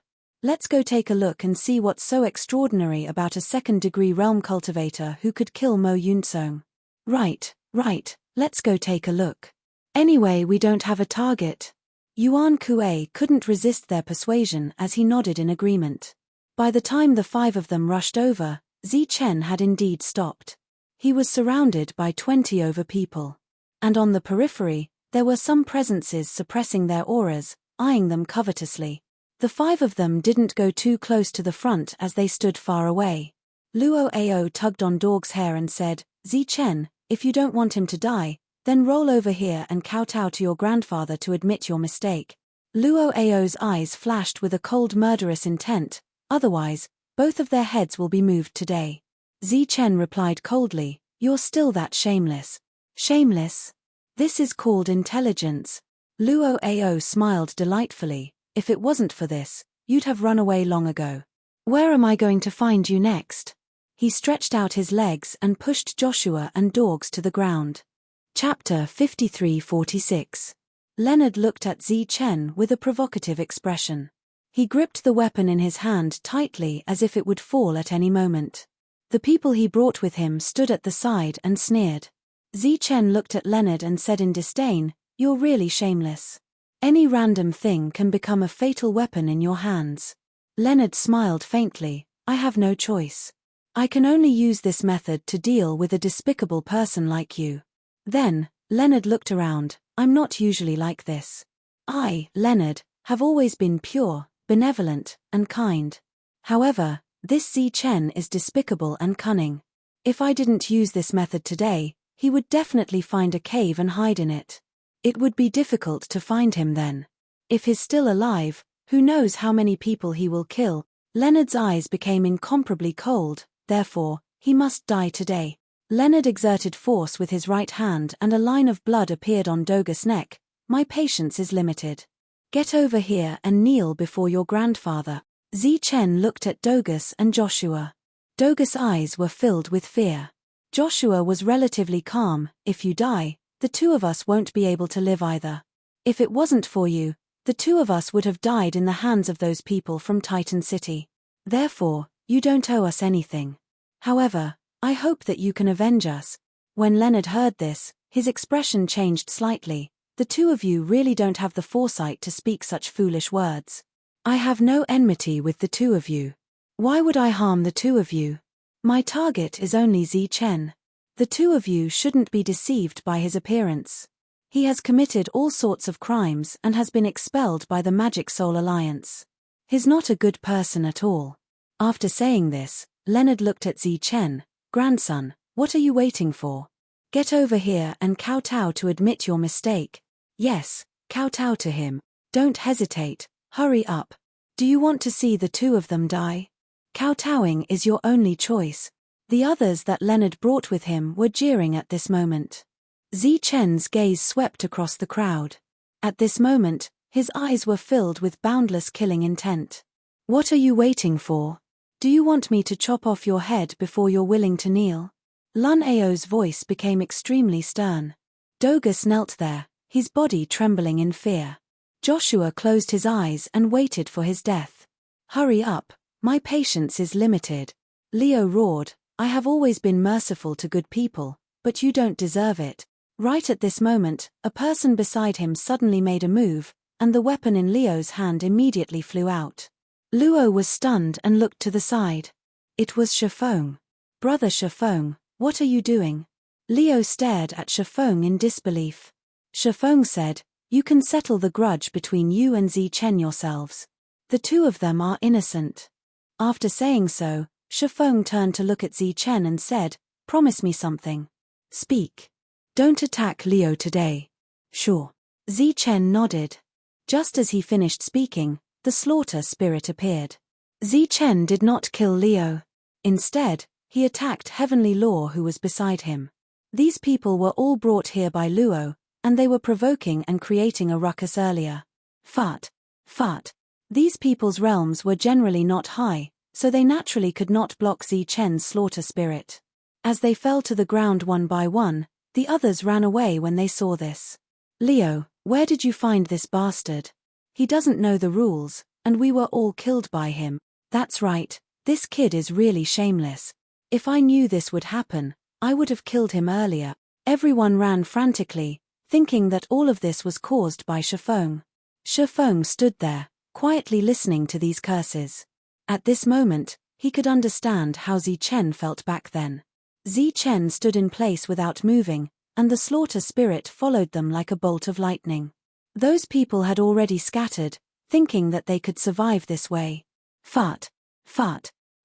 Let's go take a look and see what's so extraordinary about a second-degree realm cultivator who could kill Mo Yunsong." Right, let's go take a look. Anyway, we don't have a target. Yuan Kuei couldn't resist their persuasion as he nodded in agreement. By the time the five of them rushed over, Zi Chen had indeed stopped. He was surrounded by 20 over people. And on the periphery, there were some presences suppressing their auras, eyeing them covetously. The five of them didn't go too close to the front as they stood far away. Luo Ao tugged on Dorg's hair and said, "Zi Chen, if you don't want him to die, then roll over here and kowtow to your grandfather to admit your mistake." Luo Ao's eyes flashed with a cold murderous intent. "Otherwise, both of their heads will be moved today." Zi Chen replied coldly, "You're still that shameless." "Shameless? This is called intelligence." Luo Ao smiled delightfully. "If it wasn't for this, you'd have run away long ago. Where am I going to find you next?" He stretched out his legs and pushed Joshua and dogs to the ground. Chapter 53-46. Leonard looked at Zi Chen with a provocative expression. He gripped the weapon in his hand tightly as if it would fall at any moment. The people he brought with him stood at the side and sneered. Zi Chen looked at Leonard and said in disdain, "You're really shameless. Any random thing can become a fatal weapon in your hands." Leonard smiled faintly, "I have no choice. I can only use this method to deal with a despicable person like you." Then, Leonard looked around. "I'm not usually like this. I, Leonard, have always been pure, benevolent, and kind. However, this Zi Chen is despicable and cunning. If I didn't use this method today, he would definitely find a cave and hide in it. It would be difficult to find him then. If he's still alive, who knows how many people he will kill." Leonard's eyes became incomparably cold, therefore, he must die today. Leonard exerted force with his right hand and a line of blood appeared on Dogus' neck. "My patience is limited. Get over here and kneel before your grandfather." Zi Chen looked at Dogus and Joshua. Dogus' eyes were filled with fear. Joshua was relatively calm. "If you die, the two of us won't be able to live either. If it wasn't for you, the two of us would have died in the hands of those people from Titan City. Therefore, you don't owe us anything. However, I hope that you can avenge us." When Leonard heard this, his expression changed slightly. "The two of you really don't have the foresight to speak such foolish words. I have no enmity with the two of you. Why would I harm the two of you? My target is only Zi Chen. The two of you shouldn't be deceived by his appearance. He has committed all sorts of crimes and has been expelled by the Magic Soul Alliance. He's not a good person at all." After saying this, Leonard looked at Zi Chen. "Grandson, what are you waiting for? Get over here and kowtow to admit your mistake. Yes, kowtow to him. Don't hesitate, hurry up." Do you want to see the two of them die? Kowtowing is your only choice. The others that Leonard brought with him were jeering at this moment. Zichen's gaze swept across the crowd. At this moment, his eyes were filled with boundless killing intent. What are you waiting for? Do you want me to chop off your head before you're willing to kneel? Lun Ao's voice became extremely stern. Dogus knelt there, his body trembling in fear. Joshua closed his eyes and waited for his death. Hurry up, my patience is limited. Leo roared, I have always been merciful to good people, but you don't deserve it. Right at this moment, a person beside him suddenly made a move, and the weapon in Leo's hand immediately flew out. Luo was stunned and looked to the side. It was Shifeng. Brother Shifeng, what are you doing? Leo stared at Shifeng in disbelief. Shifeng said, you can settle the grudge between you and Zichen yourselves. The two of them are innocent. After saying so, Shifeng turned to look at Zichen and said, promise me something. Speak. Don't attack Leo today. Sure. Zichen nodded. Just as he finished speaking, the slaughter spirit appeared. Zichen did not kill Leo. Instead, he attacked Heavenly Law who was beside him. These people were all brought here by Luo, and they were provoking and creating a ruckus earlier. Fut. These people's realms were generally not high, so they naturally could not block Zichen's slaughter spirit. As they fell to the ground one by one, the others ran away when they saw this. Leo, where did you find this bastard? He doesn't know the rules, and we were all killed by him. That's right, this kid is really shameless. If I knew this would happen, I would have killed him earlier. Everyone ran frantically, thinking that all of this was caused by Shifeng. Shifeng stood there, quietly listening to these curses. At this moment, he could understand how Zichen felt back then. Zichen stood in place without moving, and the slaughter spirit followed them like a bolt of lightning. Those people had already scattered, thinking that they could survive this way. Fut.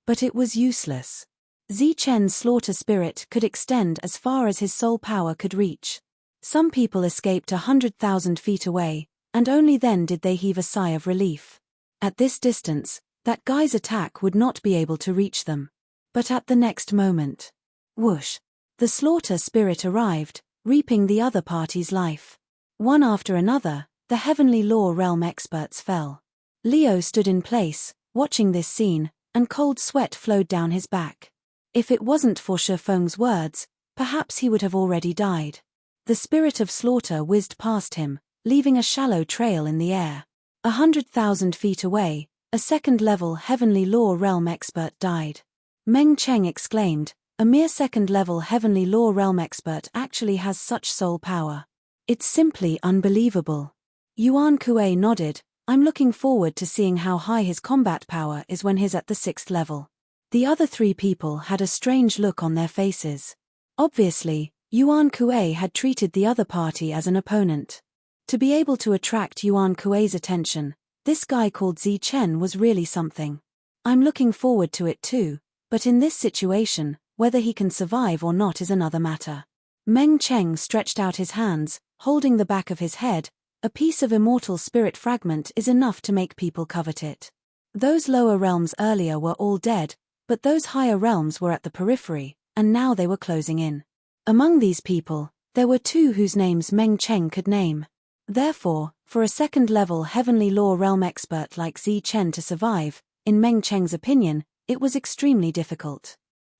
But it was useless. Zichen's slaughter spirit could extend as far as his soul power could reach. Some people escaped 100,000 feet away, and only then did they heave a sigh of relief. At this distance, that guy's attack would not be able to reach them. But at the next moment, whoosh! The slaughter spirit arrived, reaping the other party's life. One after another, the Heavenly Law realm experts fell. Leo stood in place, watching this scene, and cold sweat flowed down his back. If it wasn't for Shifeng's words, perhaps he would have already died. The spirit of slaughter whizzed past him, leaving a shallow trail in the air. 100,000 feet away, a second-level Heavenly Law realm expert died. Meng Cheng exclaimed, a mere second-level Heavenly Law realm expert actually has such soul power. It's simply unbelievable. Yuan Kuei nodded, I'm looking forward to seeing how high his combat power is when he's at the 6th level. The other three people had a strange look on their faces. Obviously, Yuan Kuei had treated the other party as an opponent. To be able to attract Yuan Kuei's attention, this guy called Zichen was really something. I'm looking forward to it too, but in this situation, whether he can survive or not is another matter. Meng Cheng stretched out his hands, holding the back of his head. A piece of immortal spirit fragment is enough to make people covet it. Those lower realms earlier were all dead, but those higher realms were at the periphery, and now they were closing in. Among these people, there were two whose names Meng Cheng could name. Therefore, for a second-level Heavenly Law realm expert like Zichen to survive, in Meng Cheng's opinion, it was extremely difficult.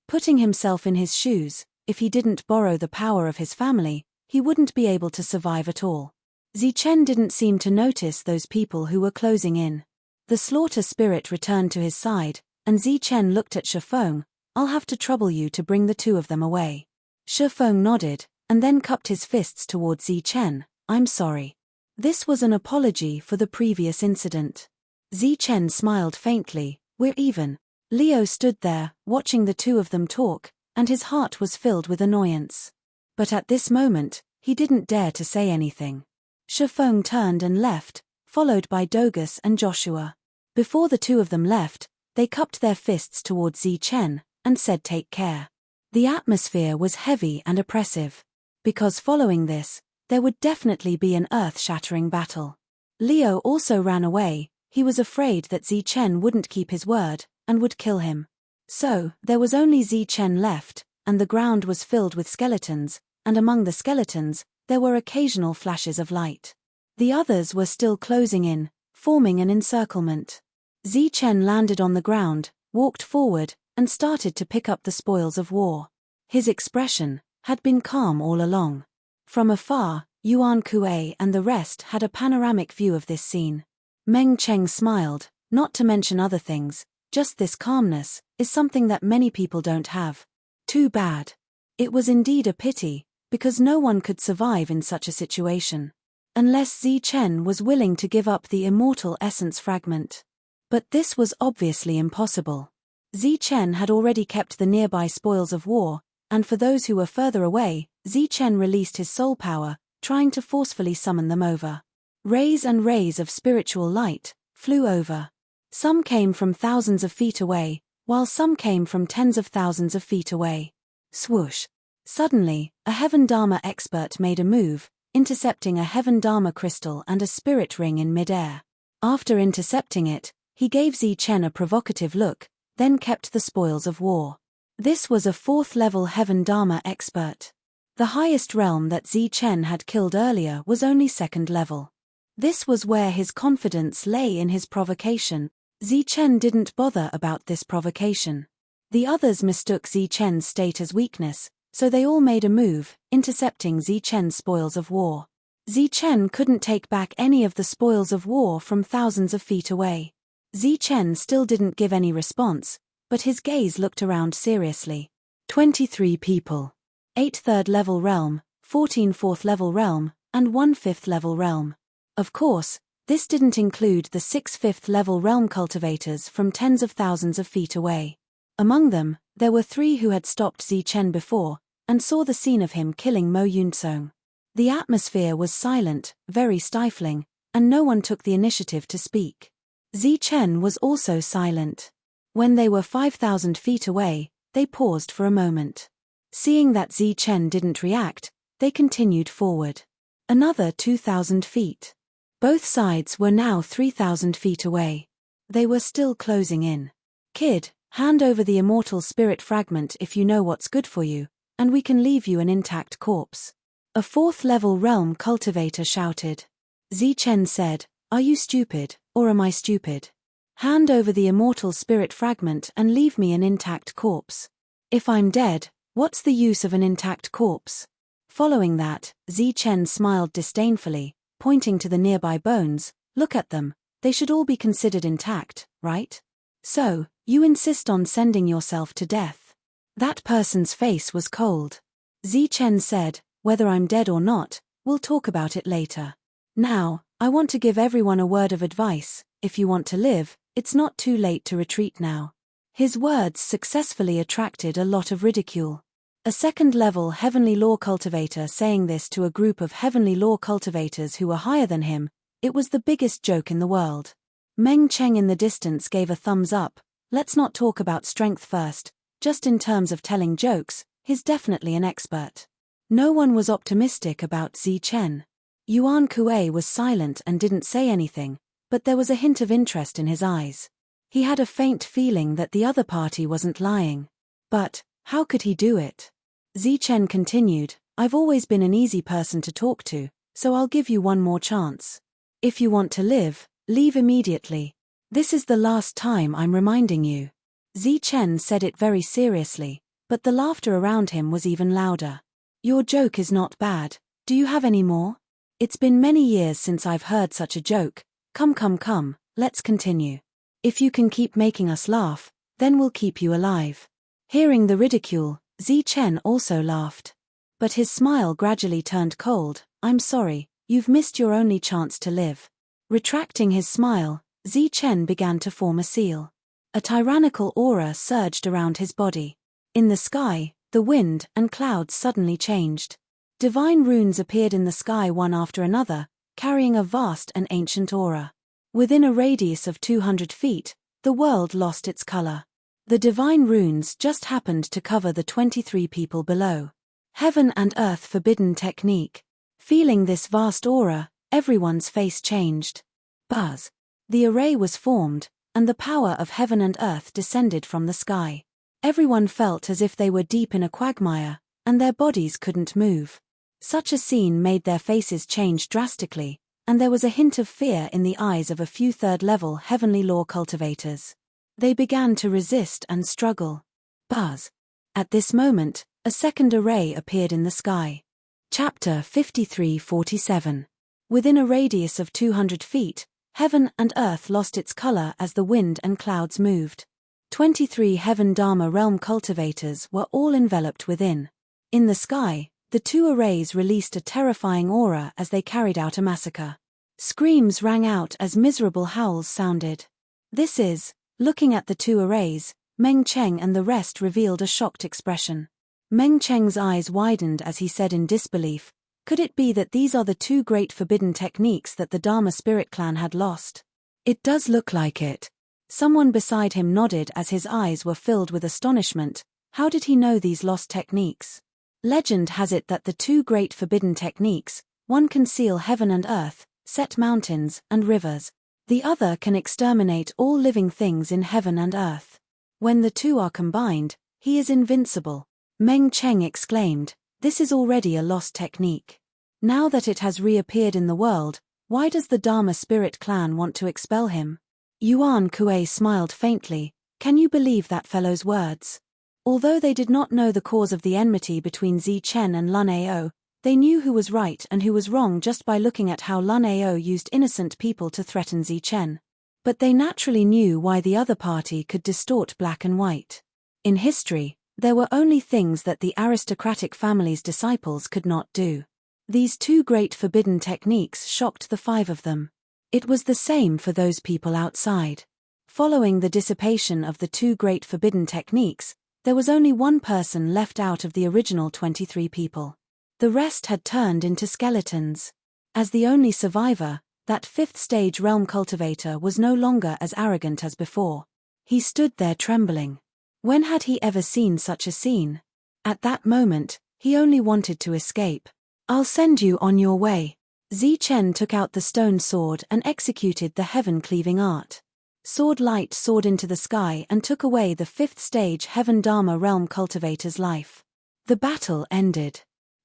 Putting himself in his shoes, if he didn't borrow the power of his family, he wouldn't be able to survive at all. Zichen didn't seem to notice those people who were closing in. The slaughter spirit returned to his side, and Zichen looked at Shifeng. I'll have to trouble you to bring the two of them away. Shifeng nodded, and then cupped his fists towards Zichen. I'm sorry. This was an apology for the previous incident. Zichen smiled faintly. We're even. Leo stood there, watching the two of them talk, and his heart was filled with annoyance. But at this moment, he didn't dare to say anything. Shifeng turned and left, followed by Dogus and Joshua. Before the two of them left, they cupped their fists towards Zichen, and said take care. The atmosphere was heavy and oppressive. Because following this, there would definitely be an earth-shattering battle. Leo also ran away, He was afraid that Zichen wouldn't keep his word, and would kill him. So, there was only Zichen left, and the ground was filled with skeletons, and among the skeletons, there were occasional flashes of light. The others were still closing in, forming an encirclement. Zichen landed on the ground, walked forward, and started to pick up the spoils of war. His expression had been calm all along. From afar, Yuan Kuei and the rest had a panoramic view of this scene. Meng Cheng smiled, not to mention other things, just this calmness is something that many people don't have. Too bad. It was indeed a pity, because no one could survive in such a situation. Unless Zichen was willing to give up the immortal essence fragment. But this was obviously impossible. Zichen had already kept the nearby spoils of war, and for those who were further away, Zichen released his soul power, trying to forcefully summon them over. Rays and rays of spiritual light flew over. Some came from thousands of feet away, while some came from tens of thousands of feet away. Swoosh! Suddenly, a Heaven Dharma expert made a move, intercepting a Heaven Dharma crystal and a spirit ring in midair. After intercepting it, he gave Zichen a provocative look, then kept the spoils of war. This was a 4th-level Heaven Dharma expert. The highest realm that Zichen had killed earlier was only 2nd level. This was where his confidence lay in his provocation. Zichen didn't bother about this provocation. The others mistook Zichen's state as weakness, so they all made a move, intercepting Zichen's spoils of war. Zichen couldn't take back any of the spoils of war from thousands of feet away. Zichen still didn't give any response, but his gaze looked around seriously. 23 people. 8 3rd-level realm, 14 4th-level realm, and 1 5th-level realm. Of course, this didn't include the 6 5th-level realm cultivators from tens of thousands of feet away. Among them, there were 3 who had stopped Zichen before, and saw the scene of him killing Mo Yunsong. The atmosphere was silent, very stifling, and no one took the initiative to speak. Zichen was also silent. When they were 5,000 feet away, they paused for a moment. Seeing that Zichen didn't react, they continued forward. Another 2,000 feet. Both sides were now 3,000 feet away. They were still closing in. Kid, hand over the immortal spirit fragment if you know what's good for you, and we can leave you an intact corpse. A 4th-level realm cultivator shouted. Zichen said, "Are you stupid, or am I stupid? Hand over the immortal spirit fragment and leave me an intact corpse. If I'm dead, what's the use of an intact corpse?" Following that, Zichen smiled disdainfully, pointing to the nearby bones. "Look at them, they should all be considered intact, right? So, you insist on sending yourself to death." That person's face was cold. Zichen said, "Whether I'm dead or not, we'll talk about it later. Now, I want to give everyone a word of advice. If you want to live, it's not too late to retreat now." His words successfully attracted a lot of ridicule. A 2nd-level heavenly law cultivator saying this to a group of heavenly law cultivators who were higher than him, it was the biggest joke in the world. Meng Cheng in the distance gave a thumbs up. Let's not talk about strength first, just in terms of telling jokes, he's definitely an expert. No one was optimistic about Zichen. Yuan Kuei was silent and didn't say anything, but there was a hint of interest in his eyes. He had a faint feeling that the other party wasn't lying. But, how could he do it? Zichen continued, "I've always been an easy person to talk to, so I'll give you one more chance. If you want to live, leave immediately. This is the last time I'm reminding you." Zichen said it very seriously, but the laughter around him was even louder. "Your joke is not bad. Do you have any more? It's been many years since I've heard such a joke. Come, let's continue. If you can keep making us laugh, then we'll keep you alive." Hearing the ridicule, Zichen also laughed. But his smile gradually turned cold. "I'm sorry, you've missed your only chance to live." Retracting his smile, Zichen began to form a seal. A tyrannical aura surged around his body. In the sky, the wind and clouds suddenly changed. Divine runes appeared in the sky one after another, carrying a vast and ancient aura. Within a radius of 200 feet, the world lost its color. The divine runes just happened to cover the 23 people below. Heaven and earth forbidden technique. Feeling this vast aura, everyone's face changed. Buzz. The array was formed, and the power of heaven and earth descended from the sky. Everyone felt as if they were deep in a quagmire, and their bodies couldn't move. Such a scene made their faces change drastically, and there was a hint of fear in the eyes of a few third-level heavenly law cultivators. They began to resist and struggle. Buzz. At this moment, a second array appeared in the sky. Chapter 53:47. Within a radius of 200 feet, heaven and earth lost its color as the wind and clouds moved. 23 Heaven Dharma realm cultivators were all enveloped within. In the sky, the two arrays released a terrifying aura as they carried out a massacre. Screams rang out as miserable howls sounded. This is, looking at the two arrays, Meng Cheng and the rest revealed a shocked expression. Meng Cheng's eyes widened as he said in disbelief, could it be that these are the two great forbidden techniques that the Dharma spirit clan had lost? It does look like it. Someone beside him nodded as his eyes were filled with astonishment. How did he know these lost techniques? Legend has it that the two great forbidden techniques, one can seal heaven and earth, set mountains and rivers. The other can exterminate all living things in heaven and earth. When the two are combined, he is invincible. Meng Cheng exclaimed, this is already a lost technique. Now that it has reappeared in the world, why does the Dharma spirit clan want to expel him? Yuan Kuei smiled faintly, can you believe that fellow's words? Although they did not know the cause of the enmity between Zi Chen and Lun Ao, they knew who was right and who was wrong just by looking at how Lun Ao used innocent people to threaten Zi Chen. But they naturally knew why the other party could distort black and white. In history, there were only things that the aristocratic family's disciples could not do. These two great forbidden techniques shocked the five of them. It was the same for those people outside. Following the dissipation of the two great forbidden techniques, there was only one person left out of the original 23 people. The rest had turned into skeletons. As the only survivor, that fifth-stage realm cultivator was no longer as arrogant as before. He stood there trembling. When had he ever seen such a scene? At that moment, he only wanted to escape. I'll send you on your way. Zi Chen took out the stone sword and executed the heaven-cleaving art. Sword light soared into the sky and took away the fifth-stage Heaven Dharma realm cultivator's life. The battle ended.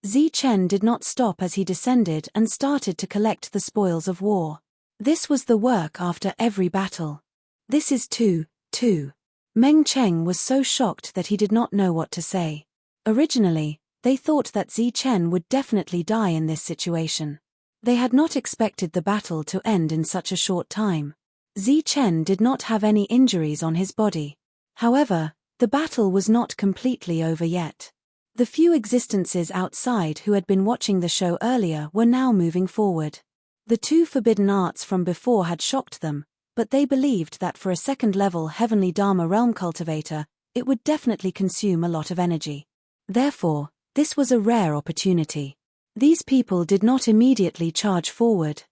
Zi Chen did not stop as he descended and started to collect the spoils of war. This was the work after every battle. This is too. Meng Cheng was so shocked that he did not know what to say. Originally, they thought that Zi Chen would definitely die in this situation. They had not expected the battle to end in such a short time. Zi Chen did not have any injuries on his body. However, the battle was not completely over yet. The few existences outside who had been watching the show earlier were now moving forward. The two forbidden arts from before had shocked them, but they believed that for a second-level heavenly Dharma realm cultivator, it would definitely consume a lot of energy. Therefore, this was a rare opportunity. These people did not immediately charge forward.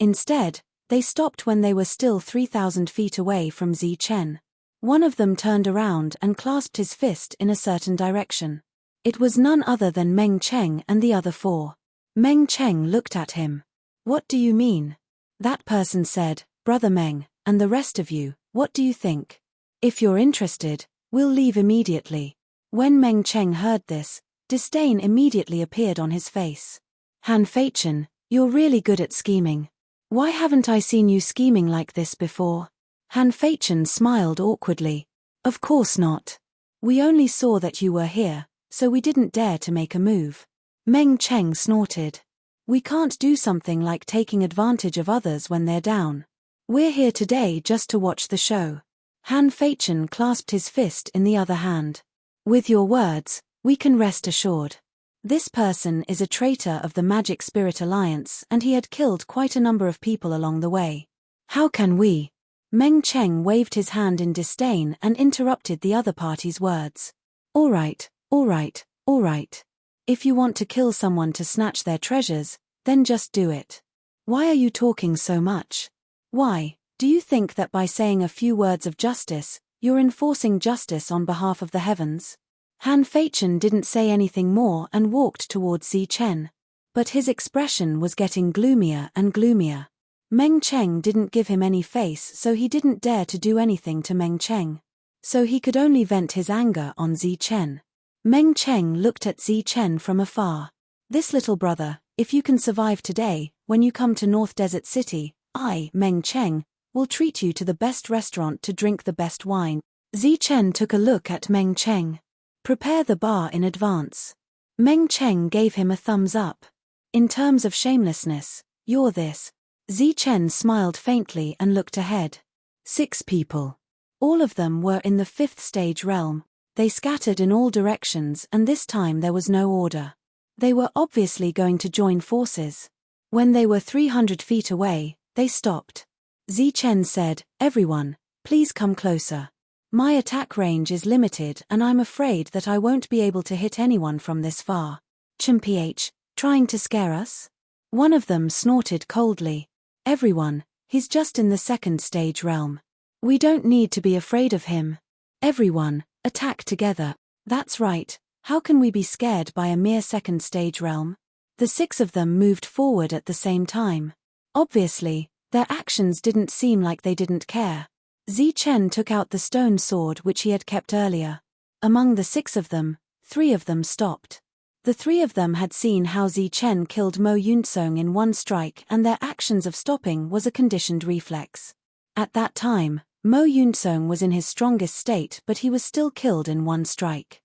Instead, they stopped when they were still 3,000 feet away from Zi Chen. One of them turned around and clasped his fist in a certain direction. It was none other than Meng Cheng and the other four. Meng Cheng looked at him. What do you mean? That person said, Brother Meng, and the rest of you, what do you think? If you're interested, we'll leave immediately. When Meng Cheng heard this, disdain immediately appeared on his face. Han Feichen, you're really good at scheming. Why haven't I seen you scheming like this before? Han Feichen smiled awkwardly. Of course not. We only saw that you were here, so we didn't dare to make a move. Meng Cheng snorted. We can't do something like taking advantage of others when they're down. We're here today just to watch the show. Han Feichen clasped his fist in the other hand. With your words, we can rest assured. This person is a traitor of the Magic Spirit Alliance and he had killed quite a number of people along the way. How can we? Meng Cheng waved his hand in disdain and interrupted the other party's words. All right. If you want to kill someone to snatch their treasures, then just do it. Why are you talking so much? Why, do you think that by saying a few words of justice, you're enforcing justice on behalf of the heavens? Han Feichen didn't say anything more and walked towards Zi Chen. But his expression was getting gloomier and gloomier. Meng Cheng didn't give him any face, so he didn't dare to do anything to Meng Cheng. So he could only vent his anger on Zichen. Meng Cheng looked at Zichen from afar. This little brother, if you can survive today, when you come to North Desert City, I, Meng Cheng, will treat you to the best restaurant to drink the best wine. Zichen took a look at Meng Cheng. Prepare the bar in advance. Meng Cheng gave him a thumbs up. In terms of shamelessness, you're this. Zichen smiled faintly and looked ahead. 6 people. All of them were in the 5th stage realm. They scattered in all directions, and this time there was no order. They were obviously going to join forces. When they were 300 feet away, they stopped. Zichen said, "Everyone, please come closer. My attack range is limited and I'm afraid that I won't be able to hit anyone from this far." "Chimph, trying to scare us?" One of them snorted coldly. "Everyone, he's just in the 2nd stage realm. We don't need to be afraid of him. Everyone, attack together." "That's right, how can we be scared by a mere 2nd stage realm?" The 6 of them moved forward at the same time. Obviously, their actions didn't seem like they didn't care. Zichen took out the stone sword which he had kept earlier. Among the 6 of them, 3 of them stopped. The 3 of them had seen how Zichen killed Mo Yunsong in one strike, and their actions of stopping was a conditioned reflex. At that time, Mo Yunsong was in his strongest state, but he was still killed in one strike.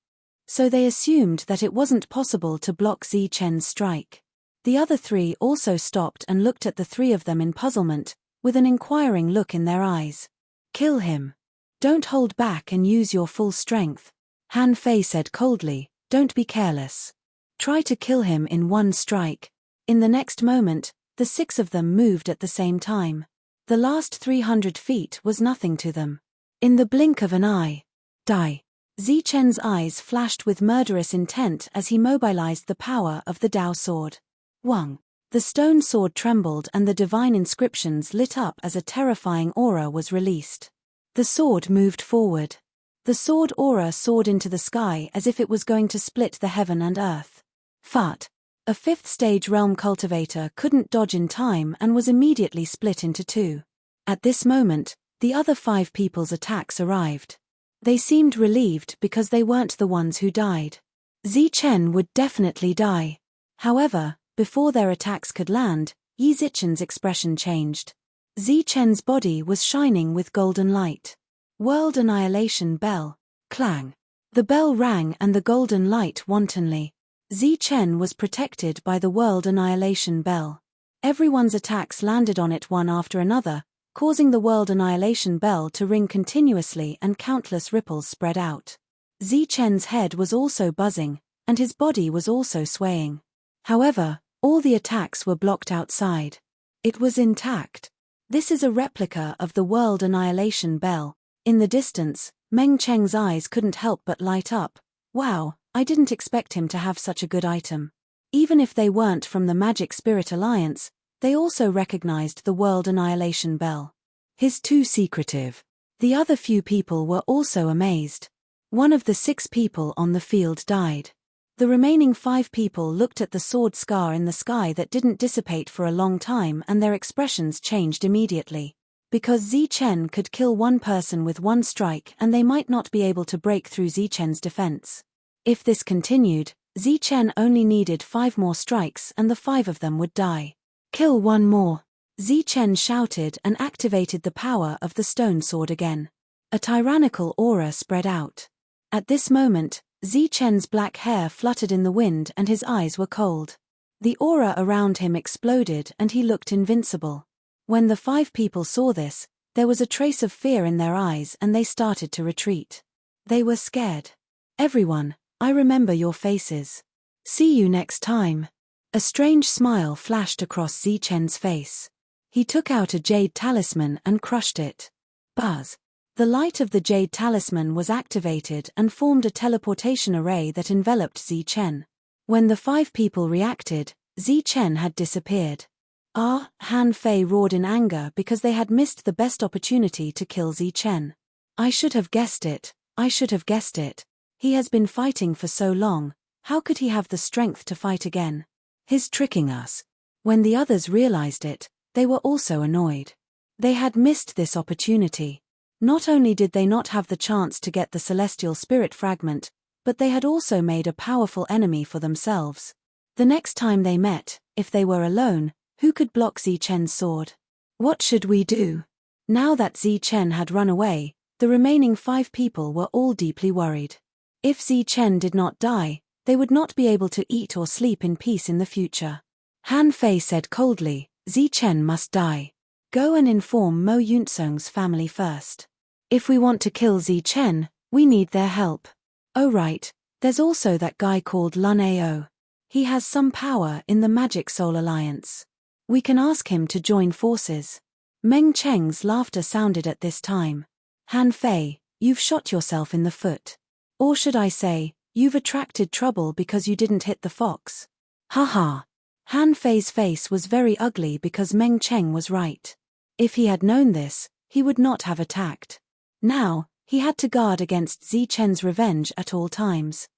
So they assumed that it wasn't possible to block Zichen's strike. The other 3 also stopped and looked at the 3 of them in puzzlement, with an inquiring look in their eyes. "Kill him. Don't hold back and use your full strength." Han Fei said coldly, "Don't be careless. Try to kill him in one strike." In the next moment, the 6 of them moved at the same time. The last 300 feet was nothing to them. In the blink of an eye. Die. Zichen's eyes flashed with murderous intent as he mobilized the power of the Dao sword. Wang. The stone sword trembled and the divine inscriptions lit up as a terrifying aura was released. The sword moved forward. The sword aura soared into the sky as if it was going to split the heaven and earth. Fat. A 5th stage realm cultivator couldn't dodge in time and was immediately split into 2. At this moment, the other 5 people's attacks arrived. They seemed relieved because they weren't the ones who died. Zichen would definitely die. However, before their attacks could land, Yi Zichen's expression changed. Zichen's body was shining with golden light. World Annihilation Bell. Clang. The bell rang and the golden light wantonly. Zichen was protected by the World Annihilation Bell. Everyone's attacks landed on it one after another, causing the World Annihilation Bell to ring continuously and countless ripples spread out. Zichen's head was also buzzing, and his body was also swaying. However, all the attacks were blocked outside. It was intact. This is a replica of the World Annihilation Bell. In the distance, Meng Cheng's eyes couldn't help but light up. Wow, I didn't expect him to have such a good item. Even if they weren't from the Magic Spirit Alliance, they also recognized the World Annihilation Bell. He's too secretive. The other few people were also amazed. One of the 6 people on the field died. The remaining 5 people looked at the sword scar in the sky that didn't dissipate for a long time, and their expressions changed immediately. Because Zichen could kill one person with one strike and they might not be able to break through Zichen's defense. If this continued, Zichen only needed 5 more strikes and the 5 of them would die. "Kill one more." Zichen shouted and activated the power of the stone sword again. A tyrannical aura spread out. At this moment, Zichen's black hair fluttered in the wind and his eyes were cold. The aura around him exploded and he looked invincible. When the 5 people saw this, there was a trace of fear in their eyes and they started to retreat. They were scared. "Everyone, I remember your faces. See you next time." A strange smile flashed across Zichen's face. He took out a jade talisman and crushed it. Buzz. The light of the jade talisman was activated and formed a teleportation array that enveloped Zichen. When the 5 people reacted, Zichen had disappeared. Ah, Han Fei roared in anger because they had missed the best opportunity to kill Zichen. "I should have guessed it, I should have guessed it. He has been fighting for so long, how could he have the strength to fight again? He's tricking us." When the others realized it, they were also annoyed. They had missed this opportunity. Not only did they not have the chance to get the celestial spirit fragment, but they had also made a powerful enemy for themselves. The next time they met, if they were alone, who could block Zichen's sword? What should we do? Now that Zichen had run away, the remaining 5 people were all deeply worried. If Zichen did not die, they would not be able to eat or sleep in peace in the future. Han Fei said coldly, Zichen must die. Go and inform Mo Yunsong's family first. If we want to kill Zichen, we need their help. Oh right, there's also that guy called Lun Ao. He has some power in the Magic Soul Alliance. We can ask him to join forces. Meng Cheng's laughter sounded at this time. Han Fei, you've shot yourself in the foot. Or should I say, you've attracted trouble because you didn't hit the fox. Haha. Han Fei's face was very ugly because Meng Cheng was right. If he had known this, he would not have attacked. Now, he had to guard against Zichen's revenge at all times.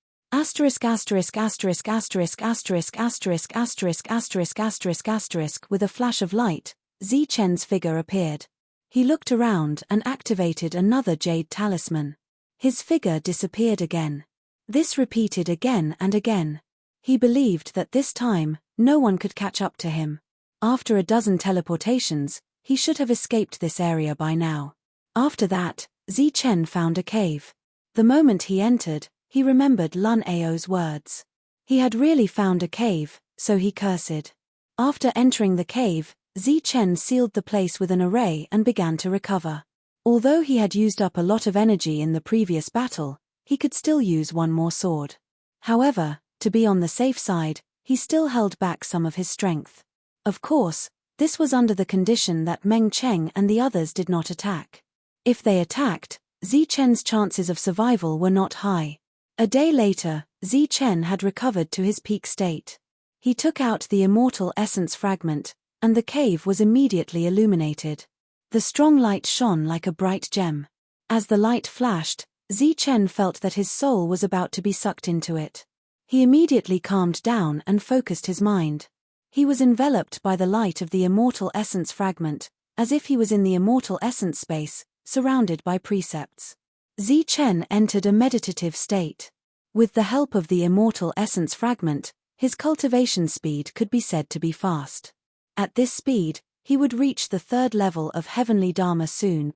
With a flash of light, Zichen's figure appeared. He looked around and activated another jade talisman. His figure disappeared again. This repeated again and again. He believed that this time, no one could catch up to him. After a dozen teleportations, he should have escaped this area by now. After that, Zichen found a cave. The moment he entered, he remembered Lun Ao's words. He had really found a cave, so he cursed. After entering the cave, Zichen sealed the place with an array and began to recover. Although he had used up a lot of energy in the previous battle, he could still use one more sword. However, to be on the safe side, he still held back some of his strength. Of course, this was under the condition that Meng Cheng and the others did not attack. If they attacked, Zichen's chances of survival were not high. A day later, Zichen had recovered to his peak state. He took out the immortal essence fragment, and the cave was immediately illuminated. The strong light shone like a bright gem. As the light flashed, Zichen felt that his soul was about to be sucked into it. He immediately calmed down and focused his mind. He was enveloped by the light of the immortal essence fragment, as if he was in the immortal essence space, surrounded by precepts. Zichen entered a meditative state. With the help of the immortal essence fragment, his cultivation speed could be said to be fast. At this speed, he would reach the 3rd level of heavenly Dharma soon.